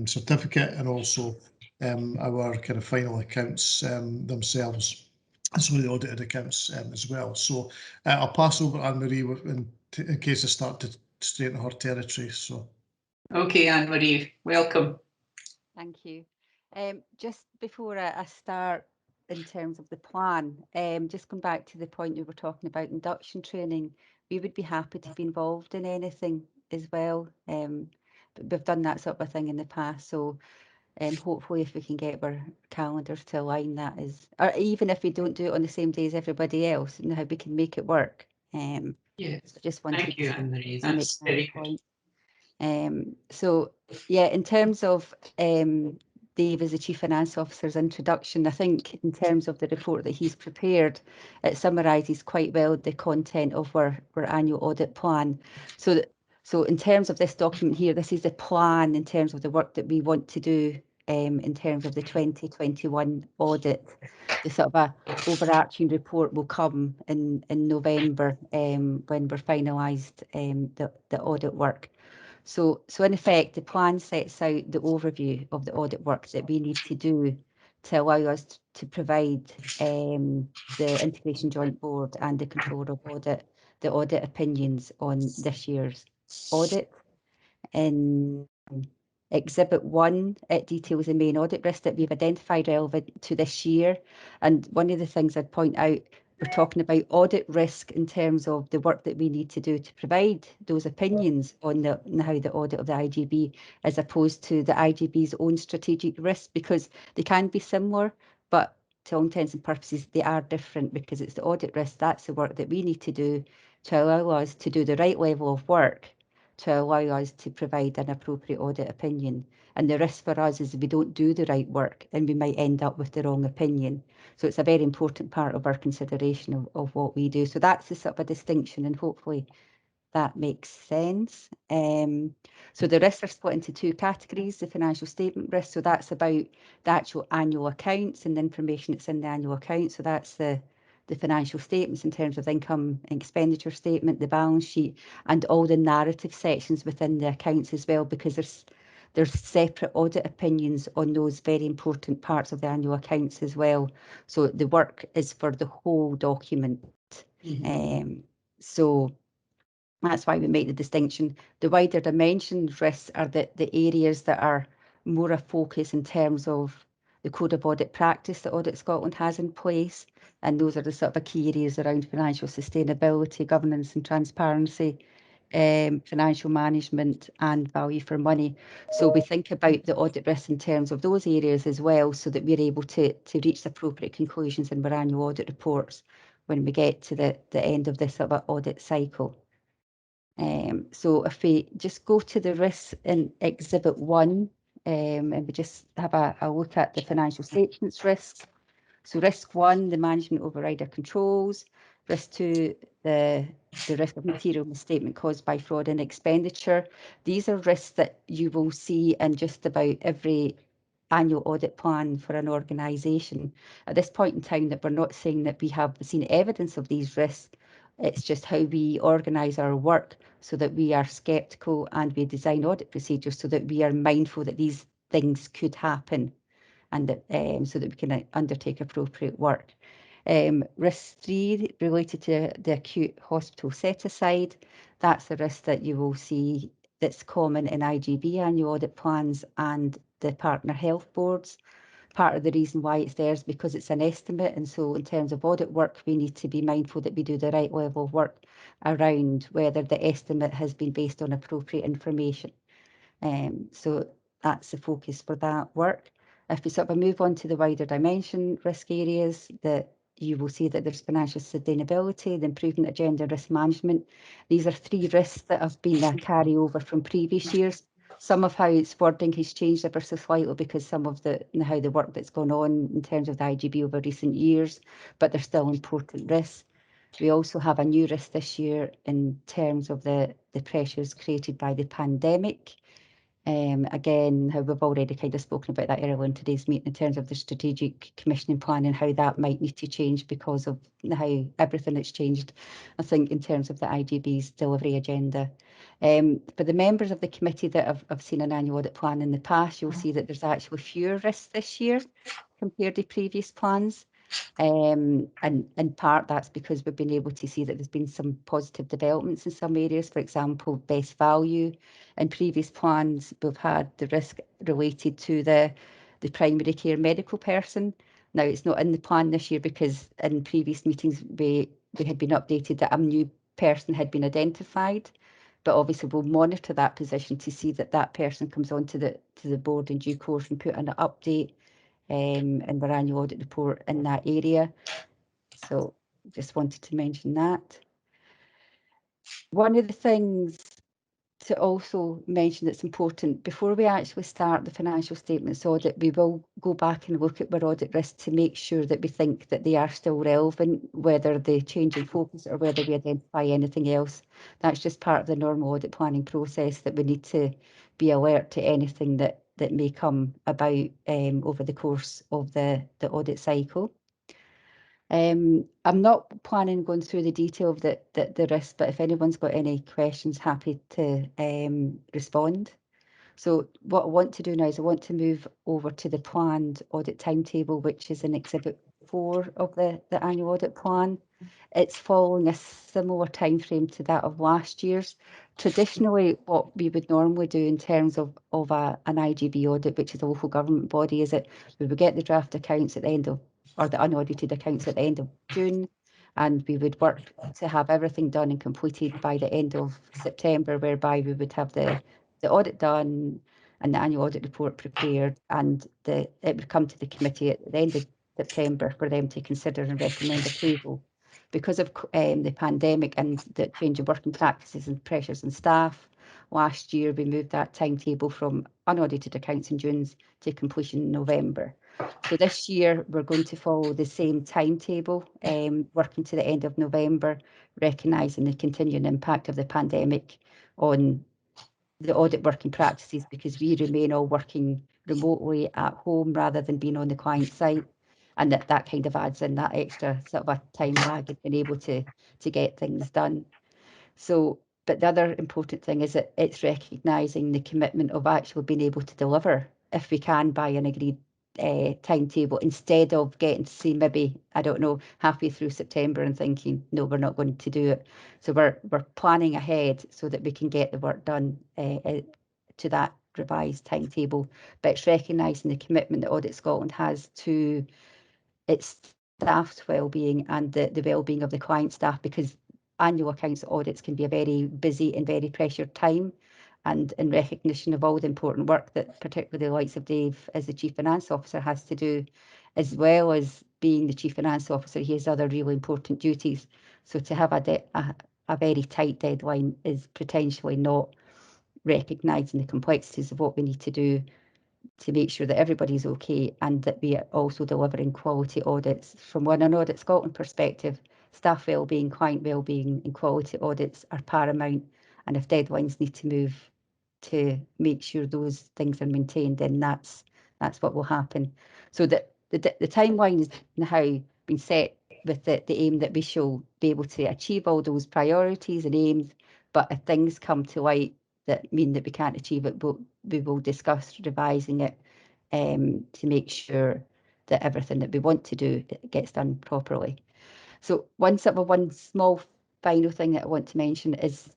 certificate, and also our kind of final accounts themselves, and some of the audited accounts as well. So I'll pass over to Anne-Marie in case I start to stray into her territory. So. Okay, Anne-Marie, welcome. Thank you. Just before I start in terms of the plan, just going back to the point we were talking about induction training, we would be happy to be involved in anything as well. But we've done that sort of thing in the past, so hopefully if we can get our calendars to align, that is, or even if we don't do it on the same day as everybody else, you know, how we can make it work. Yes, so just wanted thank you, Anne-Marie. That's make very that good. point. So yeah, in terms of Dave as the Chief Finance Officer's introduction, I think in terms of the report that he's prepared, it summarises quite well the content of our annual audit plan. So in terms of this document here, this is the plan in terms of the work that we want to do in terms of the 2021 audit. The sort of a overarching report will come in November when we're finalised the audit work. So in effect, the plan sets out the overview of the audit work that we need to do to allow us to provide the Integration Joint Board and the Controller of Audit the audit opinions on this year's audit. In Exhibit 1, it details the main audit risks that we've identified relevant to this year. And one of the things I'd point out, we're talking about audit risk in terms of the work that we need to do to provide those opinions on how the audit of the IGB, as opposed to the IGB's own strategic risks, because they can be similar, but to all intents and purposes, they are different, because it's the audit risk, that's the work that we need to do to allow us to do the right level of work, to allow us to provide an appropriate audit opinion. And the risk for us is we don't do the right work and we might end up with the wrong opinion. So it's a very important part of our consideration of what we do. So that's the sort of a distinction, and hopefully that makes sense. So the risks are split into two categories: the financial statement risk, so that's about the actual annual accounts and the information that's in the annual accounts. So that's the financial statements in terms of the income and expenditure statement, the balance sheet, and all the narrative sections within the accounts as well, because there's separate audit opinions on those very important parts of the annual accounts as well. So the work is for the whole document. So that's why we make the distinction. The wider dimensions risks are the areas that are more a focus in terms of the Code of Audit Practice that Audit Scotland has in place. And those are the sort of key areas around financial sustainability, governance and transparency, financial management and value for money. So we think about the audit risks in terms of those areas as well, so that we're able to reach the appropriate conclusions in our annual audit reports when we get to the end of this sort of audit cycle. So if we just go to the risks in Exhibit 1, and we just have a look at the financial statements risks. So risk 1, the management overrider controls. Risk 2, the risk of material misstatement caused by fraud in expenditure. These are risks that you will see in just about every annual audit plan for an organisation. At this point in time, that we're not saying that we have seen evidence of these risks. It's just how we organise our work so that we are sceptical, and we design audit procedures so that we are mindful that these things could happen, and that so that we can undertake appropriate work. Risk 3 related to the acute hospital set aside. That's the risk that you will see that's common in IGB annual audit plans and the partner health boards. Part of the reason why it's there is because it's an estimate, and so in terms of audit work, we need to be mindful that we do the right level of work around whether the estimate has been based on appropriate information. So that's the focus for that work. If we sort of move on to the wider dimension risk areas, that you will see that there's financial sustainability, the improvement agenda, risk management. These are 3 risks that have been a carryover from previous years. Some of how its wording has changed ever so slightly because some of how the work that's gone on in terms of the IGB over recent years, but they're still important risks. We also have a new risk this year in terms of the pressures created by the pandemic. Again, how we've already kind of spoken about that earlier in today's meeting in terms of the strategic commissioning plan and how that might need to change because of how everything that's changed, I think, in terms of the IGB's delivery agenda. For the members of the committee that have seen an annual audit plan in the past, you'll see that there's actually fewer risks this year compared to previous plans. And in part that's because we've been able to see that there's been some positive developments in some areas. For example, best value. In previous plans, we've had the risk related to the primary care medical person. Now it's not in the plan this year because in previous meetings we had been updated that a new person had been identified. But obviously we'll monitor that position to see that that person comes onto the board in due course and put an update in their annual audit report in that area. So just wanted to mention that. One of the things to also mention that's important, before we actually start the financial statements audit, we will go back and look at our audit risks to make sure that we think that they are still relevant, whether they change in focus or whether we identify anything else. That's just part of the normal audit planning process, that we need to be alert to anything that may come about over the course of the audit cycle. I'm not planning on going through the detail of the risks, but if anyone's got any questions, happy to respond. So what I want to do now is I want to move over to the planned audit timetable, which is in Exhibit 4 of the annual audit plan. It's following a similar timeframe to that of last year's. Traditionally, what we would normally do in terms of an IGB audit, which is a local government body, is that we would get the draft accounts at the end of, or the unaudited accounts at the end of June, and we would work to have everything done and completed by the end of September, whereby we would have the audit done and the annual audit report prepared, and it would come to the committee at the end of September for them to consider and recommend approval. Because of the pandemic and the change of working practices and pressures on staff, last year we moved that timetable from unaudited accounts in June to completion in November. So this year we're going to follow the same timetable, working to the end of November, recognising the continuing impact of the pandemic on the audit working practices, because we remain all working remotely at home rather than being on the client site, and that kind of adds in that extra sort of a time lag in being able to get things done. So, but the other important thing is that it's recognising the commitment of actually being able to deliver, if we can, by an agreed timetable, instead of getting to see maybe, I don't know, halfway through September and thinking, no, we're not going to do it. So we're planning ahead so that we can get the work done to that revised timetable. But it's recognising the commitment that Audit Scotland has to its staff's well-being and the well-being of the client staff, because annual accounts audits can be a very busy and very pressured time. And in recognition of all the important work that particularly the likes of Dave as the Chief Finance Officer has to do, as well as being the Chief Finance Officer, he has other really important duties. So to have a very tight deadline is potentially not recognising the complexities of what we need to do to make sure that everybody's okay, and that we are also delivering quality audits. From an Audit Scotland perspective, staff wellbeing, client wellbeing and quality audits are paramount, and if deadlines need to move to make sure those things are maintained, then that's what will happen. So that the timeline is now been set with the aim that we shall be able to achieve all those priorities and aims, but if things come to light that mean that we can't achieve it, we will discuss revising it to make sure that everything that we want to do gets done properly. So one small final thing that I want to mention is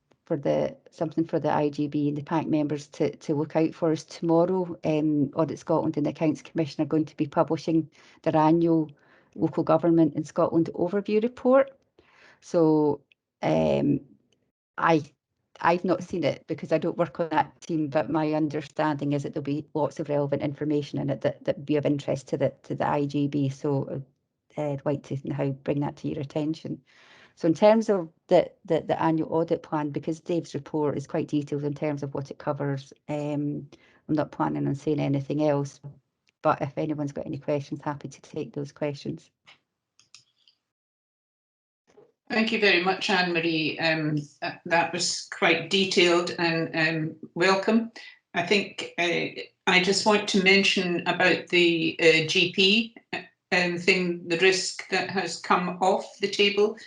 something for the IGB and the PAC members to look out for is tomorrow. Audit Scotland and the Accounts Commission are going to be publishing their annual Local Government in Scotland Overview Report. So I've not seen it because I don't work on that team, but my understanding is that there'll be lots of relevant information in it that would be of interest to the IGB. So I'd like to now bring that to your attention. So in terms of the annual audit plan, because Dave's report is quite detailed in terms of what it covers, I'm not planning on saying anything else, but if anyone's got any questions, happy to take those questions. Thank you very much, Anne-Marie. That was quite detailed and welcome. I think I just want to mention about the GP thing, the risk that has come off the table.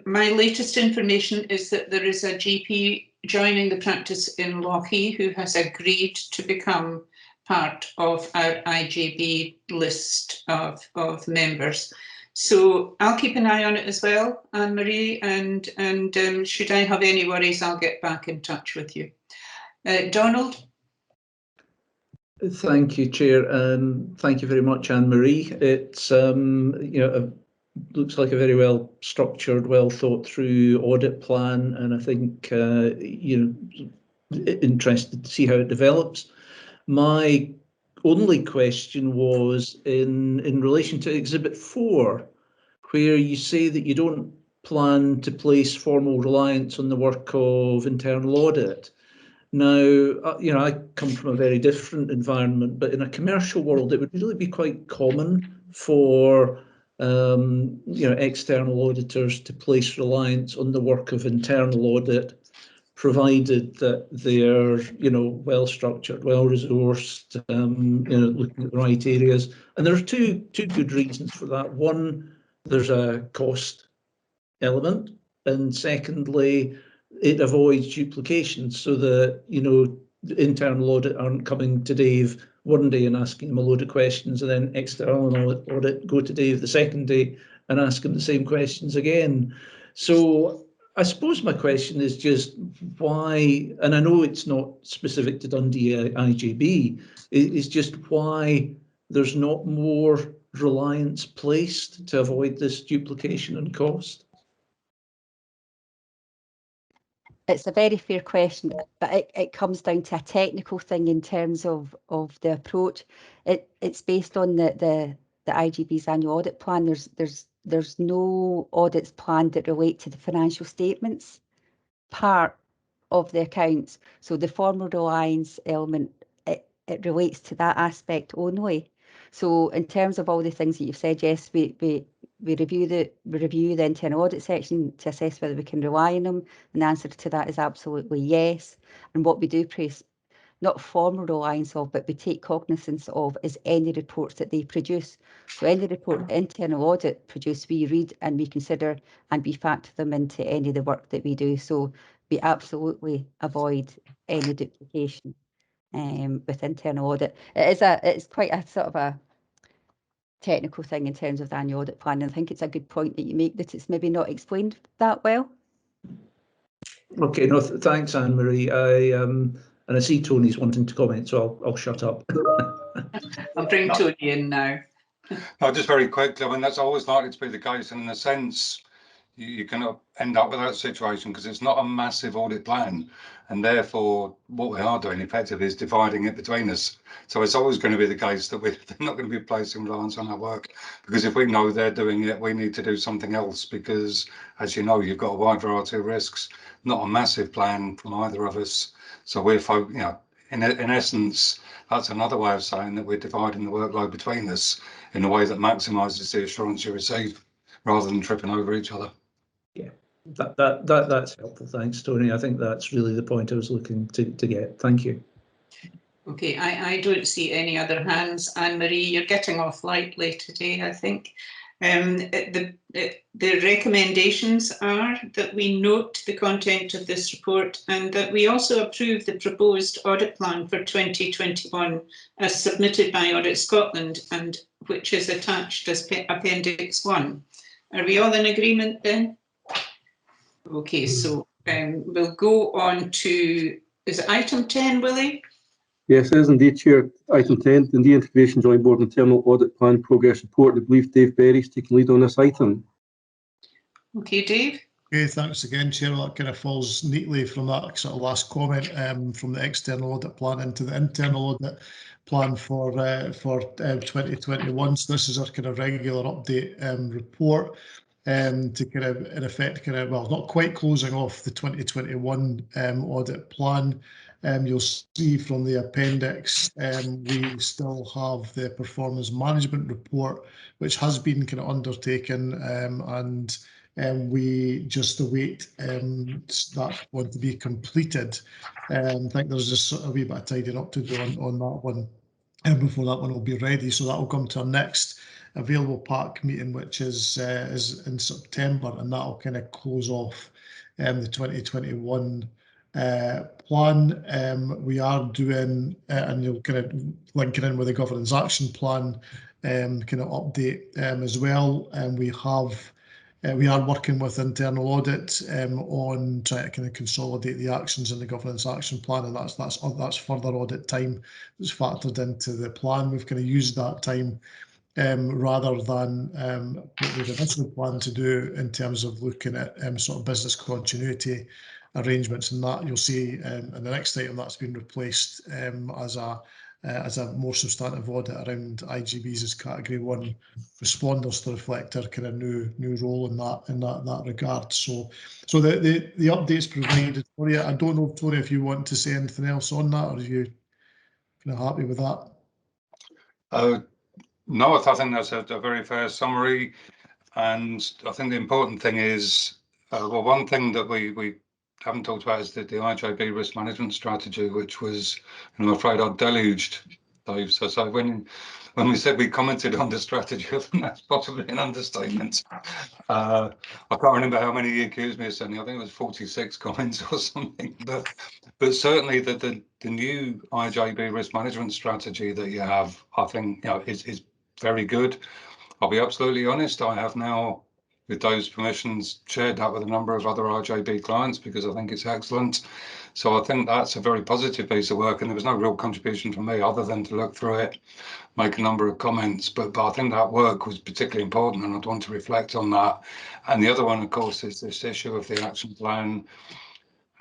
My latest information is that there is a GP joining the practice in Lochee who has agreed to become part of our IJB list of members. So I'll keep an eye on it as well, Anne-Marie, and should I have any worries, I'll get back in touch with you. Donald? Thank you, Chair, and thank you very much, Anne-Marie. It's looks like a very well structured, well thought through audit plan, and I think interested to see how it develops. My only question was in relation to Exhibit 4, where you say that you don't plan to place formal reliance on the work of internal audit. Now, I come from a very different environment, but in a commercial world, it would really be quite common for external auditors to place reliance on the work of internal audit, provided that they're well structured, well resourced, looking at the right areas. And there are two good reasons for that. One, there's a cost element, and secondly, it avoids duplication, so that the internal audit aren't coming to Dave one day and asking him a load of questions, and then external audit go to Dave the second day and ask him the same questions again. So I suppose my question is just why, and I know it's not specific to Dundee IJB, is just why there's not more reliance placed to avoid this duplication and cost. It's a very fair question, but it comes down to a technical thing in terms of the approach. It's based on the IGB's annual audit plan. There's no audits planned that relate to the financial statements part of the accounts. So the formal reliance element, it relates to that aspect only. So in terms of all the things that you've said, yes, we review the internal audit section to assess whether we can rely on them, and the answer to that is absolutely yes. And what we do place not formal reliance of, but we take cognizance of, is any reports that they produce. So any report internal audit produce, we read and we consider and we factor them into any of the work that we do. So we absolutely avoid any duplication with internal audit. It's quite a sort of a technical thing in terms of the annual audit plan, and I think it's a good point that you make, that it's maybe not explained that well. Okay, no, thanks, Anne-Marie. And I see Tony's wanting to comment, so I'll shut up. I'll bring Tony in now. No, just very quickly, I mean, that's always likely to be the case, and in a sense, you can end up with that situation because it's not a massive audit plan, and therefore what we are doing effectively is dividing it between us. So it's always going to be the case that they're not going to be placing reliance on our work, because if we know they're doing it, we need to do something else, because as you know, you've got a wide variety of risks, not a massive plan from either of us. So we're in essence, that's another way of saying that we're dividing the workload between us in a way that maximises the assurance you receive, rather than tripping over each other. Yeah, that's helpful. Thanks, Tony. I think that's really the point I was looking to get. Thank you. Okay, I don't see any other hands. Anne-Marie, you're getting off lightly today, I think. The recommendations are that we note the content of this report and that we also approve the proposed audit plan for 2021 as submitted by Audit Scotland, and which is attached as Appendix 1. Are we all in agreement then? Okay, so we'll go on to, is it item 10, Willie? Yes, it is indeed, Chair. Item 10, Dundee Integration Joint Board Internal Audit Plan Progress Report. I believe Dave Berry's taking lead on this item. Okay, Dave. Okay, thanks again, Chair. That kind of falls neatly from that sort of last comment from the external audit plan into the internal audit plan for 2021. So this is our kind of regular update report. to kind of, in effect, well, not quite closing off the 2021 audit plan. You'll see from the appendix, we still have the performance management report, which has been kind of undertaken, and we just await that one to be completed. I think there's just a wee bit of tidying up to do on that one before that one will be ready. So that will come to our next available park meeting, which is in September, and that'll kind of close off the 2021 plan. We are doing, and you'll kind of link it in with the governance action plan kind of update as well. And we are working with internal audit on trying to kind of consolidate the actions in the governance action plan, and that's further audit time that's factored into the plan. We've kind of used that time rather than what we'd initially planned to do in terms of looking at sort of business continuity arrangements, and that you'll see in the next item that's been replaced as a more substantive audit around IGBs as category 1 responders to reflect our kind of new role in that regard. So the updates provided for you. I don't know, Tony, if you want to say anything else on that, or are you kind of happy with that? No, I think that's a very fair summary, and I think the important thing is, well, one thing that we haven't talked about is the IJB risk management strategy, which was, I'm afraid, I deluged, Dave. So when we said we commented on the strategy, I think that's possibly an understatement. I can't remember how many you accused me of sending. I think it was 46 comments or something. But certainly the new IJB risk management strategy that you have, I think, is very good. I'll be absolutely honest, I have now, with those permissions, shared that with a number of other RJB clients because I think it's excellent. So I think that's a very positive piece of work, and there was no real contribution from me other than to look through it, make a number of comments, but I think that work was particularly important, and I'd want to reflect on that. And the other one, of course, is this issue of the action plan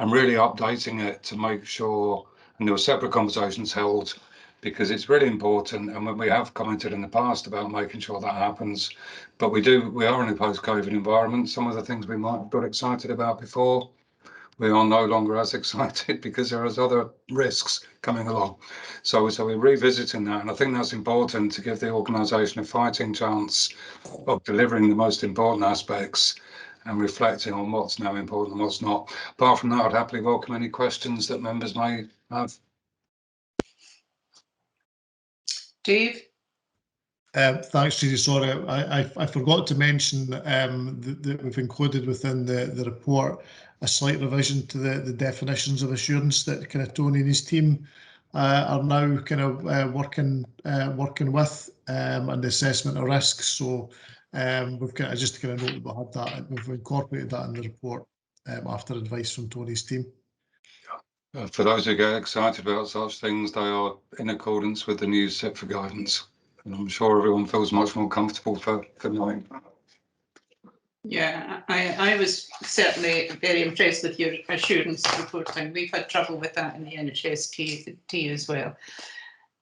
and really updating it to make sure, and there were separate conversations held, because it's really important, and when we have commented in the past about making sure that happens, but we are in a post-COVID environment. Some of the things we might have got excited about before, we are no longer as excited because there is other risks coming along. So we're revisiting that, and I think that's important to give the organisation a fighting chance of delivering the most important aspects and reflecting on what's now important and what's not. Apart from that, I'd happily welcome any questions that members may have. Dave? Thanks, Judy. Sorry, I forgot to mention that we've included within the report a slight revision to the definitions of assurance that kind of Tony and his team are now kind of working with, and the assessment of risks. So we've kind of just kind of noted we had that, we've incorporated that in the report after advice from Tony's team. For those who get excited about such things, they are in accordance with the new set for guidance. And I'm sure everyone feels much more comfortable for knowing. Yeah, I was certainly very impressed with your assurance reporting. We've had trouble with that in the NHST as well.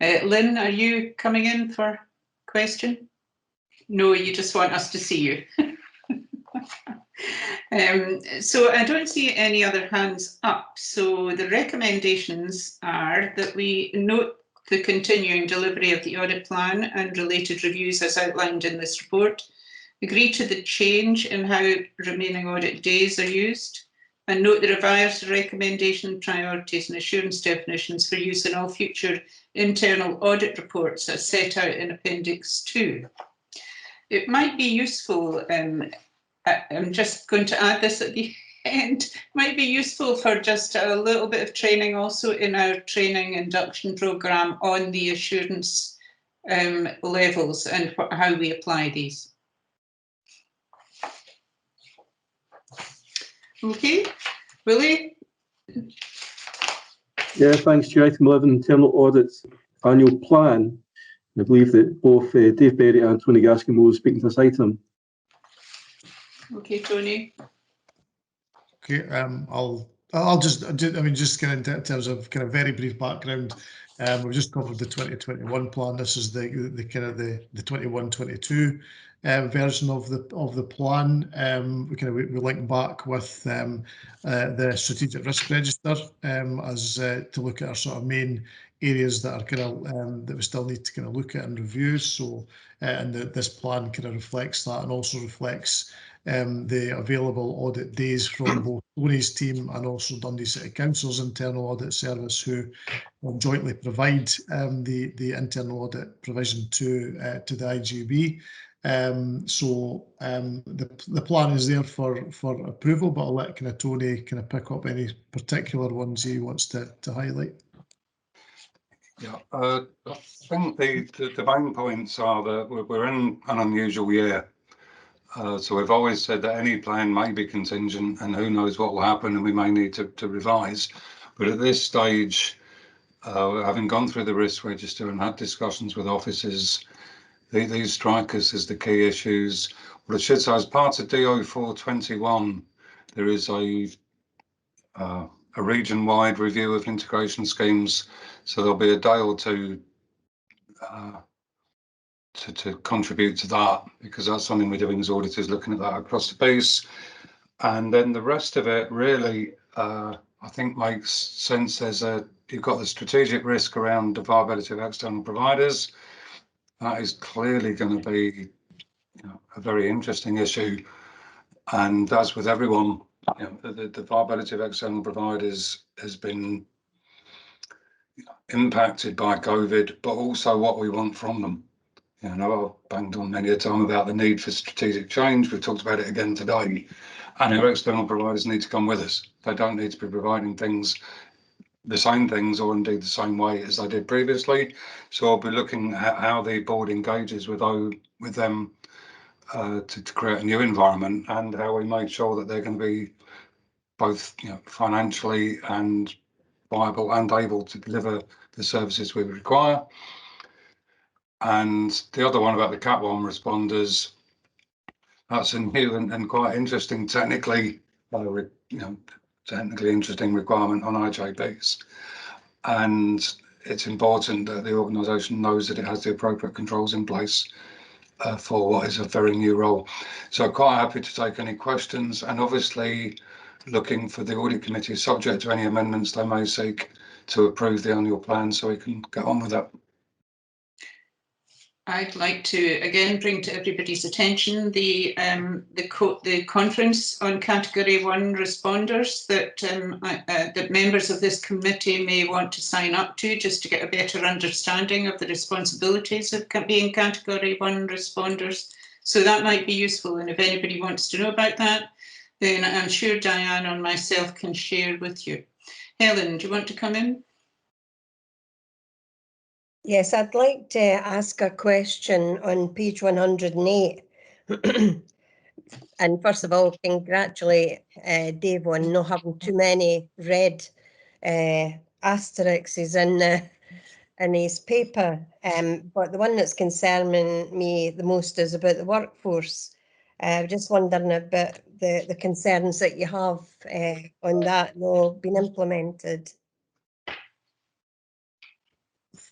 Lynn, are you coming in for a question? No, you just want us to see you. So I don't see any other hands up. So the recommendations are that we note the continuing delivery of the audit plan and related reviews as outlined in this report, agree to the change in how remaining audit days are used, and note the revised recommendation priorities and assurance definitions for use in all future internal audit reports as set out in Appendix 2. It might be useful, I'm just going to add this at the end, might be useful for just a little bit of training also in our training induction programme on the assurance levels and how we apply these. Okay, Willie? Yeah, thanks, Chair. Item 11, internal audits annual plan. I believe that both Dave Berry and Tony Gaskin will speak to this item. Okay, Tony. Okay, I'll I'll just kind of in terms of kind of very brief background. We've just covered the 2021 plan. This is the kind of the 21-22 version of the plan. We link back with the strategic risk register as to look at our sort of main areas that are kind of that we still need to kind of look at and review. So and this plan kind of reflects that, and also reflects the available audit days from both Tony's team and also Dundee City Council's internal audit service, who will jointly provide the internal audit provision to the IGB. So the plan is there for approval, but I'll let kind of Tony kind of pick up any particular ones he wants to highlight. Yeah, I think the main points are that we're in an unusual year. So we've always said that any plan may be contingent, and who knows what will happen, and we may need to revise. But at this stage, having gone through the risk register and had discussions with officers, these strike us as the key issues. What I should say, as part of DO 421, there is a region-wide review of integration schemes. So there'll be a day or two to contribute to that, because that's something we're doing as auditors, looking at that across the piece. And then the rest of it really, I think, makes sense. You've got the strategic risk around the viability of external providers. That is clearly going to be a very interesting issue. And as with everyone, the viability of external providers has been impacted by COVID, but also what we want from them. I've banged on many a time about the need for strategic change. We've talked about it again today. And our external providers need to come with us. They don't need to be providing the same things, or indeed the same way as they did previously. So I'll be looking at how the board engages with them to create a new environment, and how we make sure that they're going to be both financially and viable and able to deliver the services we require. And the other one about the Cat 1 responders, that's a new and quite interesting technically interesting requirement on IJBs. And it's important that the organisation knows that it has the appropriate controls in place for what is a very new role. So quite happy to take any questions, and obviously looking for the audit committee, subject to any amendments they may seek, to approve the annual plan so we can get on with that. I'd like to again bring to everybody's attention the conference on Category 1 responders that members of this committee may want to sign up to, just to get a better understanding of the responsibilities of being Category 1 responders. So that might be useful, and if anybody wants to know about that, then I'm sure Diane and myself can share with you. Helen, do you want to come in? Yes, I'd like to ask a question on page 108. And first of all, congratulate Dave on not having too many red asterisks in his paper. But the one that's concerning me the most is about the workforce. Just wondering about the concerns that you have on that being implemented.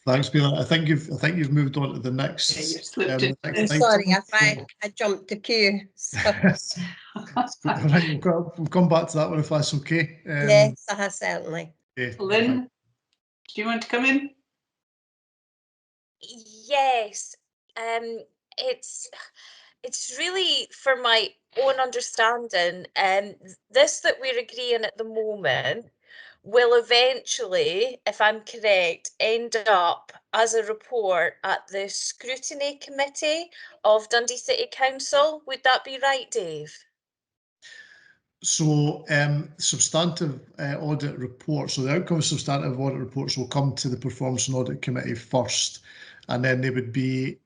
Thanks, Bela. I think you've moved on to the next. I'm sorry if I jumped the queue. So. Right, we'll come back to that one if that's okay. Yes, certainly. Okay. Lynn, do you want to come in? Yes, it's really for my own understanding, this that we're agreeing at the moment will eventually, if I'm correct, end up as a report at the Scrutiny Committee of Dundee City Council. Would that be right, Dave? So substantive audit reports, so the outcome of substantive audit reports will come to the Performance and Audit Committee first, and then they would be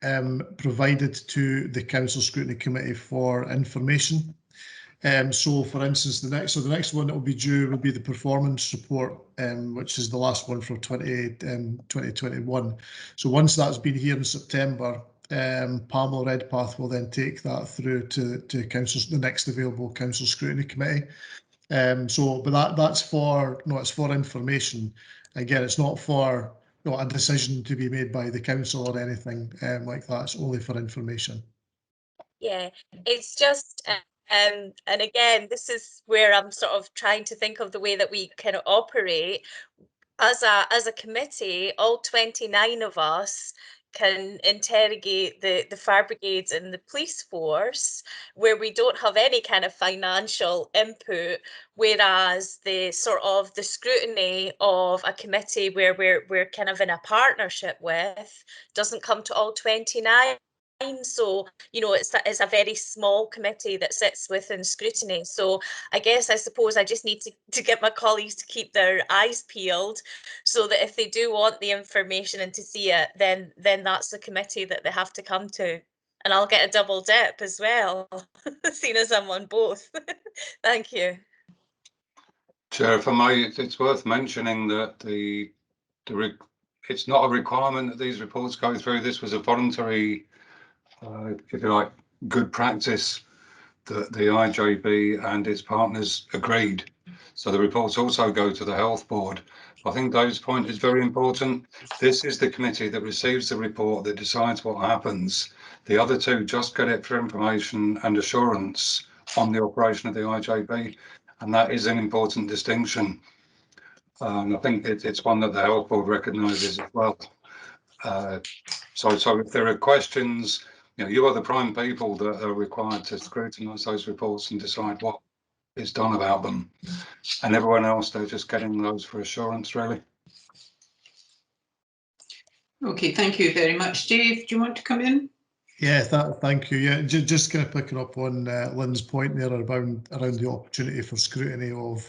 provided to the Council Scrutiny Committee for information. So for instance, the next one that will be due will be the performance report, which is the last one for 2021. So once that's been here in September, Pamela Redpath will then take that through to council, the next available Council Scrutiny Committee. But that's for, no, it's for information. Again, it's not for a decision to be made by the council or anything like that. It's only for information. Yeah, it's just, and again, this is where I'm sort of trying to think of the way that we can operate. As a committee, all 29 of us can interrogate the fire brigades and the police force, where we don't have any kind of financial input, whereas the sort of the scrutiny of a committee where we're kind of in a partnership with doesn't come to all 29. So, you know, it's a very small committee that sits within scrutiny. So I guess, I suppose I just need to get my colleagues to keep their eyes peeled, so that if they do want the information and to see it, then that's the committee that they have to come to. And I'll get a double dip as well, seeing as I'm on both. Thank you. Chair, for me, it's worth mentioning that it's not a requirement that these reports go through. This was a voluntary, if you like, good practice that the IJB and its partners agreed. So the reports also go to the Health Board. I think Dave's point is very important. This is the committee that receives the report, that decides what happens. The other two just get it for information and assurance on the operation of the IJB, and that is an important distinction. And I think it's one that the Health Board recognises as well. So if there are questions, you are the prime people that are required to scrutinise those reports and decide what is done about them. And everyone else, they're just getting those for assurance, really. Okay, thank you very much. Dave, do you want to come in? Yeah, thank you. Yeah, just kind of picking up on Lynn's point there around the opportunity for scrutiny of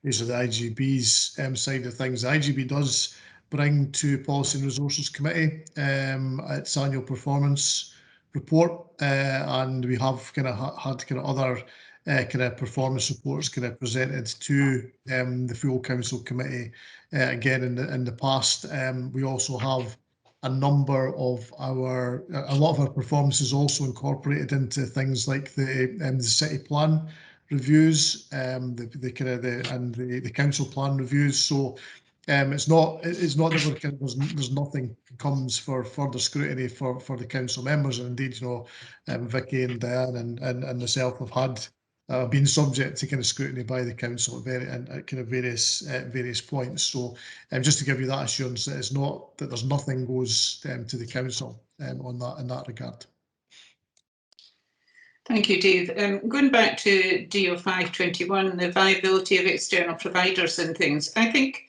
the IGB's side of things. The IGB does bring to Policy and Resources Committee its annual performance report, and we have kind of had kind of other kind of performance reports kind of presented to the full council committee again in the past. We also have a lot of our performances also incorporated into things like the city plan reviews, the council plan reviews. So it's not that there's nothing comes for further scrutiny for the council members, and indeed, Vicky and Diane and myself have had been subject to kind of scrutiny by the council at kind of various points. So just to give you that assurance that it's not that there's nothing goes to the council on that in that regard. Thank you, Dave. Going back to DO 521, the viability of external providers and things, I think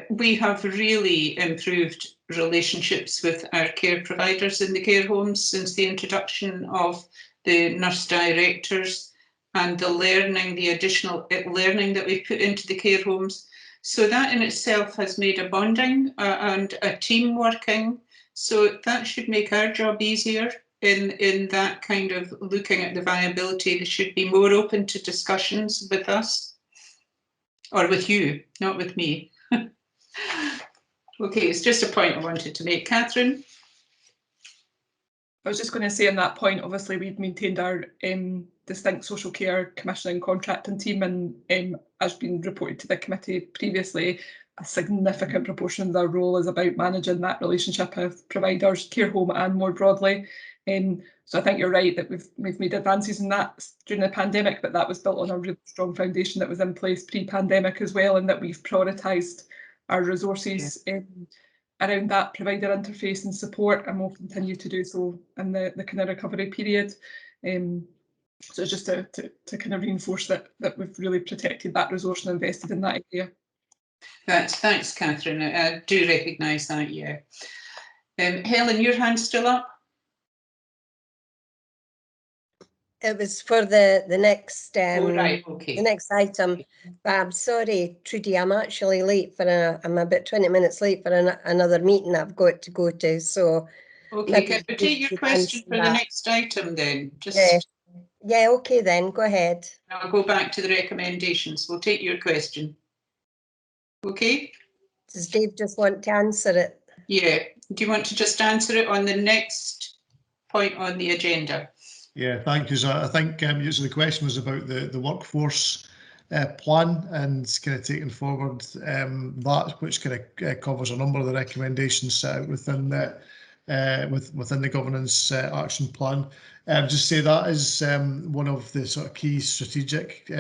we have really improved relationships with our care providers in the care homes since the introduction of the nurse directors and the additional learning that we've put into the care homes. So that in itself has made a bonding and a team working. So that should make our job easier in that kind of looking at the viability. They should be more open to discussions with us, or with you, not with me. Okay, it's just a point I wanted to make. Catherine? I was just going to say on that point, obviously we've maintained our distinct social care commissioning and contracting team, and as been reported to the committee previously, a significant proportion of their role is about managing that relationship of providers, care home and more broadly. So I think you're right that we've made advances in that during the pandemic, but that was built on a really strong foundation that was in place pre-pandemic as well, and that we've prioritised our resources around that provider interface and support, and will continue to do so in the kind of recovery period. So just to kind of reinforce that we've really protected that resource and invested in that area. Thanks, Catherine. I do recognise that, yeah. Helen, your hand's still up? It was for the next right, okay. The next item. But I'm sorry, Trudy, I'm actually late for I'm about 20 minutes late for another meeting I've got to go to. So okay, can we take your question for the next item then? Yeah, okay then, go ahead. I'll go back to the recommendations. We'll take your question. Okay. Does Dave just want to answer it? Yeah. Do you want to just answer it on the next point on the agenda? Yeah, thank you. So I think the question was about the workforce plan and kind of taking forward that, which kind of covers a number of the recommendations set out within within the governance action plan. Just say that is one of the sort of key strategic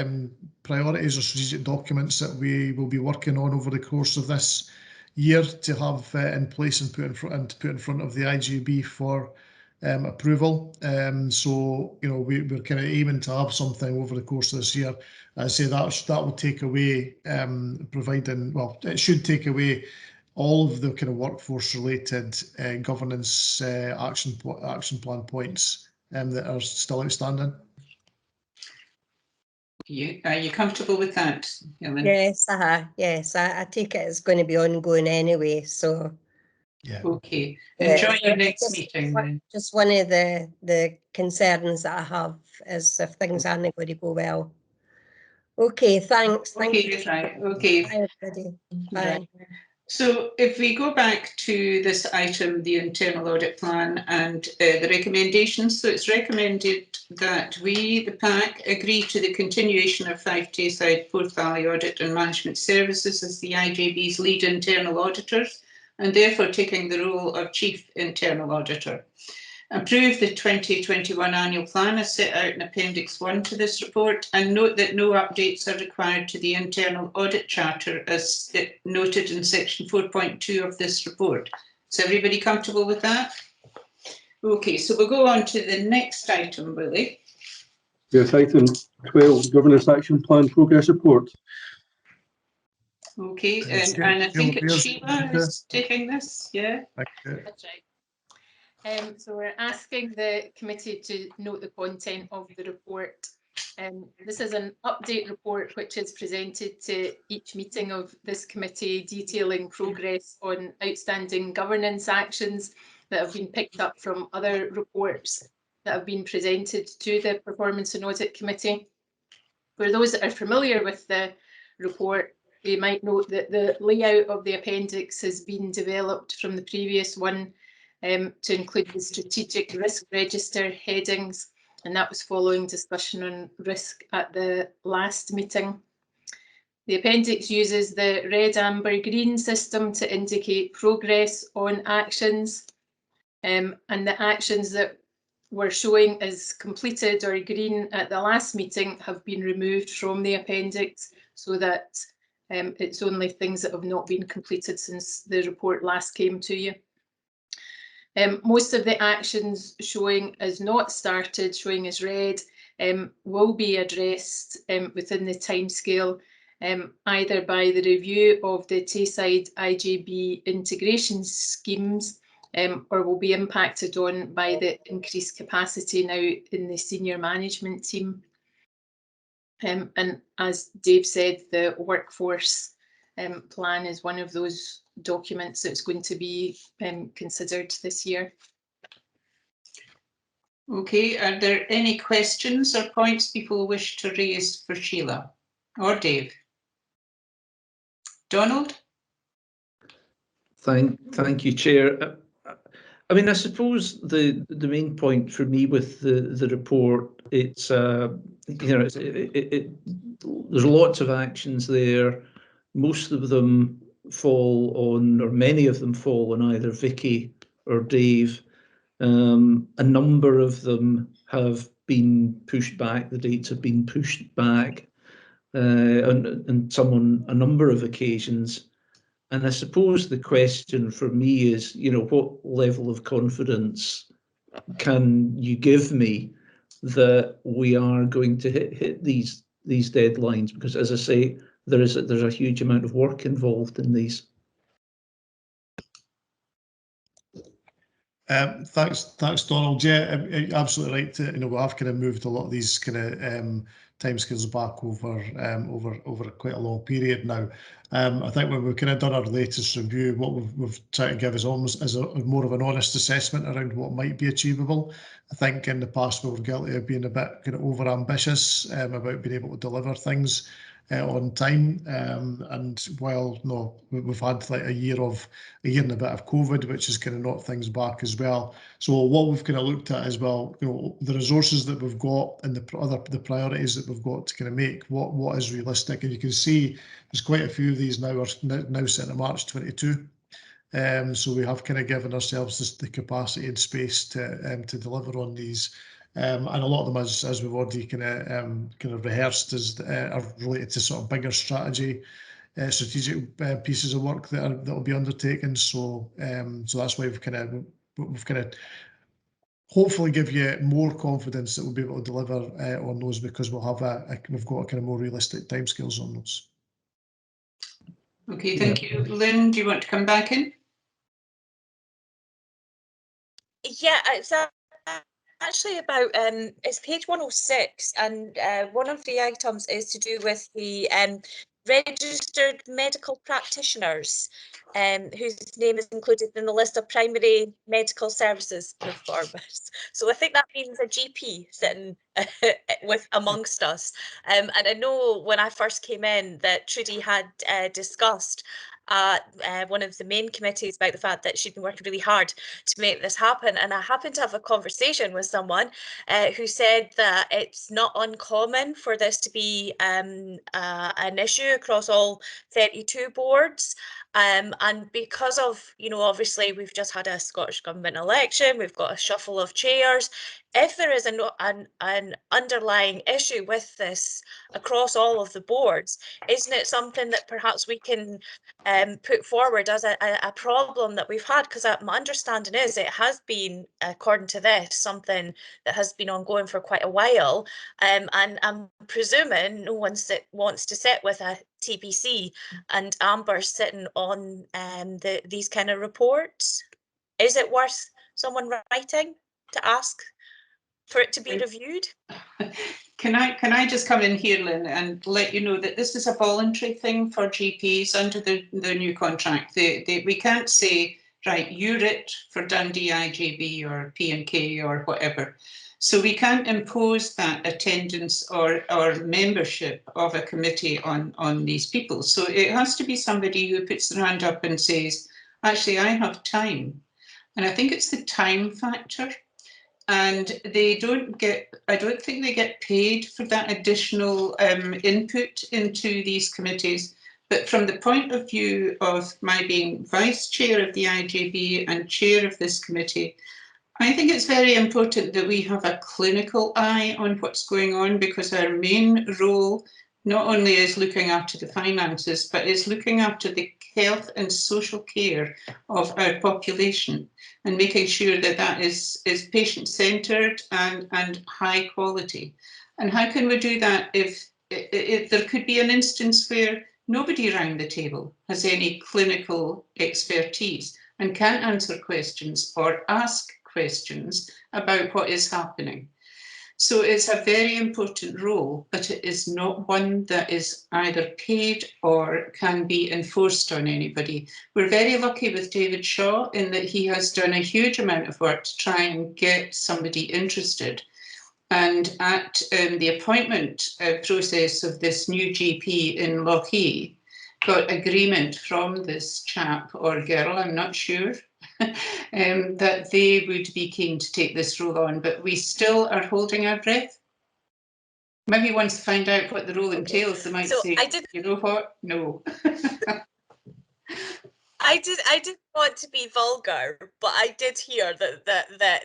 priorities or strategic documents that we will be working on over the course of this year to have in place and put in front of the IGB for approval. So, you know, we're kind of aiming to have something over the course of this year. I say that will take away providing, well, it should take away all of the kind of workforce related governance action plan points that are still outstanding. Are you comfortable with that, Helen? Yes, yes, I take it it's going to be ongoing anyway, so. Yeah. Okay. Enjoy your next meeting then. Just one of the concerns that I have is if things aren't going to go well. Okay, thanks. Thank you. Right. Okay. Bye, everybody. Bye. So if we go back to this item, the internal audit plan and the recommendations, so it's recommended that we, the PAC, agree to the continuation of Fife Tayside, Forth Valley Audit and Management Services as the IJB's lead internal auditors, and therefore taking the role of Chief Internal Auditor. Approve the 2021 annual plan as set out in Appendix 1 to this report, and note that no updates are required to the internal audit charter as noted in section 4.2 of this report. Is everybody comfortable with that? Okay, so we'll go on to the next item, Willie. Yes, item 12, Governance Action Plan Progress Report. Okay, and I think it's Sheila is taking this, yeah? That's right. So we're asking the committee to note the content of the report. This is an update report which is presented to each meeting of this committee, detailing progress on outstanding governance actions that have been picked up from other reports that have been presented to the Performance and Audit Committee. For those that are familiar with the report, they might note that the layout of the appendix has been developed from the previous one to include the strategic risk register headings, and that was following discussion on risk at the last meeting. The appendix uses the red, amber, green system to indicate progress on actions, and the actions that were showing as completed or green at the last meeting have been removed from the appendix, so that it's only things that have not been completed since the report last came to you. Most of the actions showing as not started, showing as red, will be addressed within the timescale, either by the review of the Tayside IJB integration schemes, or will be impacted on by the increased capacity now in the senior management team. And as Dave said, the workforce plan is one of those documents that's going to be considered this year. Okay, are there any questions or points people wish to raise for Sheila or Dave? Donald? Thank you, Chair. I mean, I suppose the main point for me with the report, it's you know, there's lots of actions there. Most of them fall on, or many of them fall on either Vicky or Dave. A number of them have been pushed back. The dates have been pushed back, and some on a number of occasions. And I suppose the question for me is, you know, what level of confidence can you give me that we are going to hit these deadlines? Because, as I say, there's a huge amount of work involved in these. Thanks, Donald. Yeah, absolutely right. You know, we have kind of moved a lot of these kind of timescales back over quite a long period now. I think when we've kind of done our latest review, what we've tried to give is almost as more of an honest assessment around what might be achievable. I think in the past we were guilty of being a bit kind of over ambitious about being able to deliver things. on time. And while we've had like a year and a bit of COVID, which has kind of knocked things back as well. So what we've kind of looked at as well, the resources that we've got and the priorities that we've got to kind of make what is realistic. And you can see there's quite a few of these now set in March 22. So we have kind of given ourselves the capacity and space to deliver on these. And a lot of them, as we've already kind of rehearsed, are related to sort of bigger strategic pieces of work that will be undertaken. So that's why we've kind of hopefully give you more confidence that we'll be able to deliver on those, because we've got a kind of more realistic timescales on those. Okay, thank you. Lynn, do you want to come back in? Yeah, it's actually about it's page 106, and one of the items is to do with the registered medical practitioners whose name is included in the list of primary medical services performers. So I think that means a GP sitting amongst us. And I know when I first came in that Trudy had discussed one of the main committees about the fact that she'd been working really hard to make this happen. And I happened to have a conversation with someone who said that it's not uncommon for this to be an issue across all 32 boards. And because of, obviously we've just had a Scottish Government election, we've got a shuffle of chairs. If there is an underlying issue with this across all of the boards, isn't it something that perhaps we can put forward as a problem that we've had? Because my understanding is it has been, according to this, something that has been ongoing for quite a while, and I'm presuming no one wants to sit with a TBC and Amber sitting on these kind of reports. Is it worth someone writing to ask for it to be reviewed? Can I just come in here, Lynn, and let you know that this is a voluntary thing for GPs under the new contract. We can't say, right, you're it for Dundee IJB or P&K or whatever. So we can't impose that attendance or membership of a committee on these people. So it has to be somebody who puts their hand up and says, actually, I have time. And I think it's the time factor. And I don't think they get paid for that additional input into these committees. But from the point of view of my being vice chair of the IJB and chair of this committee, I think it's very important that we have a clinical eye on what's going on, because our main role not only is looking after the finances, but is looking after the health and social care of our population and making sure that that is patient-centred and high quality. And how can we do that if there could be an instance where nobody around the table has any clinical expertise and can't answer questions or ask questions about what is happening? So it's a very important role, but it is not one that is either paid or can be enforced on anybody. We're very lucky with David Shaw in that he has done a huge amount of work to try and get somebody interested. And at the appointment process of this new GP in Lochee, got agreement from this chap or girl, I'm not sure, that they would be keen to take this role on, but we still are holding our breath. Maybe once to find out what the role entails, they might say, you know what, no. I didn't want to be vulgar, but I did hear that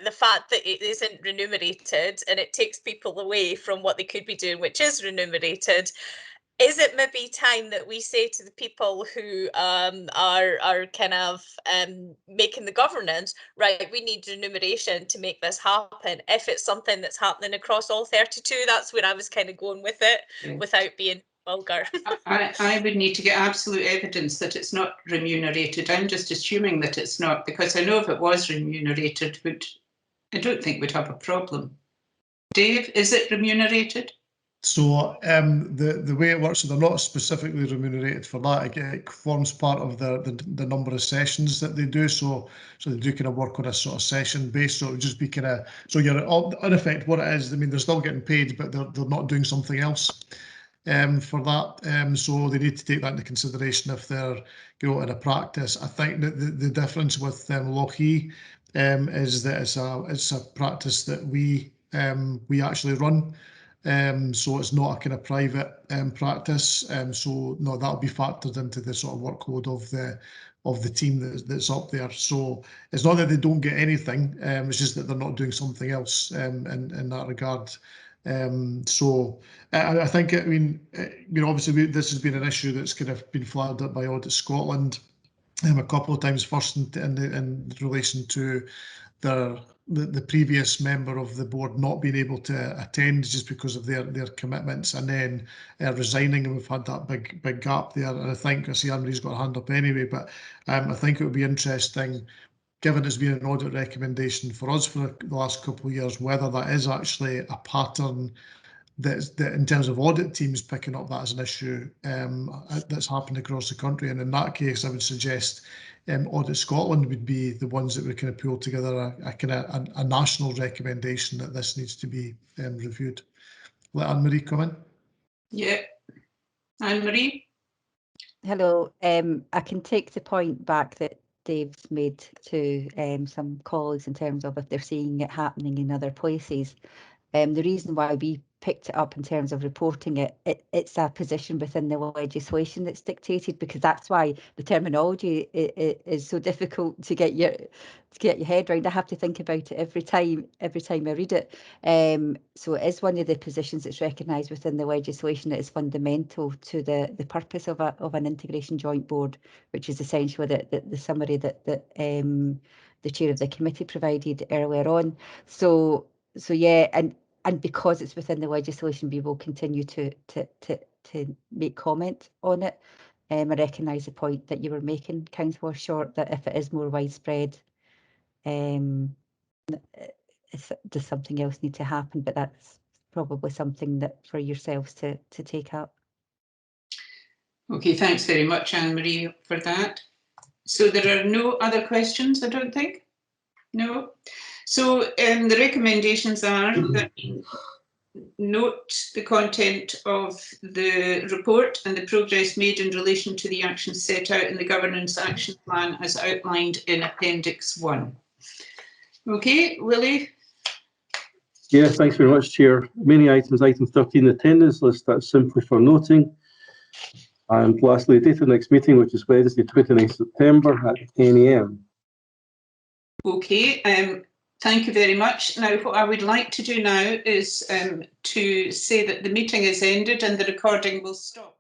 the fact that it isn't remunerated and it takes people away from what they could be doing, which is remunerated. Is it maybe time that we say to the people who are kind of making the governance, right, we need remuneration to make this happen? If it's something that's happening across all 32, that's where I was kind of going with it, without being vulgar. I would need to get absolute evidence that it's not remunerated. I'm just assuming that it's not, because I know if it was remunerated, I don't think we'd have a problem. Dave, is it remunerated? So the way it works, so they're not specifically remunerated for that. It forms part of the number of sessions that they do. So they do kind of work on a sort of session base. So it would just be kind of, so you're in effect what it is. I mean, they're still getting paid, but they're not doing something else. for that. So they need to take that into consideration if they're in a practice. I think that the difference with Lochee is that it's a practice that we actually run. So it's not a kind of private practice. So no, that'll be factored into the sort of workload of the team that's up there. So it's not that they don't get anything, it's just that they're not doing something else in that regard. So I think, I mean, obviously this has been an issue that's kind of been flagged up by Audit Scotland a couple of times. First in relation to the previous member of the board not being able to attend just because of their commitments, and then resigning, and we've had that big gap there. And I think, I see Anne-Marie's got a hand up anyway, but I think it would be interesting, given it's been an audit recommendation for us for the last couple of years, whether that is actually a pattern that in terms of audit teams picking up that as an issue that's happened across the country. And in that case, I would suggest Audit Scotland would be the ones that would kind of pull together a national recommendation that this needs to be reviewed. Let Anne-Marie come in. Yeah, Anne-Marie. Hello. I can take the point back that Dave's made to some colleagues in terms of if they're seeing it happening in other places. The reason why we picked it up in terms of reporting it's a position within the legislation that's dictated, because that's why the terminology is so difficult to get your head around. I have to think about it every time I read it. So it is one of the positions that's recognised within the legislation that is fundamental to the purpose of an integration joint board, which is essentially the summary that the chair of the committee provided earlier on. So yeah, and because it's within the legislation, we will continue to make comment on it. I recognise the point that you were making, Councillor Short, that if it is more widespread, does something else need to happen? But that's probably something that for yourselves to take up. Okay, thanks very much, Anne-Marie, for that. So there are no other questions, I don't think? No. So the recommendations are that note the content of the report and the progress made in relation to the actions set out in the Governance Action Plan as outlined in Appendix 1. Okay, Willie? Yeah, thanks very much, Chair. Many items, item 13, attendance list, that's simply for noting. And lastly, the date of the next meeting, which is Wednesday, 29th September at 10 AM. Okay, thank you very much. Now, what I would like to do now is to say that the meeting is ended and the recording will stop.